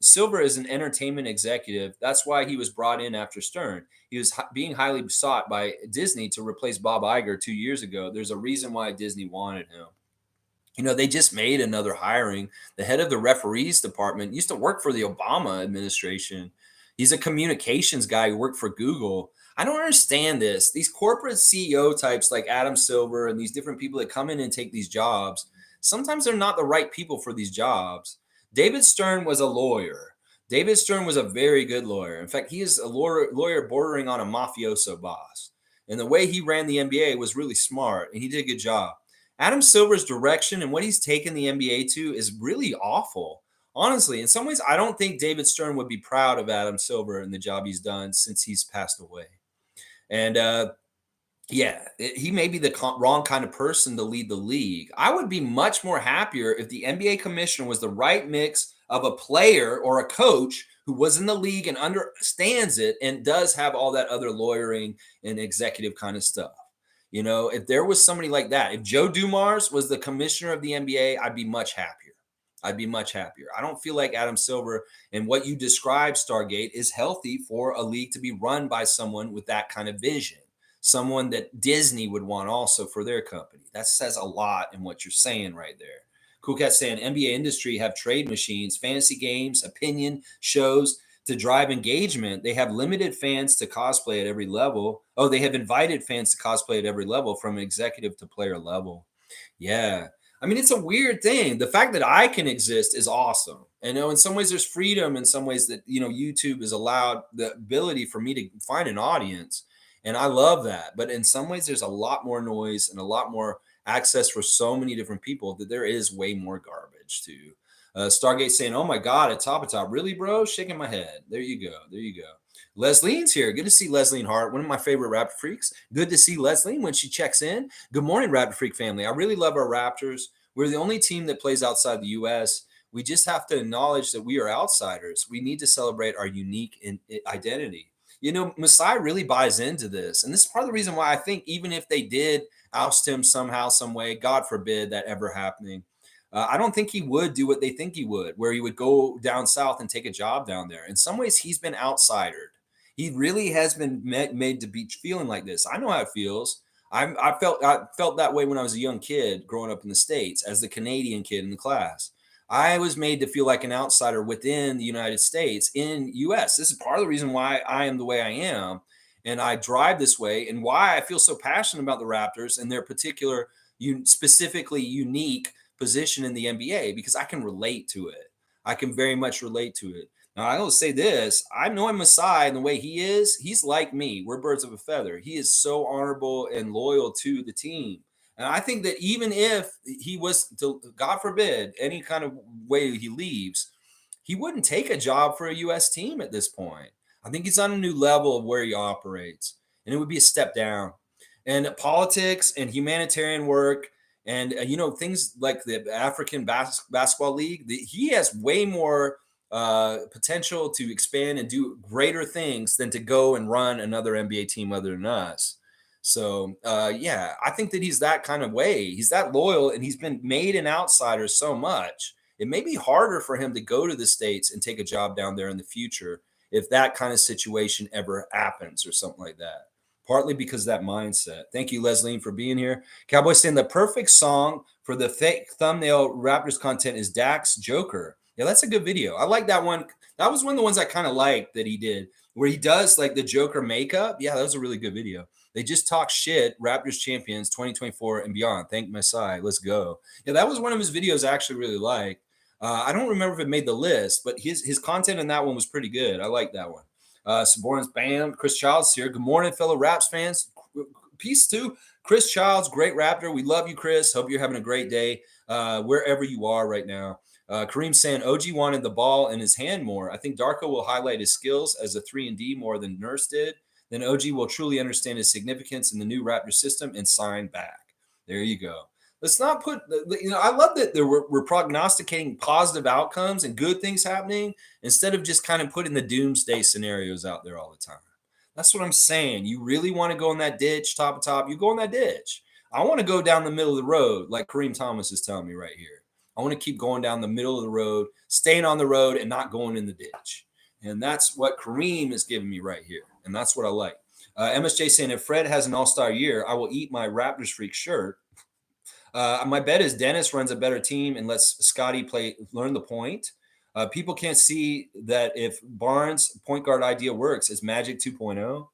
Silver is an entertainment executive. That's why he was brought in after Stern. He was being highly sought by Disney to replace Bob Iger 2 years ago. There's a reason why Disney wanted him. They just made another hiring. The head of the referees department used to work for the Obama administration. He's a communications guy who worked for Google. I don't understand this. These corporate CEO types like Adam Silver and these different people that come in and take these jobs, sometimes they're not the right people for these jobs. David Stern was a lawyer. David Stern was a very good lawyer. In fact, he is a lawyer bordering on a mafioso boss. And the way he ran the NBA was really smart, and he did a good job. Adam Silver's direction and what he's taken the NBA to is really awful. Honestly, in some ways, I don't think David Stern would be proud of Adam Silver and the job he's done since he's passed away. And he may be the wrong kind of person to lead the league. I would be much more happier if the NBA commissioner was the right mix of a player or a coach who was in the league and understands it and does have all that other lawyering and executive kind of stuff. If there was somebody like that, if Joe Dumars was the commissioner of the NBA, I'd be much happier. I don't feel like Adam Silver and what you described, Stargate, is healthy for a league to be run by someone with that kind of vision, someone that Disney would want also for their company. That says a lot in what you're saying right there. Cool Cat saying NBA industry have trade machines, fantasy games, opinion shows, to drive engagement. They have limited fans to cosplay at every level. Oh, they have invited fans to cosplay at every level from executive to player level. Yeah. I mean, it's a weird thing. The fact that I can exist is awesome. And in some ways there's freedom, in some ways that, YouTube has allowed the ability for me to find an audience. And I love that. But in some ways there's a lot more noise and a lot more access for so many different people that there is way more garbage too. Stargate saying, oh my God, at top. Really, bro? Shaking my head. There you go. Leslie's here. Good to see Leslie Hart, one of my favorite Raptor freaks. Good to see Leslie when she checks in. Good morning, Raptor Freak family. I really love our Raptors. We're the only team that plays outside the U.S. We just have to acknowledge that we are outsiders. We need to celebrate our unique identity. Masai really buys into this. And this is part of the reason why I think even if they did oust him somehow, some way, God forbid that ever happening, I don't think he would do what they think he would, where he would go down south and take a job down there. In some ways, he's been outsidered. He really has been made to be feeling like this. I know how it feels. I felt that way when I was a young kid growing up in the States as the Canadian kid in the class. I was made to feel like an outsider within the United States in U.S. This is part of the reason why I am the way I am. And I drive this way and why I feel so passionate about the Raptors and their particular, specifically unique position in the NBA, because I can relate to it. I can very much relate to it. Now, I will say this. I know Masai and the way he is. He's like me. We're birds of a feather. He is so honorable and loyal to the team. And I think that even if he was to, God forbid, any kind of way he leaves, he wouldn't take a job for a U.S. team at this point. I think he's on a new level of where he operates. And it would be a step down. And politics and humanitarian work And, things like the African Basketball League, he has way more potential to expand and do greater things than to go and run another NBA team other than us. So, yeah, I think that he's that kind of way. He's that loyal, and he's been made an outsider so much. It may be harder for him to go to the States and take a job down there in the future if that kind of situation ever happens or something like that. Partly because of that mindset. Thank you, Leslie, for being here. Cowboy saying the perfect song for the fake thumbnail Raptors content is Dak's Joker. Yeah, that's a good video. I like that one. That was one of the ones I kind of liked that he did, where he does like the Joker makeup. Yeah, that was a really good video. They just talk shit, Raptors champions 2024 and beyond. Thank Masai. Let's go. Yeah, that was one of his videos I actually really liked. I don't remember if it made the list, but his content in that one was pretty good. I like that one. Saborn's Bam. Chris Childs here. Good morning, fellow Raps fans. Peace to Chris Childs, great Raptor. We love you, Chris. Hope you're having a great day wherever you are right now. Kareem saying OG wanted the ball in his hand more. I think Darko will highlight his skills as a 3-and-D more than Nurse did. Then OG will truly understand his significance in the new Raptor system and sign back. There you go. Let's not put, I love that we're prognosticating positive outcomes and good things happening instead of just kind of putting the doomsday scenarios out there all the time. That's what I'm saying. You really want to go in that ditch, top of top, you go in that ditch. I want to go down the middle of the road, like Kareem Thomas is telling me right here. I want to keep going down the middle of the road, staying on the road and not going in the ditch. And that's what Kareem is giving me right here. And that's what I like. MSJ saying, if Fred has an all-star year, I will eat my Raptorsfreak shirt. My bet is Dennis runs a better team and lets Scotty learn the point. People can't see that if Barnes' point guard idea works, it's Magic 2.0.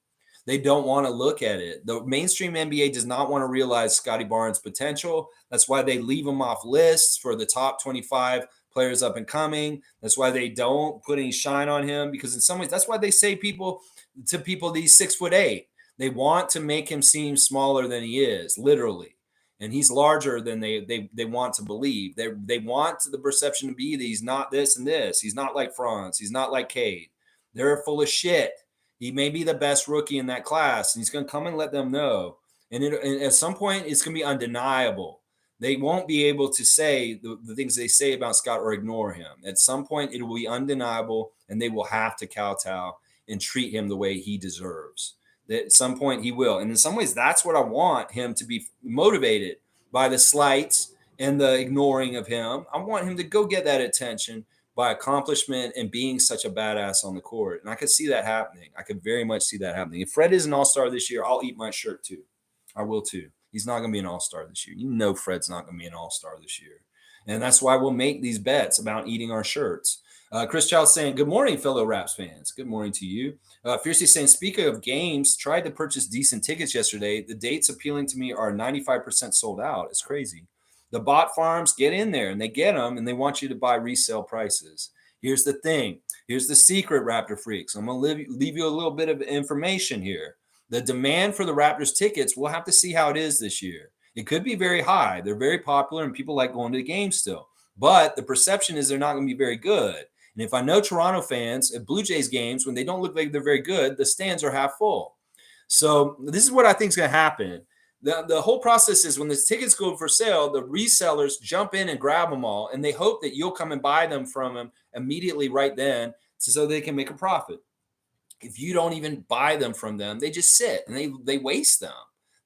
They don't want to look at it. The mainstream NBA does not want to realize Scotty Barnes' potential. That's why they leave him off lists for the top 25 players up and coming. That's why they don't put any shine on him, because in some ways, that's why they say he's 6'8". They want to make him seem smaller than he is, literally. And he's larger than they want to believe. They want the perception to be that he's not this and this. He's not like Franz. He's not like Cade. They're full of shit. He may be the best rookie in that class, and he's going to come and let them know. And at some point, it's going to be undeniable. They won't be able to say the things they say about Scott or ignore him. At some point, it will be undeniable, and they will have to kowtow and treat him the way he deserves. At some point he will. And in some ways, that's what I want him to be motivated by, the slights and the ignoring of him. I want him to go get that attention by accomplishment and being such a badass on the court. And I could see that happening. I could very much see that happening. If Fred is an all-star this year, I'll eat my shirt too. I will too. He's not going to be an all-star this year. You know Fred's not going to be an all-star this year. And that's why we'll make these bets about eating our shirts. Chris Childs saying, good morning, fellow Raps fans. Good morning to you. Fiercely saying, speaking of games, tried to purchase decent tickets yesterday. The dates appealing to me are 95% sold out. It's crazy. The bot farms get in there and they get them and they want you to buy resale prices. Here's the thing. Here's the secret, Raptor freaks. I'm going to leave you a little bit of information here. The demand for the Raptors tickets, we'll have to see how it is this year. It could be very high. They're very popular and people like going to the game still. But the perception is they're not going to be very good. And if I know Toronto fans at Blue Jays games, when they don't look like they're very good, the stands are half full. So this is what I think is going to happen. The whole process is when the tickets go for sale, the resellers jump in and grab them all, and they hope that you'll come and buy them from them immediately right then so they can make a profit. If you don't even buy them from them, they just sit and they waste them.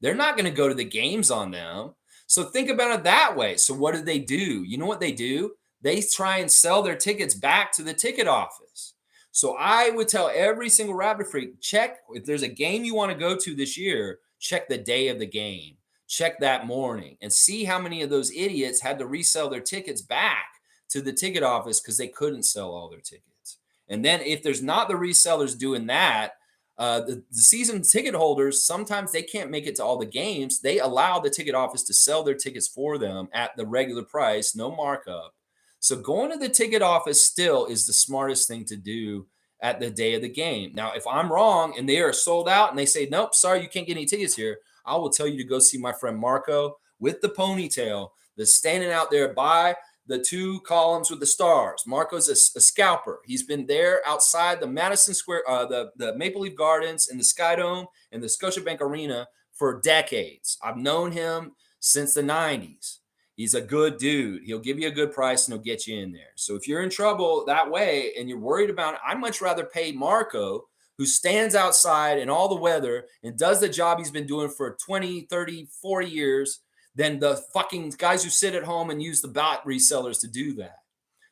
They're not going to go to the games on them. So think about it that way. So what do? You know what they do? They try and sell their tickets back to the ticket office. So I would tell every single Raptor freak, check if there's a game you want to go to this year, check the day of the game, check that morning, and see how many of those idiots had to resell their tickets back to the ticket office because they couldn't sell all their tickets. And then if there's not the resellers doing that, the season ticket holders, sometimes they can't make it to all the games. They allow the ticket office to sell their tickets for them at the regular price, no markup. So going to the ticket office still is the smartest thing to do at the day of the game. Now, if I'm wrong and they are sold out and they say, nope, sorry, you can't get any tickets here, I will tell you to go see my friend Marco with the ponytail that's standing out there by the two columns with the stars. Marco's a scalper. He's been there outside the Madison Square, the Maple Leaf Gardens and the Sky Dome and the Scotiabank Arena for decades. I've known him since the 90s. He's a good dude. He'll give you a good price and he'll get you in there. So if you're in trouble that way and you're worried about it, I'd much rather pay Marco, who stands outside in all the weather and does the job he's been doing for 20, 30, 40 years than the fucking guys who sit at home and use the bot resellers to do that.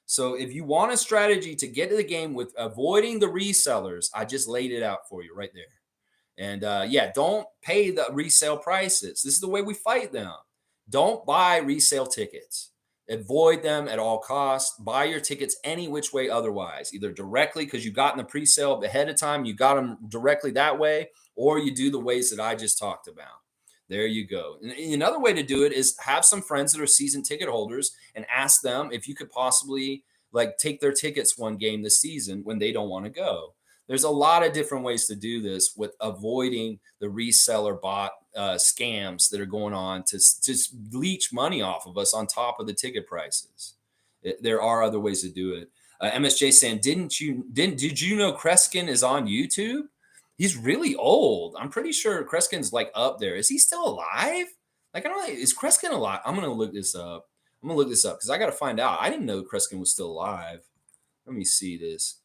So if you want a strategy to get to the game with avoiding the resellers, I just laid it out for you right there. And yeah, don't pay the resale prices. This is the way we fight them. Don't buy resale tickets. Avoid them at all costs. Buy your tickets any which way otherwise, either directly because you got in the pre-sale ahead of time, you got them directly that way, or you do the ways that I just talked about. There you go. And another way to do it is have some friends that are season ticket holders and ask them if you could possibly like take their tickets one game this season when they don't want to go. There's a lot of different ways to do this with avoiding the reseller bot scams that are going on to just leech money off of us on top of the ticket prices. There are other ways to do it. MSJ saying, did you know Kreskin is on YouTube? He's really old. I'm pretty sure Kreskin's like up there. Is he still alive? Like, I don't know. Is Kreskin alive? I'm going to look this up. Because I got to find out. I didn't know Kreskin was still alive. Let me see this.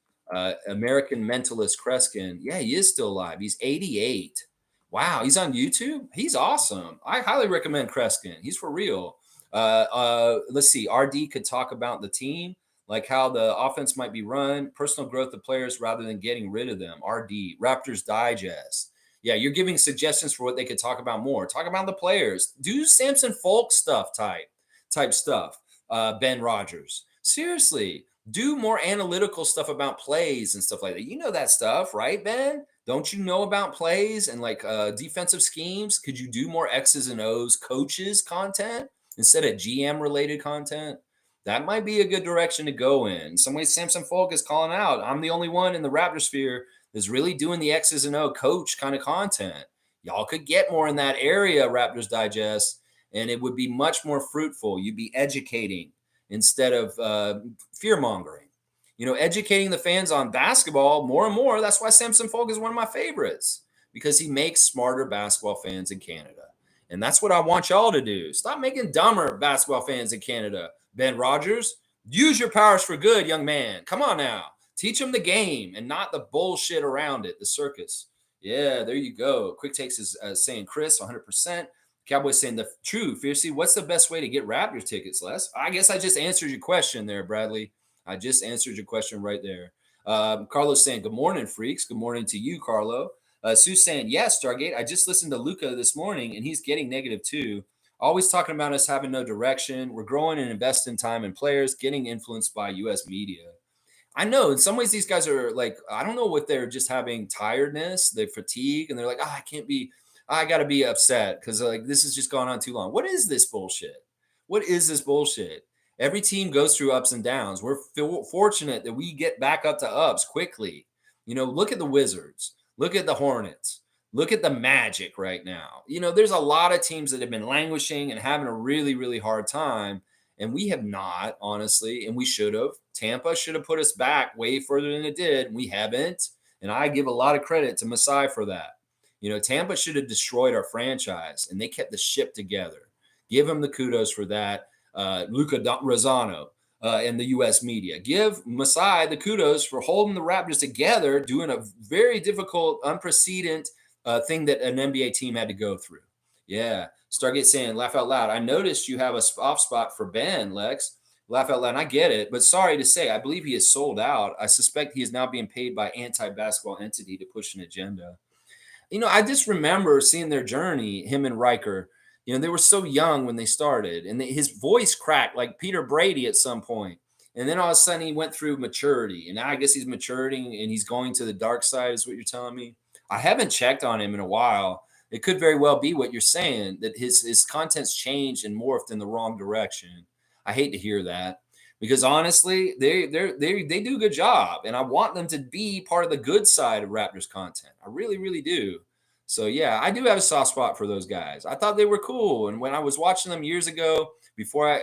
American mentalist Kreskin. Yeah, he is still alive. He's 88. Wow, he's on YouTube. He's awesome. I highly recommend Kreskin. He's for real. Let's see. RD could talk about the team, like how the offense might be run, personal growth of players rather than getting rid of them. RD, Raptors Digest. Yeah, you're giving suggestions for what they could talk about more. Talk about the players. Do Samson Folk stuff type stuff. Ben Rogers. Seriously, do more analytical stuff about plays and stuff like that. You know that stuff, right, Ben? Don't you know about plays and like defensive schemes? Could you do more X's and O's coaches content instead of GM related content? That might be a good direction to go in. In some ways, Samson Folk is calling out. I'm the only one in the Raptor sphere that's really doing the X's and O coach kind of content. Y'all could get more in that area, Raptors Digest, and it would be much more fruitful. You'd be educating instead of fear mongering. You know, educating the fans on basketball more and more. That's why Samson Folk is one of my favorites, because he makes smarter basketball fans in Canada. And that's what I want y'all to do. Stop making dumber basketball fans in Canada. Ben Rogers, use your powers for good, young man. Come on now. Teach them the game and not the bullshit around it, the circus. Yeah, there you go. Quick Takes is saying Chris, 100%. Cowboys saying the true. Fiercely, what's the best way to get Raptors tickets, Les? I guess I just answered your question there, Bradley. I just answered your question right there. Carlos saying, good morning, freaks. Good morning to you, Carlo. Sue's saying, yes, Stargate. I just listened to Luca this morning, and he's getting negative too. Always talking about us having no direction. We're growing and investing time in players, getting influenced by U.S. media. I know in some ways these guys are like, I don't know what they're just having tiredness, they fatigue, and they're like, I got to be upset because like this has just gone on too long. What is this bullshit? What is this bullshit? Every team goes through ups and downs. We're fortunate that we get back up to ups quickly. You know, look at the Wizards. Look at the Hornets. Look at the Magic right now. You know, there's a lot of teams that have been languishing and having a really, really hard time. And we have not, honestly, and we should have. Tampa should have put us back way further than it did. We haven't. And I give a lot of credit to Masai for that. You know, Tampa should have destroyed our franchise, and they kept the ship together. Give him the kudos for that. Luca Rosano and the U.S. media. Give Masai the kudos for holding the Raptors together, doing a very difficult, unprecedented thing that an NBA team had to go through. Yeah. Stargate saying, laugh out loud. I noticed you have a off spot for Ben, Lex. Laugh out loud. And I get it, but sorry to say, I believe he is sold out. I suspect he is now being paid by anti-basketball entity to push an agenda. You know, I just remember seeing their journey, him and Riker. You know, they were so young when they started, and his voice cracked like Peter Brady at some point. And then all of a sudden he went through maturity, and now I guess he's maturing and he's going to the dark side is what you're telling me. I haven't checked on him in a while. It could very well be what you're saying, that his content's changed and morphed in the wrong direction. I hate to hear that, because honestly, they do a good job, and I want them to be part of the good side of Raptors content. I really, really do. So yeah, I do have a soft spot for those guys. I thought they were cool, and when I was watching them years ago, before I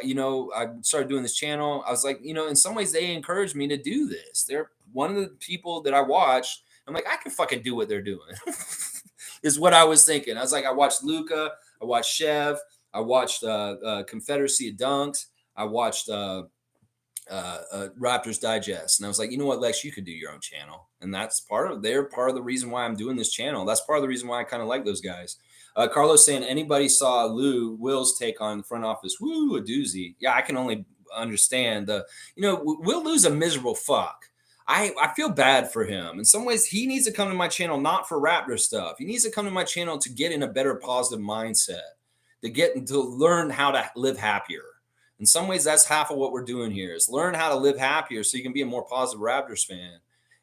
started doing this channel, I was like, in some ways they encouraged me to do this. They're one of the people that I watched. I'm like, I can fucking do what they're doing. Is what I was thinking. I was like, I watched Luca, I watched Chev, I watched Confederacy of Dunks. I watched Raptors Digest, and I was like, you know what, Lex, you could do your own channel, and that's they're part of the reason why I'm doing this channel. That's part of the reason why I kind of like those guys. Carlos saying, anybody saw Will's take on the front office? Woo, a doozy. Yeah, I can only understand Will Lou's a miserable fuck. I feel bad for him. In some ways, he needs to come to my channel not for Raptor stuff. He needs to come to my channel to get in a better positive mindset, to learn how to live happier. In some ways, that's half of what we're doing here is learn how to live happier so you can be a more positive Raptors fan.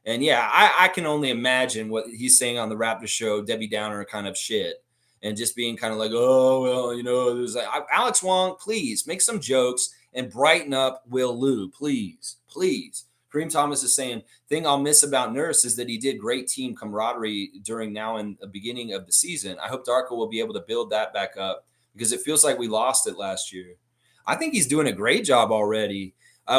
And yeah, I can only imagine what he's saying on the Raptors show, Debbie Downer kind of shit, and just being kind of like, oh, well, there's like, Alex Wong, please make some jokes and brighten up Will Lou, please. Kareem Thomas is saying, thing I'll miss about Nurse is that he did great team camaraderie during now and the beginning of the season. I hope Darko will be able to build that back up because it feels like we lost it last year. I think he's doing a great job already.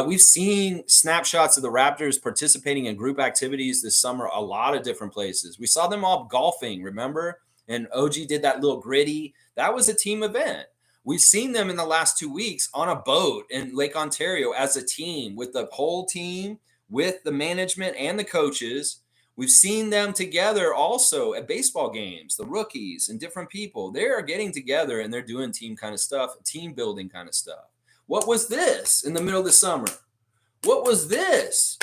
We've seen snapshots of the Raptors participating in group activities this summer, a lot of different places. We saw them all golfing, remember? And OG did that little gritty. That was a team event. We've seen them in the last 2 weeks on a boat in Lake Ontario as a team with the whole team, with the management and the coaches. We've seen them together also at baseball games, the rookies and different people. They are getting together and they're doing team kind of stuff, team building kind of stuff. What was this in the middle of the summer? What was this?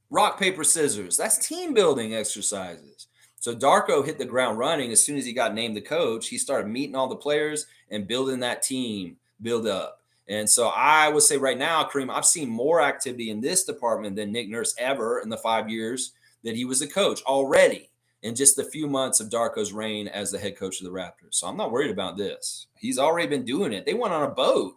Rock, paper, scissors. That's team building exercises. So Darko hit the ground running as soon as he got named the coach. He started meeting all the players and building that team build up. And so I would say right now, Kareem, I've seen more activity in this department than Nick Nurse ever in the 5 years that he was a coach already in just a few months of Darko's reign as the head coach of the Raptors. So I'm not worried about this. He's already been doing it. They went on a boat.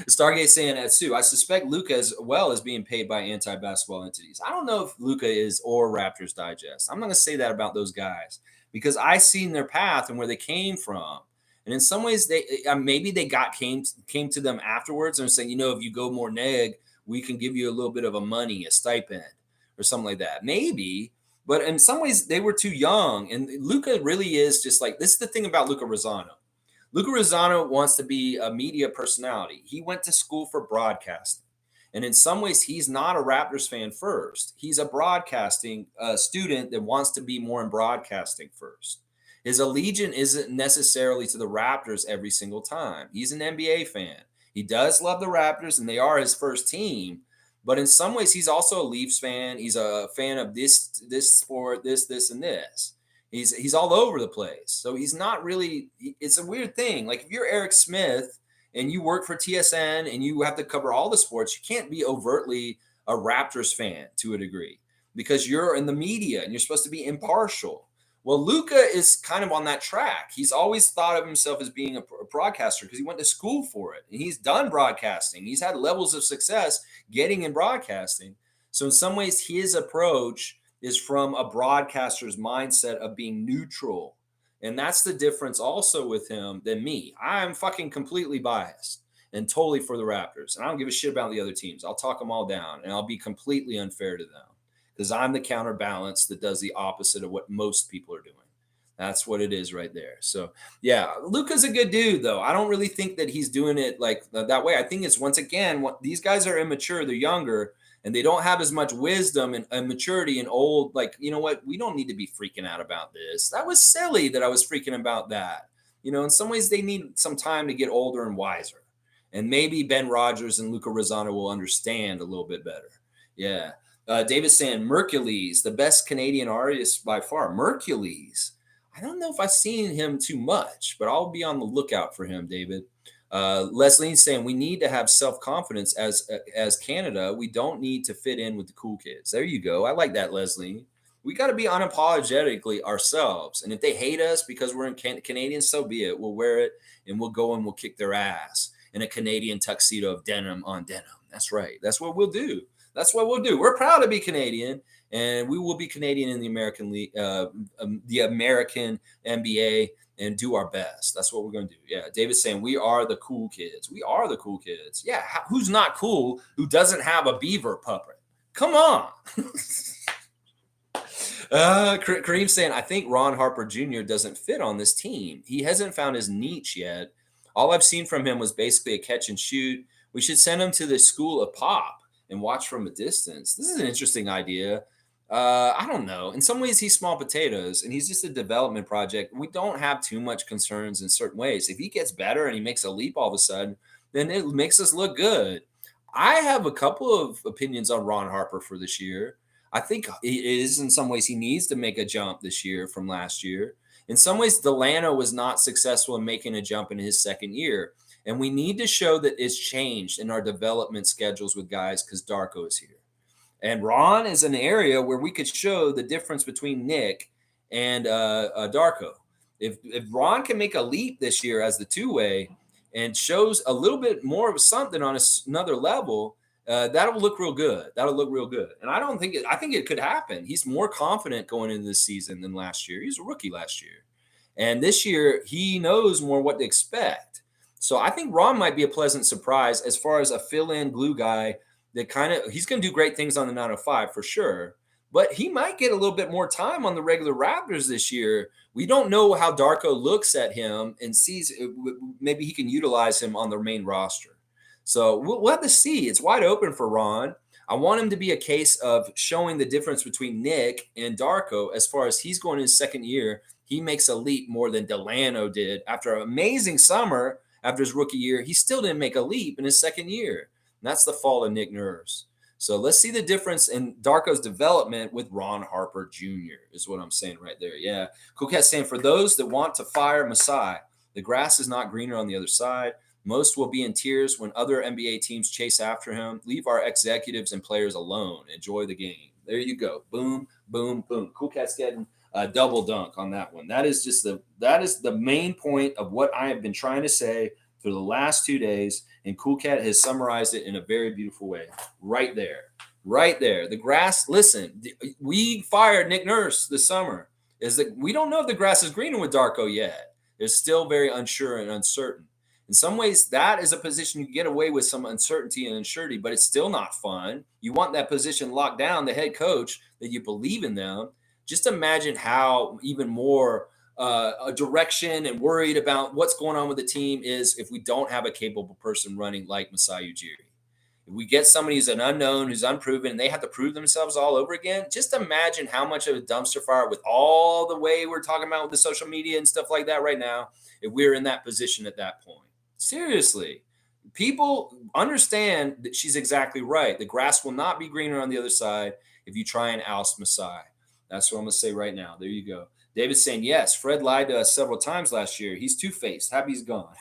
Stargate saying, Sue, I suspect Luka as well is being paid by anti-basketball entities. I don't know if Luka is or Raptors Digest. I'm not going to say that about those guys because I've seen their path and where they came from. And in some ways, they maybe they came to them afterwards and saying, if you go more neg, we can give you a little bit of a stipend or something like that. Maybe. But in some ways, they were too young. And Luka really is just like, this is the thing about Luka Rosano. Luka Rosano wants to be a media personality. He went to school for broadcasting. And in some ways, he's not a Raptors fan first. He's a broadcasting student that wants to be more in broadcasting first. His allegiance isn't necessarily to the Raptors every single time. He's an NBA fan. He does love the Raptors, and they are his first team. But in some ways, he's also a Leafs fan. He's a fan of this sport, this, and this. He's all over the place. So he's not really – it's a weird thing. Like if you're Eric Smith and you work for TSN and you have to cover all the sports, you can't be overtly a Raptors fan to a degree because you're in the media and you're supposed to be impartial. Well, Luka is kind of on that track. He's always thought of himself as being a broadcaster because he went to school for it. And he's done broadcasting. He's had levels of success getting in broadcasting. So in some ways, his approach is from a broadcaster's mindset of being neutral. And that's the difference also with him than me. I'm fucking completely biased and totally for the Raptors. And I don't give a shit about the other teams. I'll talk them all down and I'll be completely unfair to them. Because I'm the counterbalance that does the opposite of what most people are doing. That's what it is right there. So, yeah, Luka's a good dude, though. I don't really think that he's doing it like that way. I think it's, once again, these guys are immature. They're younger, and they don't have as much wisdom and maturity and old. Like, you know what? We don't need to be freaking out about this. That was silly that I was freaking about that. In some ways, they need some time to get older and wiser. And maybe Ben Rogers and Luka Rosano will understand a little bit better. Yeah. David's saying Mercules, the best Canadian artist by far. Mercules. I don't know if I've seen him too much, but I'll be on the lookout for him, David. Leslie's saying we need to have self-confidence as Canada. We don't need to fit in with the cool kids. There you go. I like that, Leslie. We got to be unapologetically ourselves. And if they hate us because we're Canadians, so be it. We'll wear it and we'll go and we'll kick their ass in a Canadian tuxedo of denim on denim. That's right. That's what we'll do. That's what we'll do. We're proud to be Canadian, and we will be Canadian in the American League, the American NBA, and do our best. That's what we're going to do. Yeah, David's saying we are the cool kids. We are the cool kids. Yeah, who's not cool? Who doesn't have a beaver puppet? Come on. Kareem saying, I think Ron Harper Jr. doesn't fit on this team. He hasn't found his niche yet. All I've seen from him was basically a catch and shoot. We should send him to the school of pop and watch from a distance. This is an interesting idea. I don't know. In some ways, he's small potatoes and he's just a development project. We don't have too much concerns in certain ways. If he gets better and he makes a leap all of a sudden, then it makes us look good. I have a couple of opinions on Ron Harper for this year. I think it is in some ways he needs to make a jump this year from last year. In some ways, Delano was not successful in making a jump in his second year. And we need to show that it's changed in our development schedules with guys because Darko is here. And Ron is an area where we could show the difference between Nick and Darko. If Ron can make a leap this year as the two-way and shows a little bit more of something on another level, that'll look real good. That'll look real good. And I think it could happen. He's more confident going into this season than last year. He was a rookie last year. And this year, he knows more what to expect. So I think Ron might be a pleasant surprise as far as a fill-in glue guy that he's going to do great things on the 905 for sure. But he might get a little bit more time on the regular Raptors this year. We don't know how Darko looks at him and sees maybe he can utilize him on the main roster. So we'll have to see. It's wide open for Ron. I want him to be a case of showing the difference between Nick and Darko as far as he's going in his second year. He makes a leap more than Delano did. After an amazing summer, after his rookie year, he still didn't make a leap in his second year. And that's the fault of Nick Nurse. So let's see the difference in Darko's development with Ron Harper Jr. is what I'm saying right there. Yeah. Cool Cat saying, for those that want to fire Masai, the grass is not greener on the other side. Most will be in tears when other NBA teams chase after him. Leave our executives and players alone. Enjoy the game. There you go. Boom, boom, boom. Cool Cat's getting a double dunk on that one. That is the main point of what I have been trying to say for the last 2 days. And Cool Cat has summarized it in a very beautiful way. Right there. Right there. The grass, listen, we fired Nick Nurse this summer. We don't know if the grass is greener with Darko yet. It's still very unsure and uncertain. In some ways, that is a position you get away with some uncertainty and unsurety, but it's still not fun. You want that position locked down, the head coach, that you believe in them. Just imagine how even more a direction and worried about what's going on with the team is if we don't have a capable person running like Masai Ujiri. If we get somebody who's an unknown, who's unproven, and they have to prove themselves all over again, just imagine how much of a dumpster fire with all the way we're talking about with the social media and stuff like that right now, if we're in that position at that point. Seriously, people understand that she's exactly right. The grass will not be greener on the other side if you try and oust Masai. That's what I'm going to say right now. There you go. David's saying, yes, Fred lied to us several times last year. He's two-faced. Happy he's gone.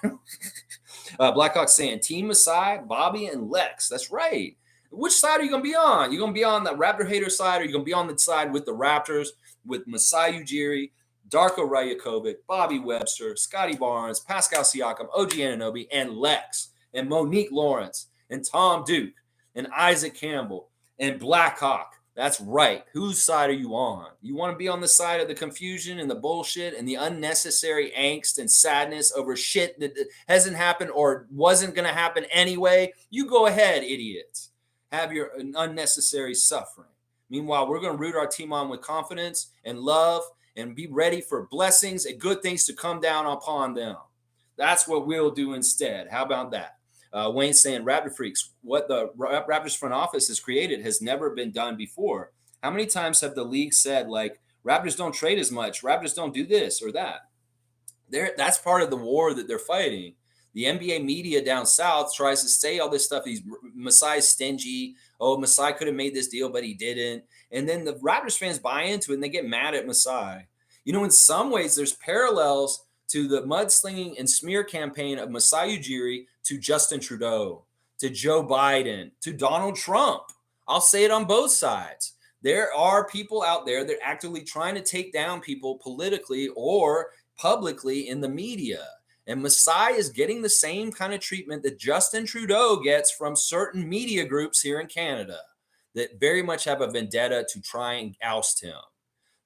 Blackhawk saying, Team Masai, Bobby, and Lex. That's right. Which side are you going to be on? You're going to be on the Raptor hater side, or are you going to be on the side with the Raptors, with Masai Ujiri, Darko Rajakovic, Bobby Webster, Scotty Barnes, Pascal Siakam, OG Anunoby, and Lex, and Monique Lawrence, and Tom Duke, and Isaac Campbell, and Blackhawk. That's right. Whose side are you on? You want to be on the side of the confusion and the bullshit and the unnecessary angst and sadness over shit that hasn't happened or wasn't going to happen anyway? You go ahead, idiots. Have your unnecessary suffering. Meanwhile, we're going to root our team on with confidence and love and be ready for blessings and good things to come down upon them. That's what we'll do instead. How about that? Wayne's saying, Raptor Freaks, what the Raptors front office has created has never been done before. How many times have the league said, like, Raptors don't trade as much, Raptors don't do this or that? That's part of the war that they're fighting. The NBA media down south tries to say all this stuff. Masai's stingy. Oh, Masai could have made this deal, but he didn't. And then the Raptors fans buy into it and they get mad at Masai. You know, in some ways, there's parallels to the mudslinging and smear campaign of Masai Ujiri to Justin Trudeau, to Joe Biden, to Donald Trump. I'll say it on both sides. There are people out there that are actively trying to take down people politically or publicly in the media. And Masai is getting the same kind of treatment that Justin Trudeau gets from certain media groups here in Canada that very much have a vendetta to try and oust him.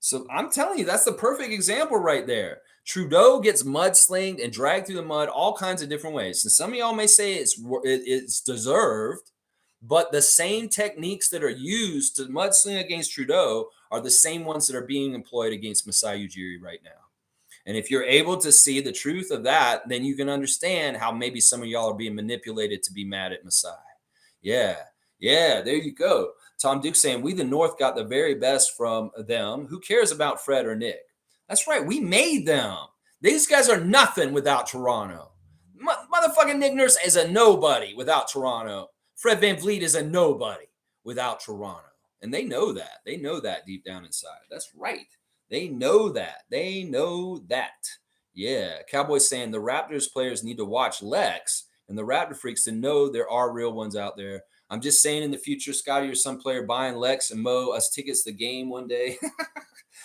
So I'm telling you, that's the perfect example right there. Trudeau gets mudslinged and dragged through the mud all kinds of different ways. And some of y'all may say it's deserved, But the same techniques that are used to mudsling against Trudeau are the same ones that are being employed against Masai Ujiri right now. And if you're able to see the truth of that, then you can understand how maybe some of y'all are being manipulated to be mad at Masai. Yeah, yeah, there you go. Tom Duke saying, we the North got the very best from them. Who cares about Fred or Nick? That's right. We made them. These guys are nothing without Toronto. Motherfucking Nick Nurse is a nobody without Toronto. Fred VanVleet is a nobody without Toronto. And they know that. They know that deep down inside. That's right. They know that. They know that. Yeah. Cowboys saying the Raptors players need to watch Lex and the Raptor freaks to know there are real ones out there. I'm just saying in the future, Scotty or some player buying Lex and Mo us tickets to the game one day.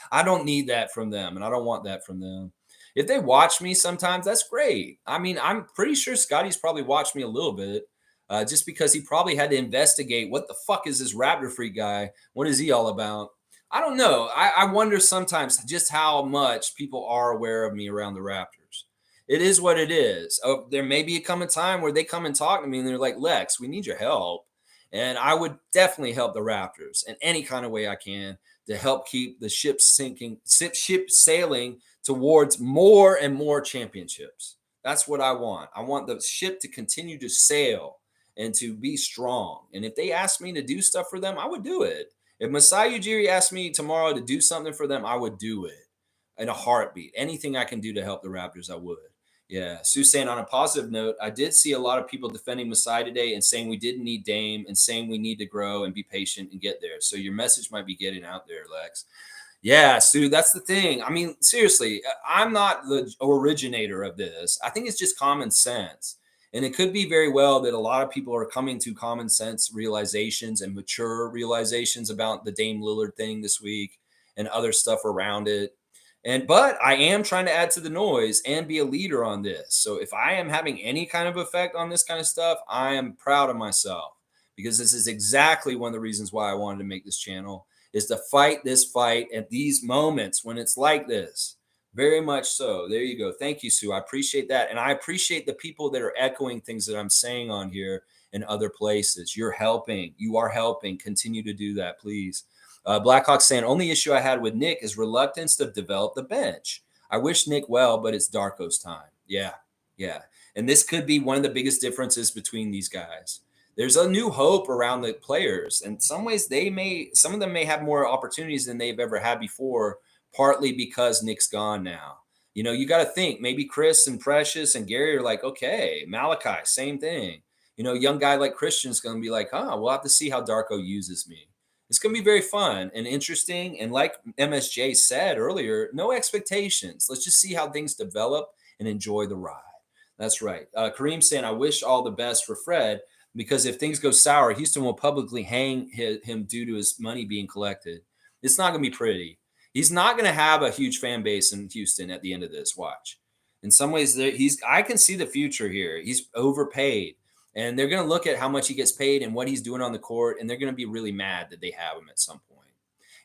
I don't need that from them, and I don't want that from them. If they watch me sometimes, that's great. I mean, I'm pretty sure Scotty's probably watched me a little bit, just because he probably had to investigate what the fuck is this Raptor freak guy? What is he all about? I don't know. I wonder sometimes just how much people are aware of me around the Raptors. It is what it is. Oh, there may be a time where they come and talk to me and they're like, Lex, we need your help. And I would definitely help the Raptors in any kind of way I can to help keep the ship sailing towards more and more championships. That's what I want. I want the ship to continue to sail and to be strong. And if they ask me to do stuff for them, I would do it. If Masai Ujiri asked me tomorrow to do something for them, I would do it in a heartbeat. Anything I can do to help the Raptors, I would. Yeah. Sue saying, on a positive note, I did see a lot of people defending Masai today and saying we didn't need Dame and saying we need to grow and be patient and get there. So your message might be getting out there, Lex. Yeah, Sue, that's the thing. I mean, seriously, I'm not the originator of this. I think it's just common sense. And it could be very well that a lot of people are coming to common sense realizations and mature realizations about the Dame Lillard thing this week and other stuff around it. But I am trying to add to the noise and be a leader on this. So if I am having any kind of effect on this kind of stuff, I am proud of myself, because this is exactly one of the reasons why I wanted to make this channel, is to fight this fight at these moments when it's like this. Very much so. There you go. Thank you, Sue. I appreciate that. And I appreciate the people that are echoing things that I'm saying on here in other places. You're helping. You are helping. Continue to do that, please. Blackhawk saying, only issue I had with Nick is reluctance to develop the bench. I wish Nick well, but it's Darko's time. Yeah, yeah. And this could be one of the biggest differences between these guys. There's a new hope around the players. In some ways, some of them may have more opportunities than they've ever had before, partly because Nick's gone now. You know, you got to think maybe Chris and Precious and Gary are like, okay, Malachi, same thing. You know, young guy like Christian's going to be like, we'll have to see how Darko uses me. It's going to be very fun and interesting. And like MSJ said earlier, no expectations. Let's just see how things develop and enjoy the ride. That's right. Kareem saying, I wish all the best for Fred, because if things go sour, Houston will publicly hang him due to his money being collected. It's not going to be pretty. He's not going to have a huge fan base in Houston at the end of this. Watch. In some ways, I can see the future here. He's overpaid. And they're going to look at how much he gets paid and what he's doing on the court, and they're going to be really mad that they have him at some point.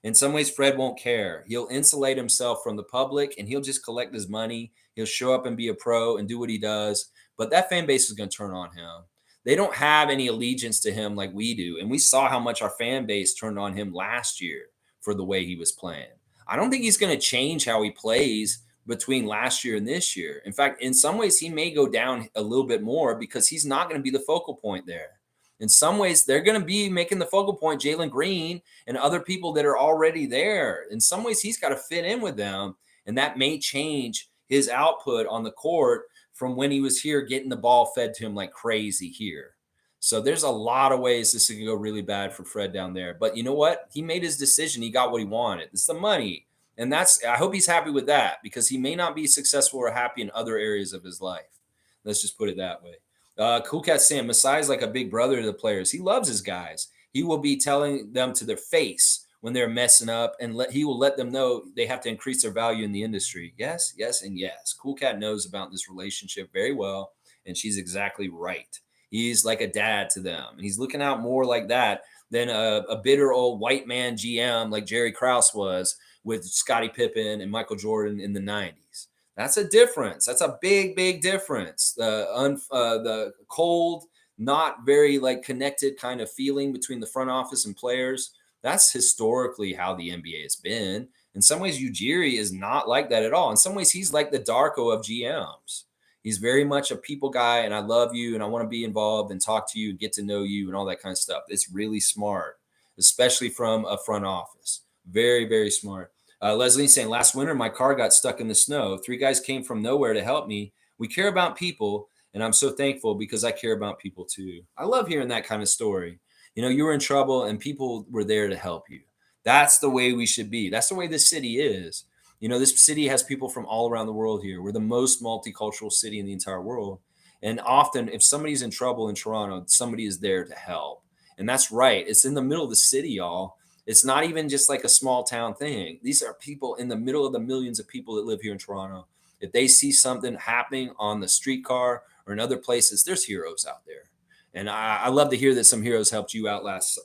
In some ways, Fred won't care. He'll insulate himself from the public, and he'll just collect his money. He'll show up and be a pro and do what he does. But that fan base is going to turn on him. They don't have any allegiance to him like we do. And we saw how much our fan base turned on him last year for the way he was playing. I don't think he's going to change how he plays between last year and this year. In fact, in some ways, he may go down a little bit more because he's not going to be the focal point there. In some ways, they're going to be making the focal point Jalen Green and other people that are already there. In some ways, he's got to fit in with them, and that may change his output on the court from when he was here getting the ball fed to him like crazy here. So there's a lot of ways this could go really bad for Fred down there. But you know what? He made his decision. He got what he wanted. It's the money. And I hope he's happy with that, because he may not be successful or happy in other areas of his life. Let's just put it that way. Cool Cat Sam, Masai is like a big brother to the players. He loves his guys. He will be telling them to their face when they're messing up, and he will let them know they have to increase their value in the industry. Yes, yes, and yes. Cool Cat knows about this relationship very well, and she's exactly right. He's like a dad to them, and he's looking out more like that than a bitter old white man GM like Jerry Krause was with Scottie Pippen and Michael Jordan in the 90s. That's a difference. That's a big, big difference. The cold, not very like connected kind of feeling between the front office and players. That's historically how the NBA has been. In some ways, Ujiri is not like that at all. In some ways, he's like the Darko of GMs. He's very much a people guy, and I love you, and I want to be involved and talk to you, get to know you, and all that kind of stuff. It's really smart, especially from a front office. Very, very smart. Leslie saying, last winter, my car got stuck in the snow. 3 guys came from nowhere to help me. We care about people, and I'm so thankful because I care about people too. I love hearing that kind of story. You know, you were in trouble and people were there to help you. That's the way we should be. That's the way this city is. You know, this city has people from all around the world here. We're the most multicultural city in the entire world. And often, if somebody's in trouble in Toronto, somebody is there to help. And that's right. It's in the middle of the city, y'all. It's not even just like a small town thing. These are people in the middle of the millions of people that live here in Toronto. If they see something happening on the streetcar or in other places, there's heroes out there. And I love to hear that some heroes helped you out last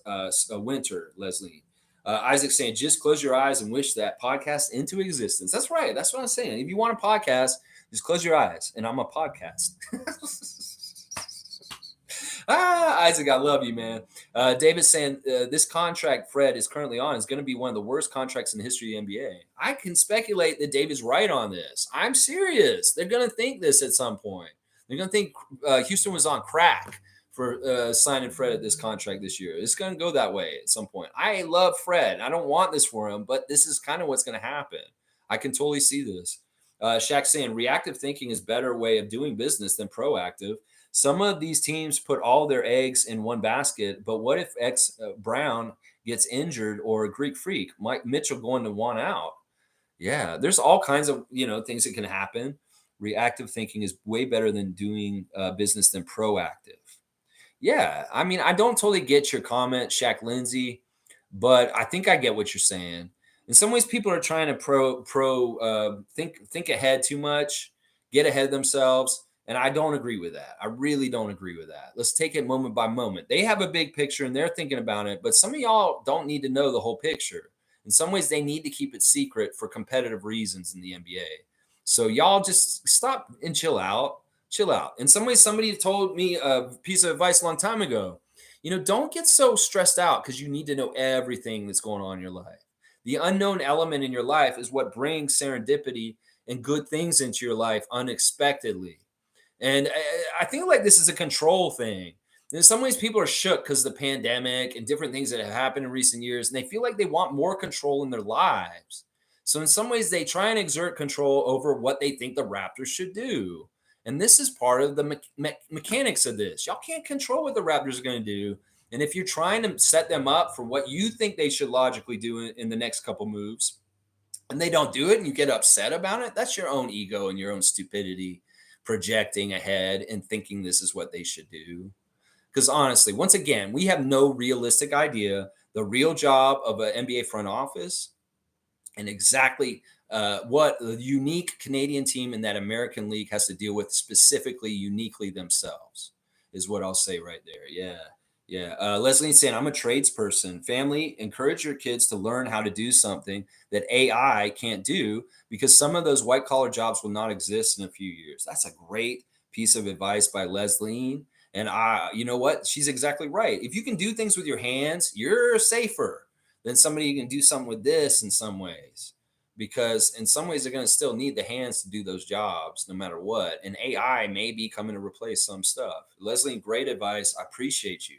winter, Leslie. Isaac saying, just close your eyes and wish that podcast into existence. That's right. That's what I'm saying. If you want a podcast, just close your eyes and I'm a podcast. Isaac, I love you, man. David saying, this contract Fred is currently on is going to be one of the worst contracts in the history of the NBA. I can speculate that David's right on this. I'm serious. They're going to think this at some point. They're going to think Houston was on crack for signing Fred at this contract this year. It's going to go that way at some point. I love Fred. I don't want this for him, but this is kind of what's going to happen. I can totally see this. Shaq saying, reactive thinking is a better way of doing business than proactive. Some of these teams put all their eggs in one basket, but what if Brown gets injured or a Greek freak? Mike Mitchell going to want out? Yeah, there's all kinds of things that can happen. Reactive thinking is way better than doing business than proactive. Yeah, I mean, I don't totally get your comment, Shaq Lindsay, but I think I get what you're saying. In some ways, people are trying to think ahead too much, get ahead of themselves. And I don't agree with that. I really don't agree with that. Let's take it moment by moment. They have a big picture and they're thinking about it, but some of y'all don't need to know the whole picture. In some ways, they need to keep it secret for competitive reasons in the NBA. So y'all just stop and chill out. Chill out. In some ways, somebody told me a piece of advice a long time ago. Don't get so stressed out because you need to know everything that's going on in your life. The unknown element in your life is what brings serendipity and good things into your life unexpectedly. And I think like this is a control thing. In some ways, people are shook because of the pandemic and different things that have happened in recent years, and they feel like they want more control in their lives. So in some ways, they try and exert control over what they think the Raptors should do. And this is part of the mechanics of this. Y'all can't control what the Raptors are going to do. And if you're trying to set them up for what you think they should logically do in the next couple moves, and they don't do it and you get upset about it, that's your own ego and your own stupidity projecting ahead and thinking this is what they should do. Because honestly, once again, we have no realistic idea the real job of an NBA front office and exactly what the unique Canadian team in that American league has to deal with specifically, uniquely themselves is what I'll say right there. Yeah. Yeah. Leslie's saying, I'm a tradesperson. Family, encourage your kids to learn how to do something that AI can't do because some of those white collar jobs will not exist in a few years. That's a great piece of advice by Leslie. And you know what? She's exactly right. If you can do things with your hands, you're safer than somebody who can do something with this in some ways. Because in some ways, they're going to still need the hands to do those jobs no matter what. And AI may be coming to replace some stuff. Leslie, great advice. I appreciate you.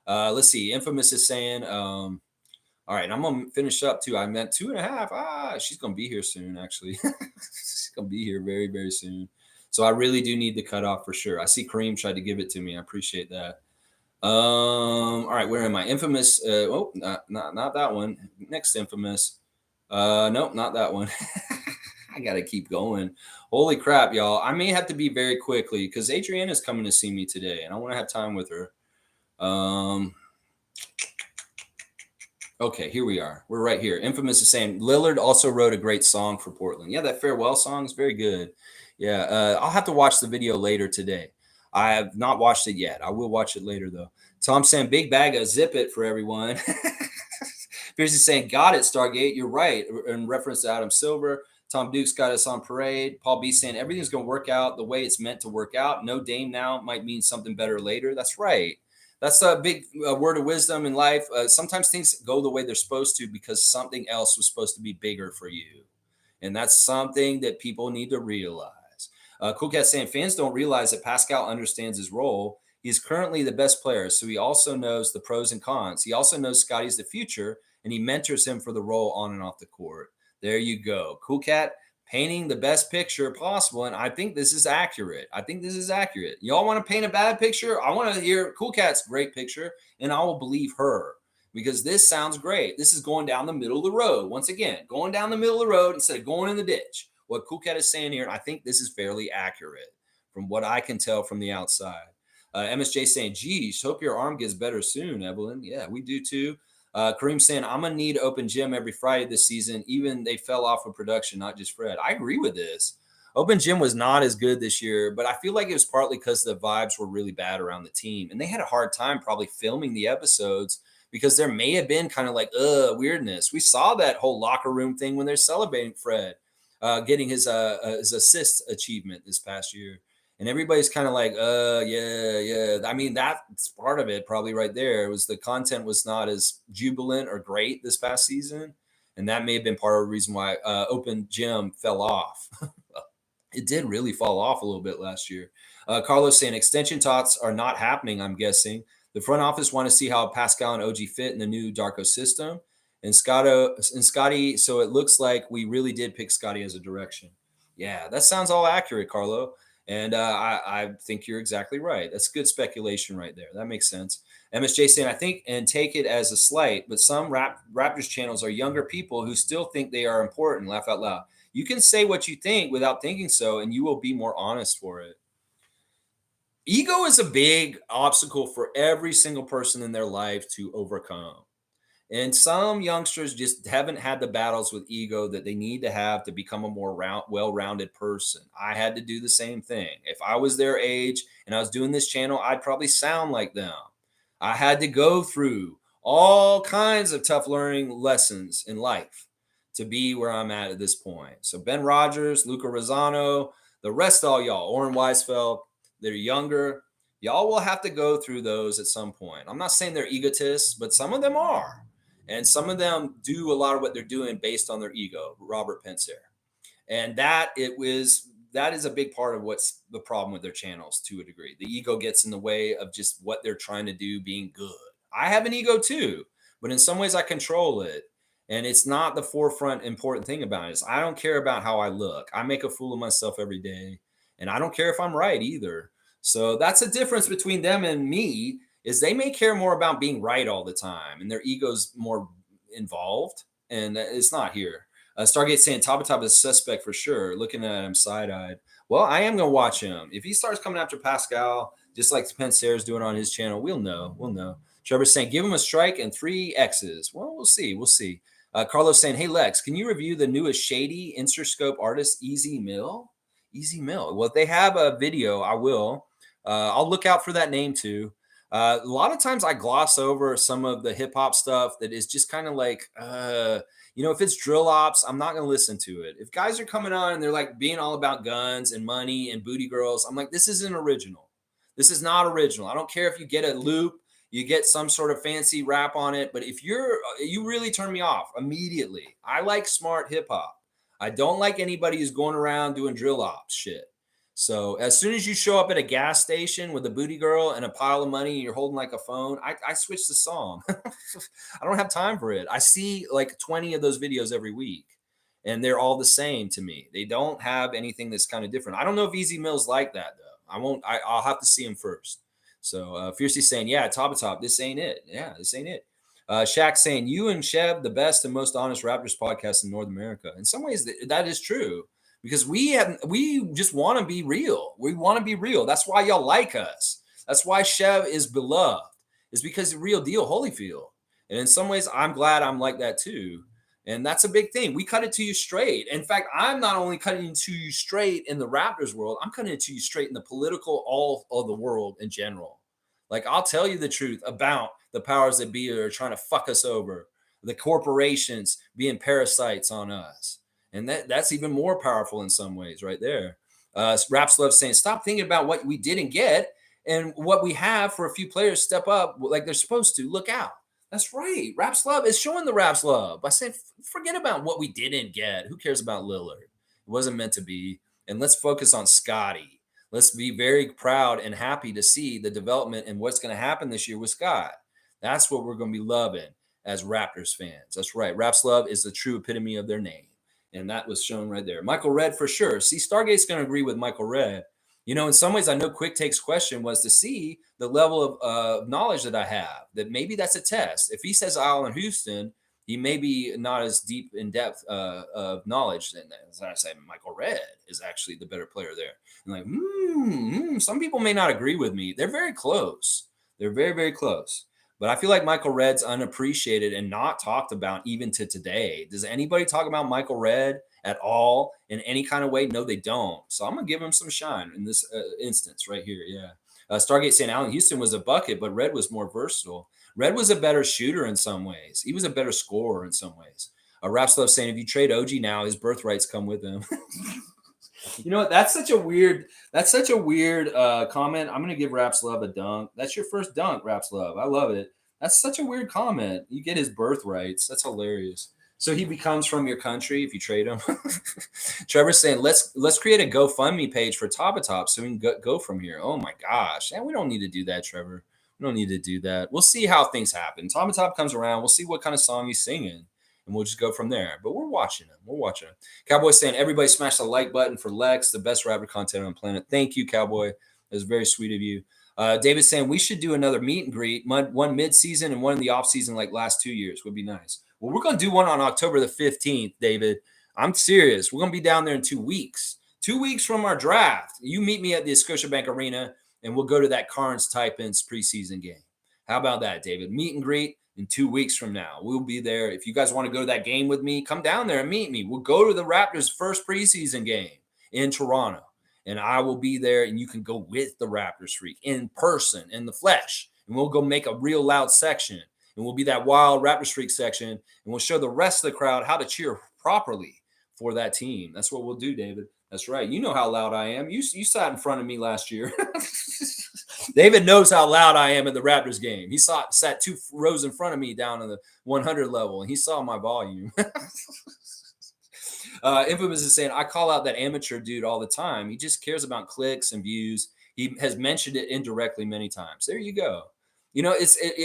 Let's see. Infamous is saying, all right, I'm going to finish up too. I meant 2.5. She's going to be here soon, actually. She's going to be here very, very soon. So I really do need to cut off for sure. I see Kareem tried to give it to me. I appreciate that. All right, where am I? Infamous. Not that one. Next Infamous. Nope, not that one. I got to keep going. Holy crap, y'all. I may have to be very quickly because Adriana's coming to see me today and I want to have time with her. Okay, here we are. We're right here. Infamous is saying Lillard also wrote a great song for Portland. Yeah, that farewell song is very good. Yeah, I'll have to watch the video later today. I have not watched it yet. I will watch it later, though. Tom saying, big bag of zip it for everyone. Pierce is saying, got it, Stargate. You're right. In reference to Adam Silver, Tom Duke's got us on parade. Paul B saying everything's going to work out the way it's meant to work out. No Dame now might mean something better later. That's right. That's a big word of wisdom in life. Sometimes things go the way they're supposed to because something else was supposed to be bigger for you. And that's something that people need to realize. Cool Cat saying fans don't realize that Pascal understands his role. He's currently the best player, so he also knows the pros and cons. He also knows Scotty's the future, and he mentors him for the role on and off the court. There you go. Cool Cat painting the best picture possible, and I think this is accurate. Y'all want to paint a bad picture? I want to hear Cool Cat's great picture, and I will believe her because this sounds great. This is going down the middle of the road. Once again, going down the middle of the road instead of going in the ditch. What Cool Cat is saying here, and I think this is fairly accurate from what I can tell from the outside. MSJ saying, geez, hope your arm gets better soon, Evelyn. Yeah, we do too. Kareem saying, I'm going to need open gym every Friday this season. Even they fell off of production, not just Fred. I agree with this. Open gym was not as good this year, but I feel like it was partly because the vibes were really bad around the team. And they had a hard time probably filming the episodes because there may have been kind of like, weirdness. We saw that whole locker room thing when they're celebrating Fred getting his assist achievement this past year. And everybody's kind of like, yeah. I mean, that's part of it probably right there. It was the content was not as jubilant or great this past season. And that may have been part of the reason why Open Gym fell off. It did really fall off a little bit last year. Carlos saying extension talks are not happening, I'm guessing. The front office want to see how Pascal and OG fit in the new Darko system. And Scotty, so it looks like we really did pick Scotty as a direction. Yeah, that sounds all accurate, Carlo. And I think you're exactly right. That's good speculation right there. That makes sense. MSJ saying, I think, and take it as a slight, but some Raptors channels are younger people who still think they are important. Laugh out loud. You can say what you think without thinking so, and you will be more honest for it. Ego is a big obstacle for every single person in their life to overcome. And some youngsters just haven't had the battles with ego that they need to have to become a more well-rounded person. I had to do the same thing. If I was their age and I was doing this channel, I'd probably sound like them. I had to go through all kinds of tough learning lessons in life to be where I'm at this point. So Ben Rogers, Luca Rosano, the rest of all y'all, Oren Weisfeld, they're younger. Y'all will have to go through those at some point. I'm not saying they're egotists, but some of them are. And some of them do a lot of what they're doing based on their ego, Robert Pencer. And that is a big part of what's the problem with their channels to a degree. The ego gets in the way of just what they're trying to do being good. I have an ego too, but in some ways I control it. And it's not the forefront important thing about it. I don't care about how I look. I make a fool of myself every day. And I don't care if I'm right either. So that's a difference between them and me. Is they may care more about being right all the time and their ego's more involved, and it's not here. Stargate saying Tabata is suspect for sure. Looking at him side-eyed. Well, I am going to watch him. If he starts coming after Pascal, just like Pencer's doing on his channel, we'll know. Trevor's saying give him a strike and 3 X's. Well, we'll see. Carlos saying, hey, Lex, can you review the newest shady Interscope artist, Easy Mill? Well, if they have a video, I will. I'll look out for that name too. A lot of times I gloss over some of the hip hop stuff that is just kind of like, if it's drill ops, I'm not going to listen to it. If guys are coming on and they're like being all about guns and money and booty girls, I'm like, this isn't original. This is not original. I don't care if you get a loop, you get some sort of fancy rap on it. But if you really turn me off immediately. I like smart hip hop. I don't like anybody who's going around doing drill ops shit. So as soon as you show up at a gas station with a booty girl and a pile of money and you're holding like a phone, I switch the song. I don't have time for it. I see like 20 of those videos every week and they're all the same to me. They don't have anything that's kind of different. I don't know if Easy Mill's like that though. I'll have to see him first. So Fiercely saying, yeah, Top, this ain't it. Yeah, this ain't it. Shaq saying, you and Chev, the best and most honest Raptors podcast in North America. In some ways that is true. Because we just want to be real. We want to be real. That's why y'all like us. That's why Chev is beloved. It's because the real deal, Holyfield. And in some ways, I'm glad I'm like that too. And that's a big thing. We cut it to you straight. In fact, I'm not only cutting it to you straight in the Raptors world, I'm cutting it to you straight in the political all of the world in general. Like, I'll tell you the truth about the powers that be are trying to fuck us over. The corporations being parasites on us. And that's even more powerful in some ways right there. Raps Love saying, stop thinking about what we didn't get and what we have for a few players step up like they're supposed to. Look out. That's right. Raps Love is showing the Raps Love by saying, forget about what we didn't get. Who cares about Lillard? It wasn't meant to be. And let's focus on Scotty. Let's be very proud and happy to see the development and what's going to happen this year with Scott. That's what we're going to be loving as Raptors fans. That's right. Raps Love is the true epitome of their name. And that was shown right there. Michael Redd for sure. See, Stargate's going to agree with Michael Redd. You know, in some ways, I know Quick Take's question was to see the level of knowledge that I have, that maybe that's a test. If he says Allen Houston, he may be not as deep in depth of knowledge. And as I say, Michael Redd is actually the better player there. And like, some people may not agree with me. They're very close. They're very, very close. But I feel like Michael Redd's unappreciated and not talked about even to today. Does anybody talk about Michael Redd at all in any kind of way? No, they don't. So I'm going to give him some shine in this instance right here. Yeah. Stargate saying Allen Houston was a bucket, but Redd was more versatile. Redd was a better shooter in some ways. He was a better scorer in some ways. Raps Love saying if you trade OG now, his birthrights come with him. You know what? That's such a weird comment. I'm gonna give Raps Love a dunk. That's your first dunk, Raps Love. I love it. That's such a weird comment. You get his birthrights. That's hilarious. So he becomes from your country if you trade him. Trevor's saying let's create a GoFundMe page for Top so we can go from here. Oh my gosh, and we don't need to do that, Trevor. We don't need to do that. We'll see how things happen. Top comes around. We'll see what kind of song he's singing. And we'll just go from there. But we're watching him. We're watching him. Cowboy saying, everybody smash the like button for Lex, the best rapper content on the planet. Thank you, Cowboy. It was very sweet of you. David saying, we should do another meet and greet, one mid-season and one in the off-season like last 2 years. Would be nice. Well, we're going to do one on October the 15th, David. I'm serious. We're going to be down there in 2 weeks. 2 weeks from our draft. You meet me at the Scotiabank Arena, and we'll go to that Carnes-Taipans preseason game. How about that, David? Meet and greet. In 2 weeks from now, we'll be there. If you guys want to go to that game with me, come down there and meet me. We'll go to the Raptors' first preseason game in Toronto, and I will be there, and you can go with the Raptorsfreak in person, in the flesh, and we'll go make a real loud section, and we'll be that wild Raptorsfreak section, and we'll show the rest of the crowd how to cheer properly for that team. That's what we'll do, David. That's right. You know how loud I am. You sat in front of me last year. David knows how loud I am at the Raptors game. He sat 2 rows in front of me down in the 100 level, and he saw my volume. Infamous is saying, I call out that amateur dude all the time. He just cares about clicks and views. He has mentioned it indirectly many times. There you go. You know,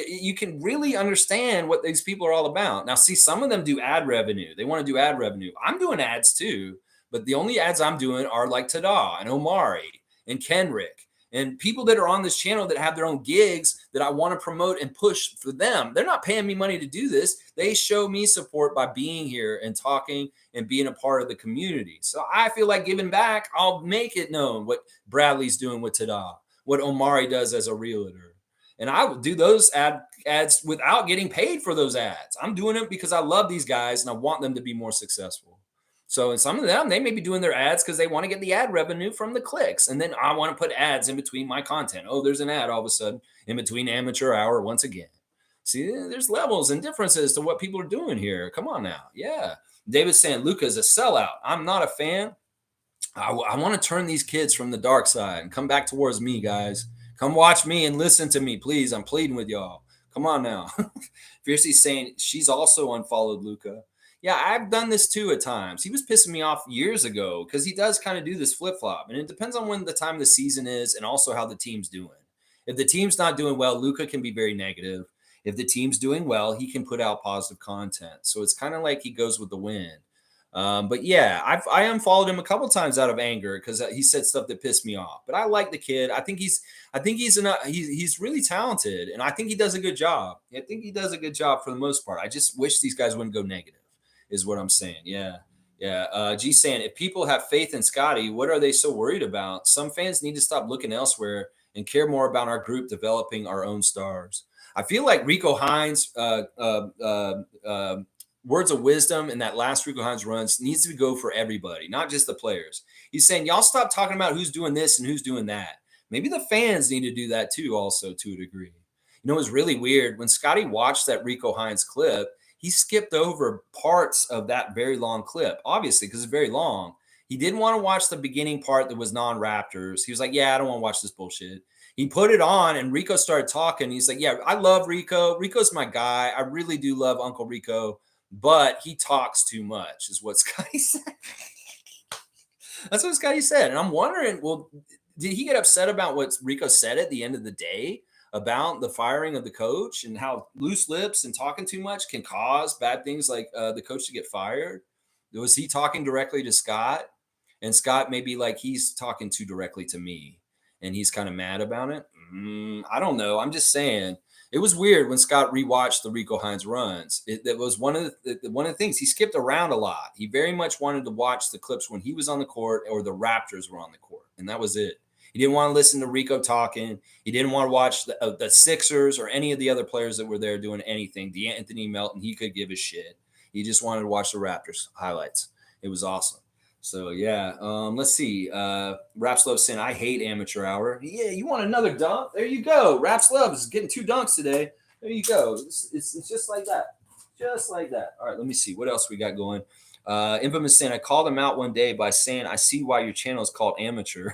you can really understand what these people are all about. Now, see, some of them do ad revenue. They want to do ad revenue. I'm doing ads too, but the only ads I'm doing are like Tada and Omari and Kenrick. And people that are on this channel that have their own gigs that I want to promote and push for them, they're not paying me money to do this. They show me support by being here and talking and being a part of the community. So I feel like giving back. I'll make it known what Bradley's doing with Tada, what Omari does as a realtor. And I will do those ads without getting paid for those ads. I'm doing it because I love these guys and I want them to be more successful. So in some of them, they may be doing their ads because they want to get the ad revenue from the clicks. And then I want to put ads in between my content. Oh, there's an ad all of a sudden in between amateur hour once again. See, there's levels and differences to what people are doing here. Come on now. Yeah. David's saying Luka's a sellout. I'm not a fan. I want to turn these kids from the dark side and come back towards me, guys. Come watch me and listen to me, please. I'm pleading with y'all. Come on now. Fiercely saying she's also unfollowed Luka. Yeah, I've done this too at times. He was pissing me off years ago because he does kind of do this flip-flop. And it depends on when the time of the season is and also how the team's doing. If the team's not doing well, Luka can be very negative. If the team's doing well, he can put out positive content. So it's kind of like he goes with the wind. But yeah, I unfollowed him a couple times out of anger because he said stuff that pissed me off. But I like the kid. I think he's really talented, and I think he does a good job. I think he does a good job for the most part. I just wish these guys wouldn't go negative, is what I'm saying. Yeah. G saying, if people have faith in Scotty, what are they so worried about? Some fans need to stop looking elsewhere and care more about our group developing our own stars. I feel like Rico Hines, words of wisdom in that last Rico Hines runs needs to go for everybody, not just the players. He's saying, y'all stop talking about who's doing this and who's doing that. Maybe the fans need to do that too, also to a degree. You know, it was really weird when Scotty watched that Rico Hines clip. he skipped over parts of that very long clip, obviously, because it's very long. He didn't want to watch the beginning part that was non-Raptors. He was like, yeah, I don't want to watch this bullshit. He put it on and Rico started talking. He's like, yeah, I love Rico. Rico's my guy. I really do love Uncle Rico, but he talks too much, is what Scotty said. That's what Scotty said. And I'm wondering, well, did he get upset about what Rico said at the end of the day about the firing of the coach and how loose lips and talking too much can cause bad things like the coach to get fired? Was he talking directly to Scott? And Scott maybe like he's talking too directly to me and he's kind of mad about it. I don't know. I'm just saying it was weird when Scott rewatched the Rico Hines runs. That was one of the things. He skipped around a lot. He very much wanted to watch the clips when he was on the court or the Raptors were on the court, and that was it. He didn't want to listen to Rico talking. He didn't want to watch the Sixers or any of the other players that were there doing anything. DeAnthony Melton, he could give a shit. He just wanted to watch the Raptors highlights. It was awesome. So yeah, let's see. Raps Love saying I hate amateur hour. Yeah, you want another dunk? There you go. Raps Love is getting 2 dunks today. There you go. It's just like that, just like that. All right, let me see what else we got going. Infamous saying I called him out one day by saying I see why your channel is called amateur.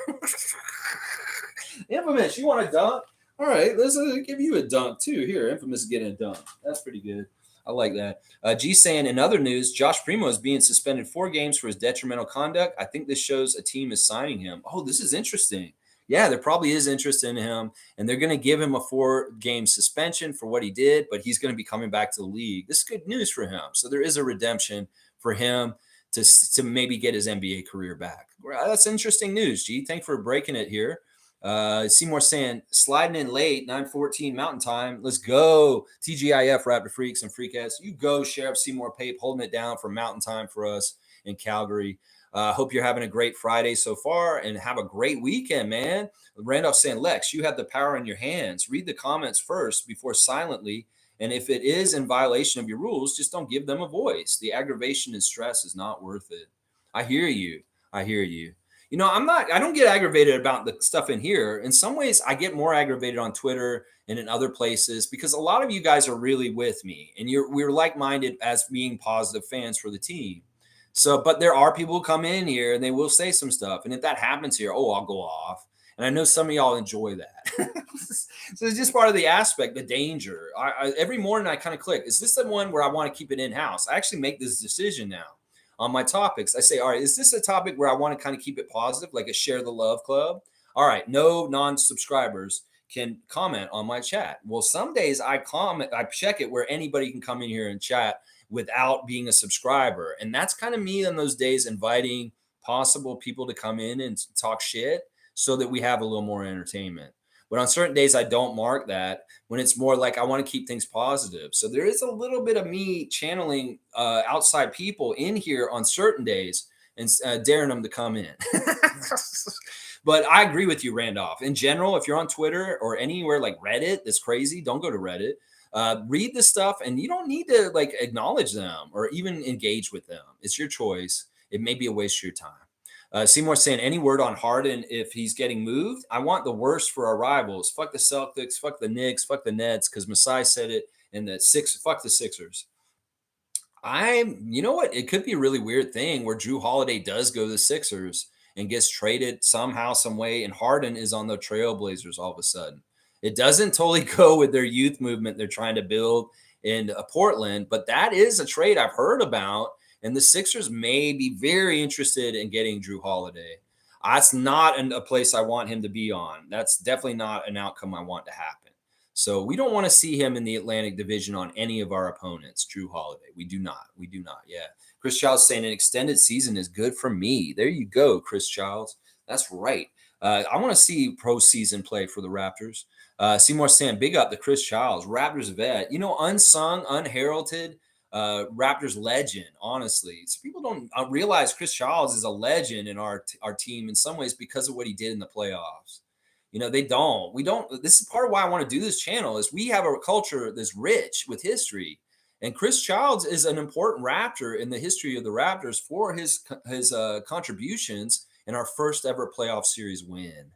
Infamous, you want a dunk? All right, let's give you a dunk too. Here, Infamous is getting a dunk. That's pretty good. I like that. G saying in other news, Josh Primo is being suspended 4 games for his detrimental conduct. I think this shows a team is signing him. Oh, this is interesting. Yeah, there probably is interest in him, and they're going to give him a 4-game suspension for what he did, but he's going to be coming back to the league. This is good news for him. So there is a redemption for him to maybe get his NBA career back. That's interesting news, G. Thanks for breaking it here. Seymour saying sliding in late 9:14 Mountain Time. Let's go TGIF Raptor Freaks and Freakettes. You go Sheriff Seymour Pape holding it down for Mountain Time for us in Calgary. Hope you're having a great Friday so far and have a great weekend, man. Randolph saying Lex, you have the power in your hands. Read the comments first before silently. And if it is in violation of your rules, just don't give them a voice. The aggravation and stress is not worth it. I hear you. I hear you. You know, I don't get aggravated about the stuff in here. In some ways, I get more aggravated on Twitter and in other places because a lot of you guys are really with me and we're like-minded as being positive fans for the team. So, but there are people who come in here and they will say some stuff. And if that happens here, I'll go off. And I know some of y'all enjoy that. So it's just part of the aspect, the danger. Every morning I kind of click, is this the one where I want to keep it in-house? I actually make this decision now. On my topics, I say, all right, is this a topic where I want to kind of keep it positive, like a share the love club? All right, no non-subscribers can comment on my chat. Well, some days I check it where anybody can come in here and chat without being a subscriber. And that's kind of me on those days inviting possible people to come in and talk shit so that we have a little more entertainment. But on certain days, I don't mark that when it's more like I want to keep things positive. So there is a little bit of me channeling outside people in here on certain days and daring them to come in. But I agree with you, Randolph. In general, if you're on Twitter or anywhere like Reddit, that's crazy. Don't go to Reddit. Read the stuff and you don't need to like acknowledge them or even engage with them. It's your choice. It may be a waste of your time. Seymour saying any word on Harden if he's getting moved. I want the worst for our rivals. Fuck the Celtics, fuck the Knicks, fuck the Nets, because Masai said it. And fuck the Sixers. You know what? It could be a really weird thing where Jrue Holiday does go to the Sixers and gets traded somehow, some way, and Harden is on the Trailblazers all of a sudden. It doesn't totally go with their youth movement they're trying to build in Portland, but that is a trade I've heard about. And the Sixers may be very interested in getting Jrue Holiday. That's not a place I want him to be on. That's definitely not an outcome I want to happen. So we don't want to see him in the Atlantic Division on any of our opponents, Jrue Holiday. We do not. We do not. Yeah. Chris Childs saying an extended season is good for me. There you go, Chris Childs. That's right. I want to see postseason play for the Raptors. Seymour saying, big up to Chris Childs, Raptors vet. You know, unsung, unheralded, Raptors legend, honestly. So people don't realize Chris Childs is a legend in our team in some ways because of what he did in the playoffs. You know, we don't. This is part of why I want to do this channel is we have a culture that's rich with history. And Chris Childs is an important Raptor in the history of the Raptors for his contributions in our first ever playoff series win.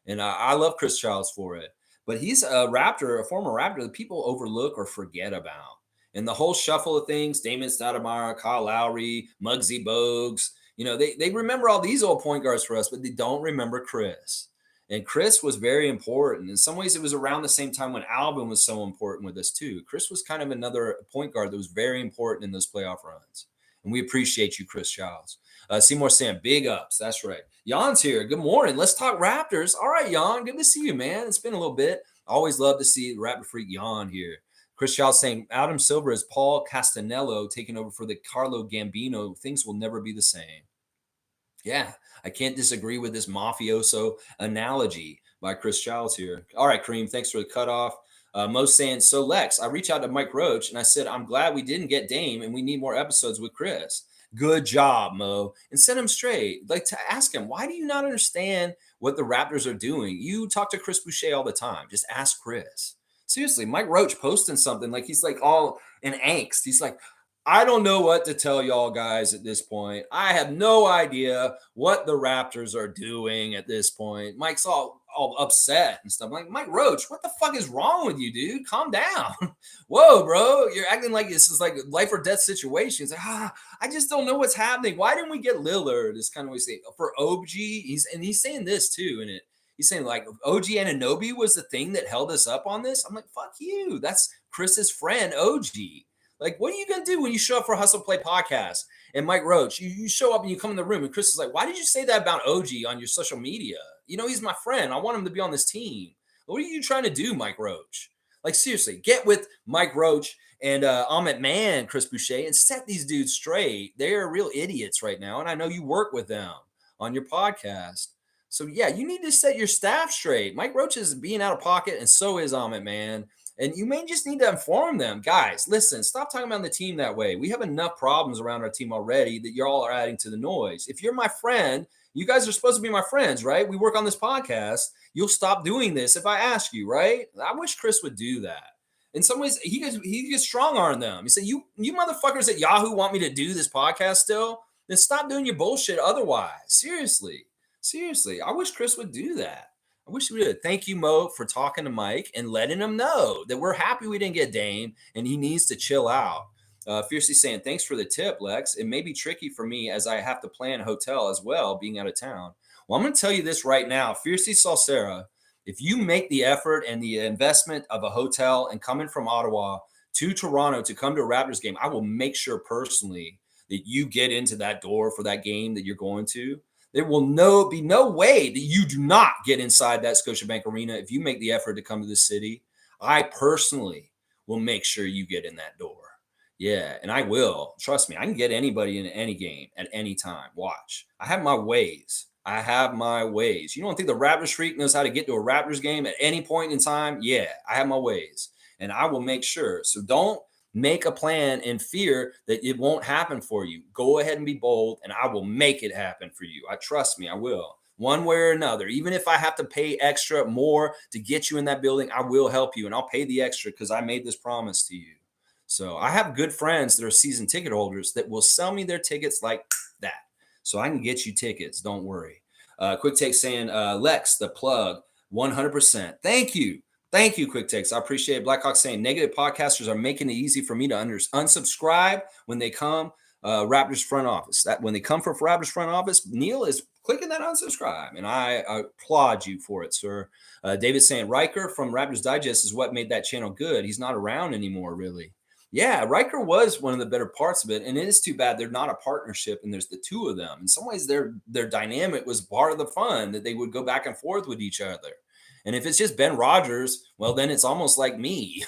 And I love Chris Childs for it. But he's a Raptor, a former Raptor that people overlook or forget about. And the whole shuffle of things, Damon Stoudemire, Kyle Lowry, Muggsy Bogues, they remember all these old point guards for us, but they don't remember Chris. And Chris was very important. In some ways, it was around the same time when Alvin was so important with us too. Chris was kind of another point guard that was very important in those playoff runs. And we appreciate you, Chris Childs. Seymour saying big ups. That's right. Jan's here. Good morning. Let's talk Raptors. All right, Jan. Good to see you, man. It's been a little bit. I always love to see Raptor Freak Jan here. Chris Childs saying Adam Silver is Paul Castanello taking over for the Carlo Gambino. Things will never be the same. Yeah, I can't disagree with this mafioso analogy by Chris Childs here. All right, Kareem, thanks for the cutoff. Mo's saying, so Lex, I reached out to Mike Roach and I said, I'm glad we didn't get Dame and we need more episodes with Chris. Good job, Mo. And set him straight. Like to ask him, why do you not understand what the Raptors are doing? You talk to Chris Boucher all the time. Just ask Chris. Seriously, Mike Roach posting something like he's like all in angst. He's like, I don't know what to tell y'all guys at this point. I have no idea what the Raptors are doing at this point. Mike's all upset and stuff. I'm like, Mike Roach, what the fuck is wrong with you, dude? Calm down. Whoa, bro. You're acting like this is like life or death situation. It's like, I just don't know what's happening. Why didn't we get Lillard? Is kind of what he's saying. For OG, he's saying this too in it. He's saying like OG Anunoby was the thing that held us up on this. I'm like, fuck you. That's Chris's friend, OG. Like, what are you going to do when you show up for Hustle Play podcast? And Mike Roach, you show up and you come in the room and Chris is like, why did you say that about OG on your social media? He's my friend. I want him to be on this team. What are you trying to do, Mike Roach? Like, seriously, get with Mike Roach and Amit Man, Chris Boucher, and set these dudes straight. They're real idiots right now. And I know you work with them on your podcast. So, yeah, you need to set your staff straight. Mike Roach is being out of pocket, and so is Amit Man. And you may just need to inform them, guys, listen, stop talking about the team that way. We have enough problems around our team already that you all are adding to the noise. If you're my friend, you guys are supposed to be my friends, right? We work on this podcast. You'll stop doing this if I ask you, right? I wish Chris would do that. In some ways, he gets strong arm them. He said, you motherfuckers at Yahoo want me to do this podcast still? Then stop doing your bullshit otherwise. Seriously. I wish Chris would do that. I wish we did. Thank you, Mo, for talking to Mike and letting him know that we're happy we didn't get Dame and he needs to chill out. Fiercely saying, thanks for the tip, Lex. It may be tricky for me as I have to plan a hotel as well, being out of town. Well, I'm going to tell you this right now. Fiercely Salsera, if you make the effort and the investment of a hotel and coming from Ottawa to Toronto to come to a Raptors game, I will make sure personally that you get into that door for that game that you're going to. There will be no way that you do not get inside that Scotiabank Arena if you make the effort to come to the city. I personally will make sure you get in that door. Yeah, and I will. Trust me, I can get anybody in any game at any time. Watch. I have my ways. You don't think the Raptors Freak knows how to get to a Raptors game at any point in time? Yeah, I have my ways, and I will make sure. So don't make a plan in fear that it won't happen for you. Go ahead and be bold, and I will make it happen for you. Trust me, I will. One way or another, even if I have to pay extra more to get you in that building, I will help you, and I'll pay the extra because I made this promise to you. So I have good friends that are season ticket holders that will sell me their tickets like that. So I can get you tickets. Don't worry. Quick Take saying, Lex, the plug, 100%. Thank you. Thank you, Quick Takes. I appreciate it. Blackhawk saying negative podcasters are making it easy for me to unsubscribe when they come Raptors front office. That when they come from Raptors front office, Neil is clicking that unsubscribe, and I applaud you for it, sir. David saying Riker from Raptors Digest is what made that channel good. He's not around anymore, really. Yeah, Riker was one of the better parts of it, and it is too bad they're not a partnership, and there's the two of them. In some ways, their dynamic was part of the fun that they would go back and forth with each other. And if it's just Ben Rogers, well, then it's almost like me.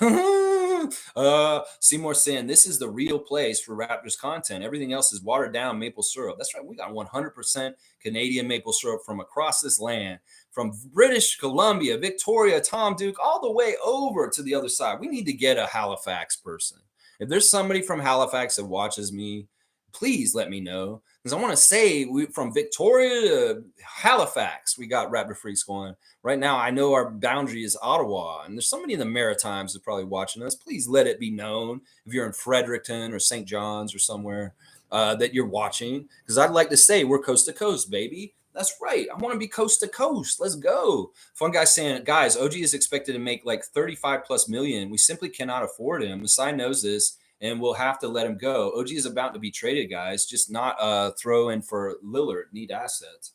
Seymour saying, this is the real place for Raptors content. Everything else is watered down maple syrup. That's right. We got 100% Canadian maple syrup from across this land, from British Columbia, Victoria, Tom Duke, all the way over to the other side. We need to get a Halifax person. If there's somebody from Halifax that watches me, please let me know. Because I want to say from Victoria to Halifax, we got Raptor Freaks going. Right now, I know our boundary is Ottawa, and there's somebody in the Maritimes that's probably watching us. Please let it be known if you're in Fredericton or St. John's or somewhere that you're watching. Because I'd like to say we're coast to coast, baby. That's right. I want to be coast to coast. Let's go. Fun guy saying, guys, OG is expected to make like 35 plus million. We simply cannot afford him. Masai knows this, and we'll have to let him go. OG is about to be traded, guys. Just not throw in for Lillard. Need assets.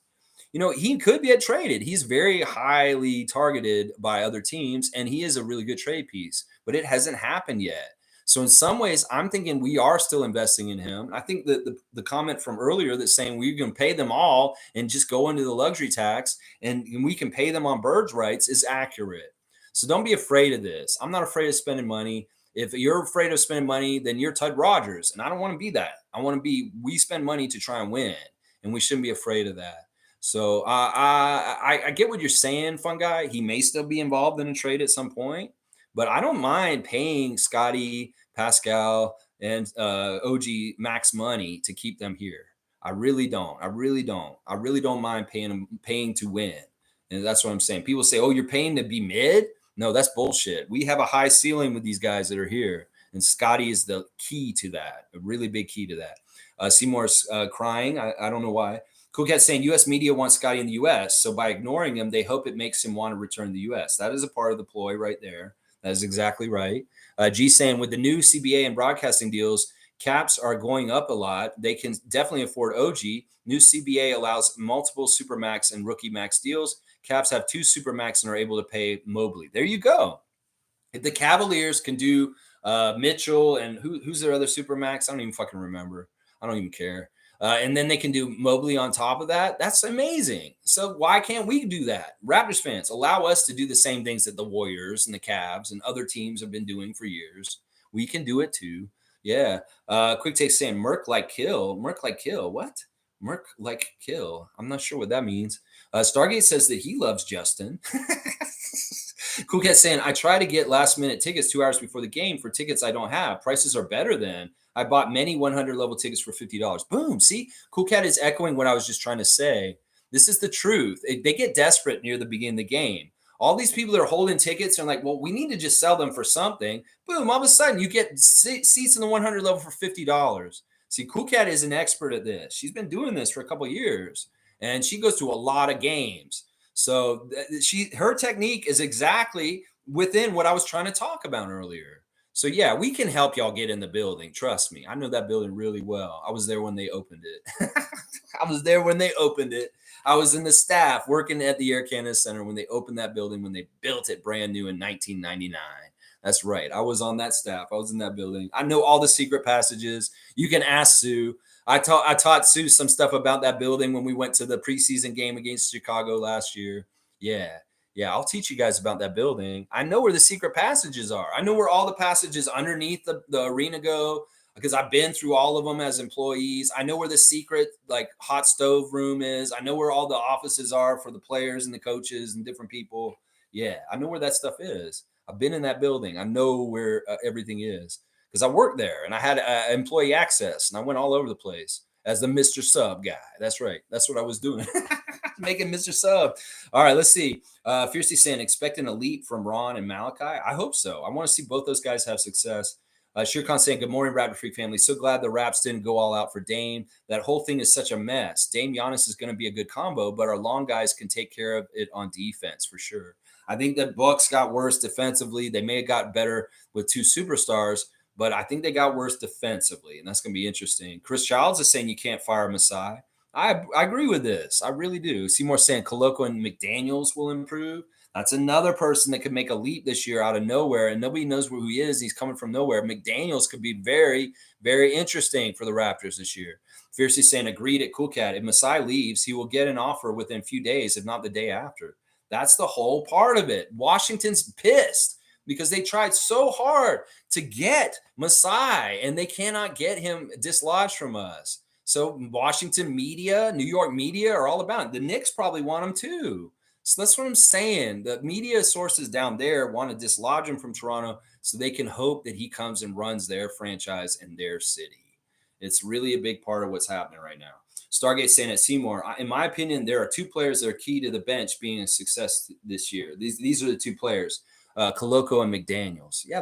He could get traded. He's very highly targeted by other teams, and he is a really good trade piece, but it hasn't happened yet. So in some ways, I'm thinking we are still investing in him. I think that the comment from earlier that's saying we're going to pay them all and just go into the luxury tax and we can pay them on birds rights is accurate. So don't be afraid of this. I'm not afraid of spending money. If you're afraid of spending money, then you're Tud Rogers, and I don't want to be that. I want to be, we spend money to try and win, and we shouldn't be afraid of that. So I get what you're saying, fun guy. He may still be involved in a trade at some point, but I don't mind paying Scotty, Pascal, and OG max money to keep them here. I really don't. I really don't mind paying to win. And that's what I'm saying. People say, "Oh, you're paying to be mid?" No, that's bullshit. We have a high ceiling with these guys that are here, and Scotty is the key to that. A really big key to that. Seymour's crying. I don't know why. Cool Cat saying U.S. media wants Scotty in the U.S., so by ignoring him, they hope it makes him want to return to the U.S. That is a part of the ploy right there. That is exactly right. G saying with the new CBA and broadcasting deals, caps are going up a lot. They can definitely afford OG. New CBA allows multiple supermax and rookie max deals. Caps have 2 supermax and are able to pay Mobley. There you go. If the Cavaliers can do Mitchell and who's their other supermax? I don't even fucking remember. I don't even care. And then they can do Mobley on top of that. That's amazing. So why can't we do that? Raptors fans, allow us to do the same things that the Warriors and the Cavs and other teams have been doing for years. We can do it too. Yeah. Quick take saying Merc like kill. Merc like kill. What? Merc like kill. I'm not sure what that means. Stargate says that he loves Justin. Cool Cat saying, I try to get last minute tickets 2 hours before the game for tickets I don't have. Prices are better than. I bought many 100 level tickets for $50. Boom. See, Cool Cat is echoing what I was just trying to say. This is the truth. They get desperate near the beginning of the game. All these people that are holding tickets are like, well, we need to just sell them for something. Boom. All of a sudden, you get seats in the 100 level for $50. See, Cool Cat is an expert at this. She's been doing this for a couple of years, and she goes to a lot of games. So her technique is exactly within what I was trying to talk about earlier. So yeah, we can help y'all get in the building. Trust me. I know that building really well. I was there when they opened it. I was there when they opened it. I was in the staff working at the Air Canada Center when they opened that building, when they built it brand new in 1999. That's right. I was on that staff. I was in that building. I know all the secret passages. You can ask Sue. I taught Sue some stuff about that building when we went to the preseason game against Chicago last year. Yeah, I'll teach you guys about that building. I know where the secret passages are. I know where all the passages underneath the arena go because I've been through all of them as employees. I know where the secret like hot stove room is. I know where all the offices are for the players and the coaches and different people. Yeah, I know where that stuff is. I've been in that building. I know where everything is because I worked there and I had employee access and I went all over the place as the Mr. Sub guy. That's right. That's what I was doing. Making Mr. Sub. All right, let's see. Fiercely saying, expecting a leap from Ron and Malachi. I hope so. I want to see both those guys have success. Shirkan saying, good morning, Raptorsfreak family. So glad the Raps didn't go all out for Dame. That whole thing is such a mess. Dame Giannis is going to be a good combo, but our long guys can take care of it on defense for sure. I think the Bucks got worse defensively. They may have got better with 2 superstars, but I think they got worse defensively, and that's going to be interesting. Chris Childs is saying you can't fire Masai. I agree with this. I really do. Seymour saying Koloko and McDaniels will improve. That's another person that could make a leap this year out of nowhere, and nobody knows who he is. He's coming from nowhere. McDaniels could be very, very interesting for the Raptors this year. Fiercely saying, agreed at Cool Cat. If Masai leaves, he will get an offer within a few days, if not the day after. That's the whole part of it. Washington's pissed because they tried so hard to get Masai, and they cannot get him dislodged from us. So Washington media, New York media are all about it. The Knicks probably want him too. So that's what I'm saying. The media sources down there want to dislodge him from Toronto so they can hope that he comes and runs their franchise in their city. It's really a big part of what's happening right now. Stargate saying at Seymour, in my opinion, there are 2 players that are key to the bench being a success this year. These are the 2 players, Koloko and McDaniels. Yeah,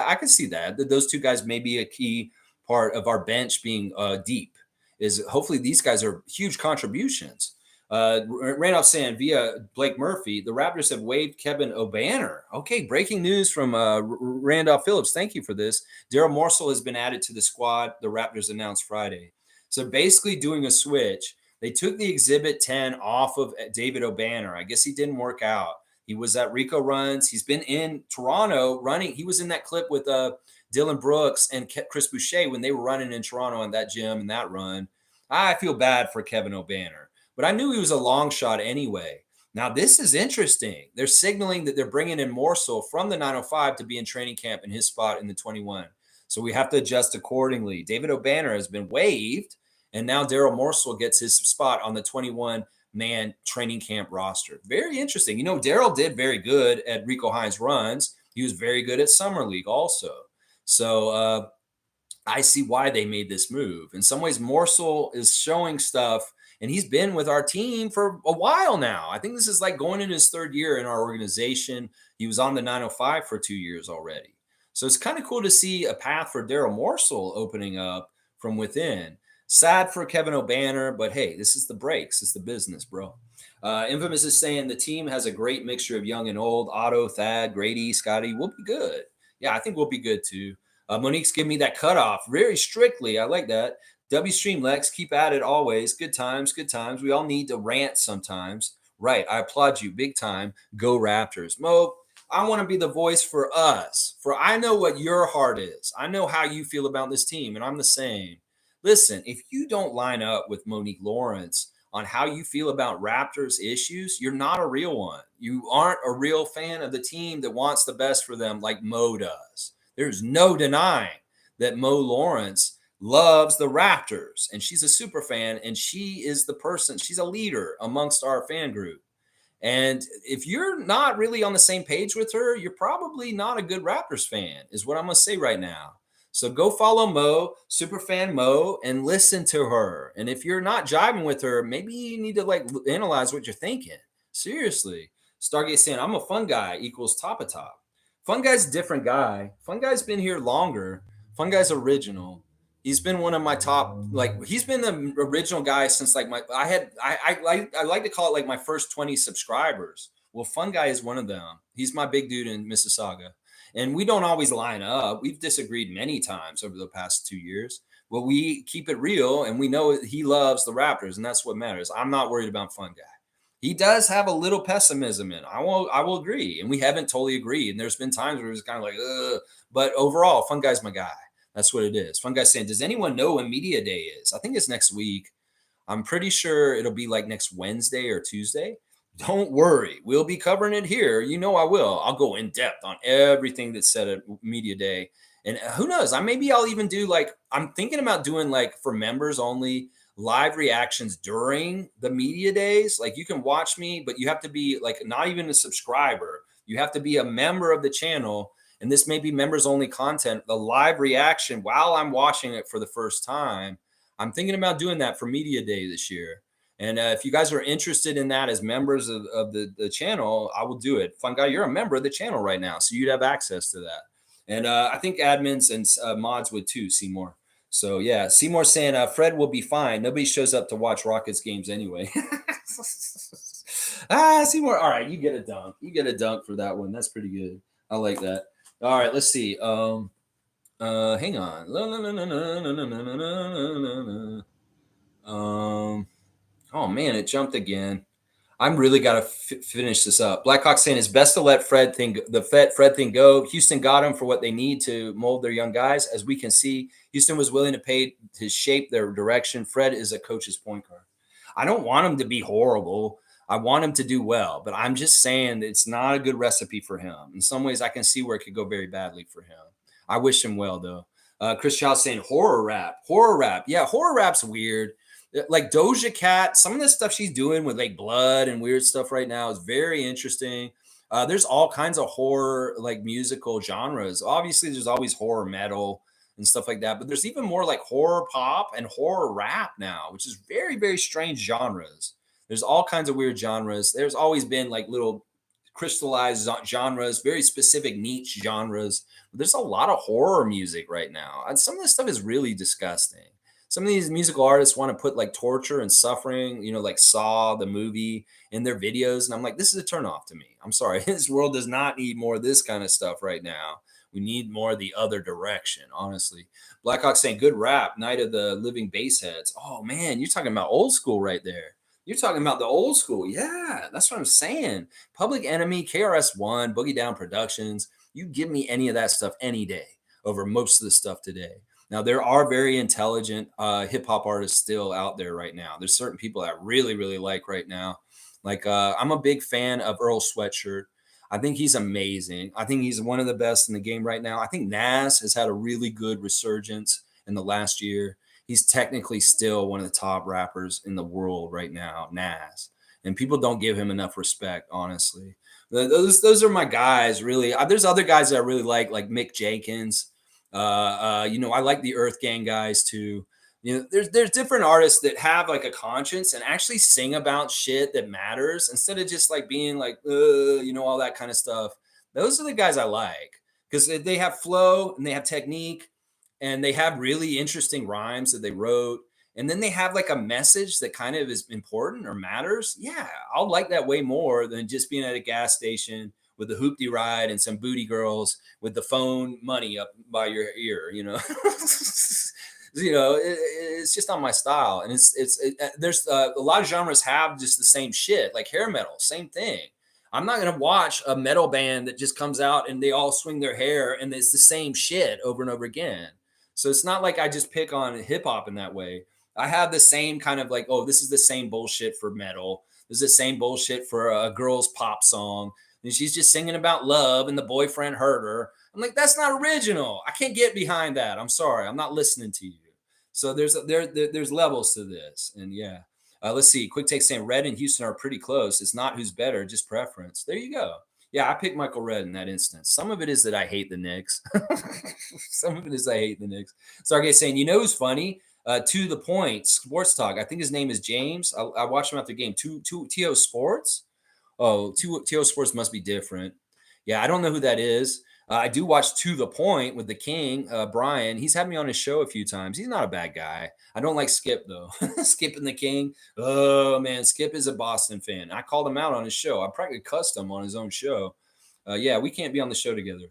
I can see that. Those 2 guys may be a key part of our bench being deep. Is hopefully these guys are huge contributions. Randolph saying via Blake Murphy, the Raptors have waived Kevin O'Banner. Okay, breaking news from Randolph Phillips. Thank you for this. Daryl Morsell has been added to the squad. The Raptors announced Friday. So basically doing a switch. They took the Exhibit 10 off of David O'Banner. I guess he didn't work out. He was at Rico Runs. He's been in Toronto running. He was in that clip with Dylan Brooks and Chris Boucher when they were running in Toronto in that gym and that run. I feel bad for Kevin O'Banner, but I knew he was a long shot anyway. Now, this is interesting. They're signaling that they're bringing in Morsel from the 905 to be in training camp in his spot in the 21. So we have to adjust accordingly. David O'Banner has been waived, and now Daryl Morsel gets his spot on the 21-man training camp roster. Very interesting. You know, Daryl did very good at Rico Hines runs. He was very good at Summer League also. So I see why they made this move. In some ways, Morsel is showing stuff, and he's been with our team for a while now. I think this is like going in his third year in our organization. He was on the 905 for 2 years already. So it's kind of cool to see a path for Daryl Morsel opening up from within. Sad for Kevin O'Banner, but hey, this is the breaks. It's the business, bro. Infamous is saying the team has a great mixture of young and old. Otto, Thad, Grady, Scotty. We'll be good. Yeah, I think we'll be good too. Monique's giving me that cutoff very strictly. I like that. W Stream Lex, keep at it always. Good times, good times. We all need to rant sometimes. Right. I applaud you big time. Go Raptors. Mo, I want to be the voice for us. For I know what your heart is. I know how you feel about this team, and I'm the same. Listen, if you don't line up with Monique Lawrence on how you feel about Raptors issues, you're not a real one. You aren't a real fan of the team that wants the best for them like Mo does. There's no denying that Mo Lawrence loves the Raptors, and she's a super fan, and she is the person, she's a leader amongst our fan group. And if you're not really on the same page with her, you're probably not a good Raptors fan, is what I'm going to say right now. So go follow Mo, superfan Mo, and listen to her. And if you're not jiving with her, maybe you need to like analyze what you're thinking. Seriously. Stargate saying, I'm a fun guy equals top of top. Fun guy's a different guy. Fun guy's been here longer. Fun guy's original. He's been one of my top, like he's been the original guy since like I like to call it like my first 20 subscribers. Well, Fun Guy is one of them. He's my big dude in Mississauga. And we don't always line up. We've disagreed many times over the past 2 years, but we keep it real and we know he loves the Raptors, and that's what matters. I'm not worried about Fun Guy. He does have a little pessimism in. I will agree, and we haven't totally agreed. And there's been times where it was kind of like, ugh. But overall, Fun Guy's my guy. That's what it is. Fun Guy saying, does anyone know when media day is? I think it's next week. I'm pretty sure it'll be like next Wednesday or Tuesday. Don't worry. We'll be covering it here. You know I will. I'll go in depth on everything that's said at media day. And who knows? Maybe I'll even do like, I'm thinking about doing like for members only live reactions during the media days. Like you can watch me, but you have to be like not even a subscriber. You have to be a member of the channel. And this may be members only content, the live reaction while I'm watching it for the first time. I'm thinking about doing that for media day this year. And if you guys are interested in that as members of the channel, I will do it. Fun Guy, you're a member of the channel right now, so you'd have access to that. And I think admins and mods would too, Seymour. So yeah, Seymour saying Fred will be fine. Nobody shows up to watch Rockets games anyway. Seymour. All right, you get a dunk. You get a dunk for that one. That's pretty good. I like that. All right, let's see. Hang on. Oh man, it jumped again. I'm really got to finish this up. Blackhawk saying it's best to let Fred thing go. Houston got him for what they need to mold their young guys. As we can see, Houston was willing to pay to shape their direction. Fred is a coach's point guard. I don't want him to be horrible. I want him to do well, but I'm just saying it's not a good recipe for him. In some ways, I can see where it could go very badly for him. I wish him well, though. Chris Child saying horror rap. Yeah, horror rap's weird. Like Doja Cat, some of the stuff she's doing with like blood and weird stuff right now is very interesting. There's all kinds of horror, like musical genres. Obviously, there's always horror metal and stuff like that, but there's even more like horror pop and horror rap now, which is very, very strange genres. There's all kinds of weird genres. There's always been like little crystallized genres, very specific niche genres. But there's a lot of horror music right now. And some of this stuff is really disgusting. Some of these musical artists want to put like torture and suffering, like Saw, the movie, in their videos. And I'm like, this is a turnoff to me. I'm sorry. This world does not need more of this kind of stuff right now. We need more of the other direction, honestly. Blackhawk saying, good rap, Night of the Living Bassheads. Oh, man, you're talking about old school right there. You're talking about the old school. Yeah, that's what I'm saying. Public Enemy, KRS-One, Boogie Down Productions. You give me any of that stuff any day over most of the stuff today. Now, there are very intelligent hip hop artists still out there right now. There's certain people that I really, really like right now. Like, I'm a big fan of Earl Sweatshirt. I think he's amazing. I think he's one of the best in the game right now. I think Nas has had a really good resurgence in the last year. He's technically still one of the top rappers in the world right now, Nas. And people don't give him enough respect, honestly. Those are my guys, really. There's other guys that I really like Mick Jenkins. I like the Earth Gang guys too. There's different artists that have like a conscience and actually sing about shit that matters instead of just like being like, all that kind of stuff. Those are the guys I like because they have flow and they have technique and they have really interesting rhymes that they wrote. And then they have like a message that kind of is important or matters. Yeah, I'll like that way more than just being at a gas station with the hoopty ride and some booty girls with the phone money up by your ear, it's just not my style. And there's a lot of genres have just the same shit, like hair metal, same thing. I'm not going to watch a metal band that just comes out and they all swing their hair and it's the same shit over and over again. So it's not like I just pick on hip hop in that way. I have the same kind of like, oh, this is the same bullshit for metal. This is the same bullshit for a girl's pop song. And she's just singing about love and the boyfriend hurt her. I'm like, that's not original. I can't get behind that. I'm sorry. I'm not listening to you. So there's levels to this. And yeah, let's see. Quick Take saying Red and Houston are pretty close. It's not who's better, just preference. There you go. Yeah, I picked Michael Red in that instance. Some of it is that I hate the Knicks. Some of it is I hate the Knicks. Stargate saying, who's funny? To the point, sports talk. I think his name is James. I watched him after the game. TO Sports. Oh, TO Sports must be different. Yeah, I don't know who that is. I do watch To the Point with the King, Brian. He's had me on his show a few times. He's not a bad guy. I don't like Skip, though. Skip and the King. Oh, man. Skip is a Boston fan. I called him out on his show. I practically cussed him on his own show. Yeah, we can't be on the show together.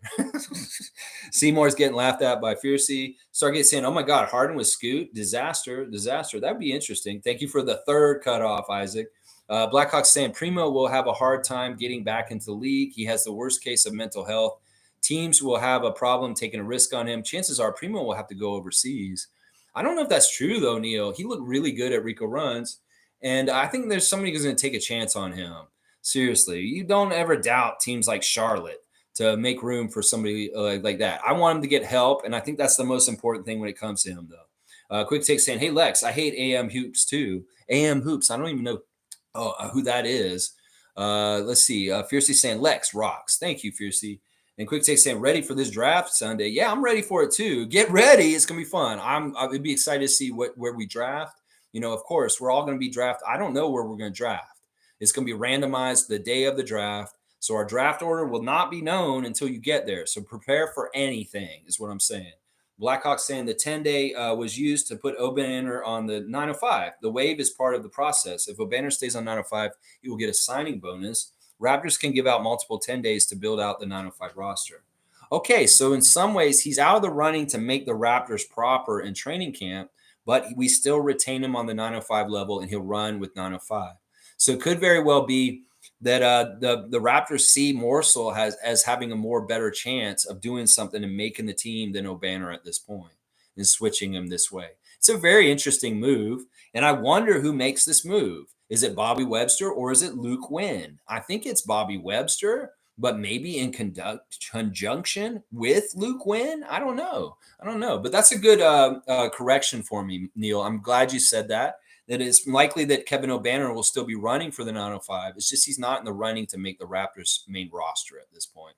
Seymour's getting laughed at by Fiercey. Stargate saying, oh, my God, Harden with Scoot. Disaster. That'd be interesting. Thank you for the third cutoff, Isaac. Blackhawk saying Primo will have a hard time getting back into the league. He has the worst case of mental health. Teams will have a problem taking a risk on him. Chances are Primo will have to go overseas. I don't know if that's true, though, Neil. He looked really good at Rico Runs. And I think there's somebody who's going to take a chance on him. Seriously, you don't ever doubt teams like Charlotte to make room for somebody like that. I want him to get help. And I think that's the most important thing when it comes to him, though. Quick Take saying, hey, Lex, I hate AM Hoops, too. AM Hoops. I don't even know who that is. Let's see. Fiercey saying Lex rocks. Thank you, Fiercey. And Quick Take saying ready for this draft Sunday. Yeah, I'm ready for it too. Get ready. It's gonna be fun. I'll be excited to see where we draft. Of course, we're all gonna be drafted. I don't know where we're gonna draft. It's gonna be randomized the day of the draft. So our draft order will not be known until you get there. So prepare for anything, is what I'm saying. Blackhawk saying the 10-day was used to put O'Banner on the 905. The wave is part of the process. If O'Banner stays on 905, he will get a signing bonus. Raptors can give out multiple 10 days to build out the 905 roster. Okay, so in some ways, he's out of the running to make the Raptors proper in training camp, but we still retain him on the 905 level, and he'll run with 905. So it could very well be that the Raptors see Morsel as having a more better chance of doing something and making the team than O'Banner at this point and switching him this way. It's a very interesting move, and I wonder who makes this move. Is it Bobby Webster or is it Luke Wynn? I think it's Bobby Webster, but maybe in conjunction with Luke Wynn. I don't know. But that's a good correction for me, Neil. I'm glad you said that. That it's likely that Kevin O'Banner will still be running for the 905. It's just he's not in the running to make the Raptors main roster at this point.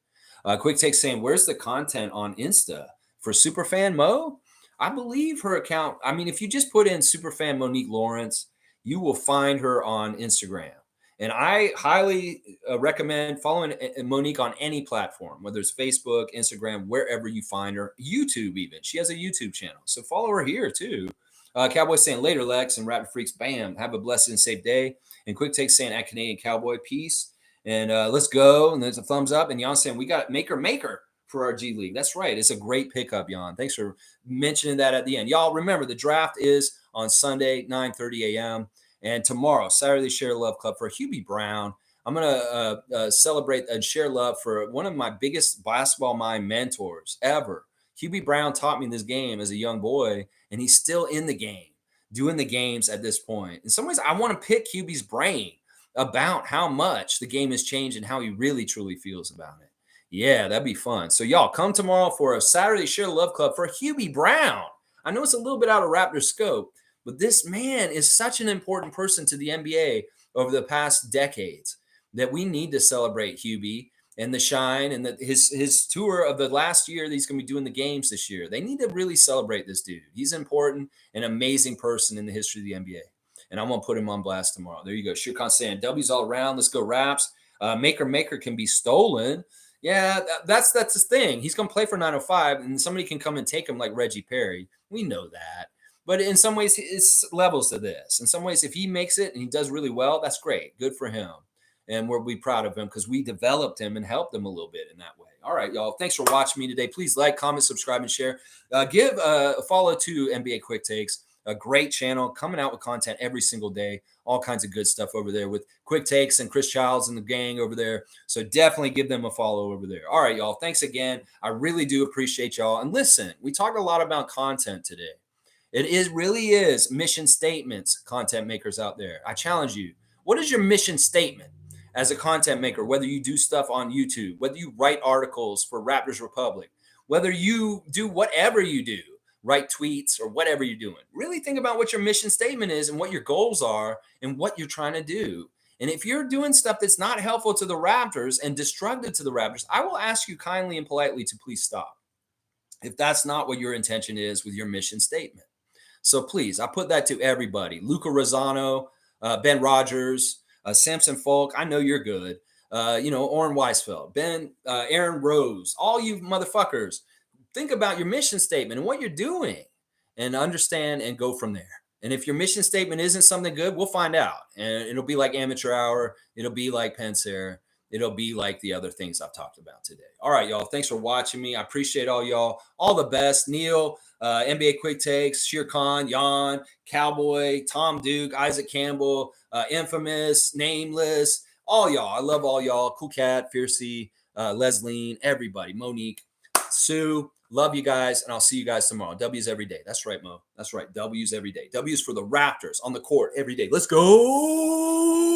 Quick Take saying, where's the content on Insta for Superfan Mo? I believe her account. I mean, if you just put in Superfan Monique Lawrence, you will find her on Instagram. And I highly recommend following Monique on any platform, whether it's Facebook, Instagram, wherever you find her, YouTube even. She has a YouTube channel. So follow her here too. Cowboy saying later, Lex, and Raptor Freaks, bam. Have a blessed and safe day. And Quick Take saying at Canadian Cowboy, peace. And let's go. And there's a thumbs up. And Jan saying we got maker for our G League. That's right. It's a great pickup, Jan. Thanks for mentioning that at the end. Y'all remember the draft is on Sunday, 9:30 a.m. And tomorrow, Saturday Share Love Club for Hubie Brown. I'm going to celebrate and share love for one of my biggest basketball mind mentors ever. Hubie Brown taught me this game as a young boy, and he's still in the game, doing the games at this point. In some ways, I want to pick Hubie's brain about how much the game has changed and how he really, truly feels about it. Yeah, that'd be fun. So, y'all, come tomorrow for a Saturday Share Love Club for Hubie Brown. I know it's a little bit out of Raptor scope, but this man is such an important person to the NBA over the past decades that we need to celebrate Hubie and the shine and his tour of the last year that he's going to be doing the games this year. They need to really celebrate this dude. He's important, an amazing person in the history of the NBA. And I'm going to put him on blast tomorrow. There you go. Shirkan saying, W's all around. Let's go Raps. Maker can be stolen. Yeah, that's the thing. He's going to play for 905, and somebody can come and take him like Reggie Perry. We know that. But in some ways, it's levels to this. In some ways, if he makes it and he does really well, that's great. Good for him. And we'll be proud of him because we developed him and helped him a little bit in that way. All right, y'all. Thanks for watching me today. Please like, comment, subscribe, and share. Give a follow to NBA Quick Takes, a great channel coming out with content every single day. All kinds of good stuff over there with Quick Takes and Chris Childs and the gang over there. So definitely give them a follow over there. All right, y'all. Thanks again. I really do appreciate y'all. And listen, we talked a lot about content today. Really is mission statements, content makers out there. I challenge you. What is your mission statement as a content maker? Whether you do stuff on YouTube, whether you write articles for Raptors Republic, whether you do whatever you do, write tweets or whatever you're doing, really think about what your mission statement is and what your goals are and what you're trying to do. And if you're doing stuff that's not helpful to the Raptors and destructive to the Raptors, I will ask you kindly and politely to please stop. If that's not what your intention is with your mission statement. So please, I put that to everybody. Luca Rosano, Ben Rogers, Samson Falk. I know you're good. Oren Weisfeld, Aaron Rose, all you motherfuckers. Think about your mission statement and what you're doing and understand and go from there. And if your mission statement isn't something good, we'll find out. And it'll be like Amateur Hour. It'll be like Pensair. It'll be like the other things I've talked about today. All right, y'all. Thanks for watching me. I appreciate all y'all. All the best. Neil, NBA Quick Takes, Shir Khan, Jan, Cowboy, Tom Duke, Isaac Campbell, Infamous, Nameless, all y'all. I love all y'all. Cool Cat, Fiercey, Leslie, everybody. Monique, Sue. Love you guys, and I'll see you guys tomorrow. W's every day. That's right, Mo. That's right. W's every day. W's for the Raptors on the court every day. Let's go.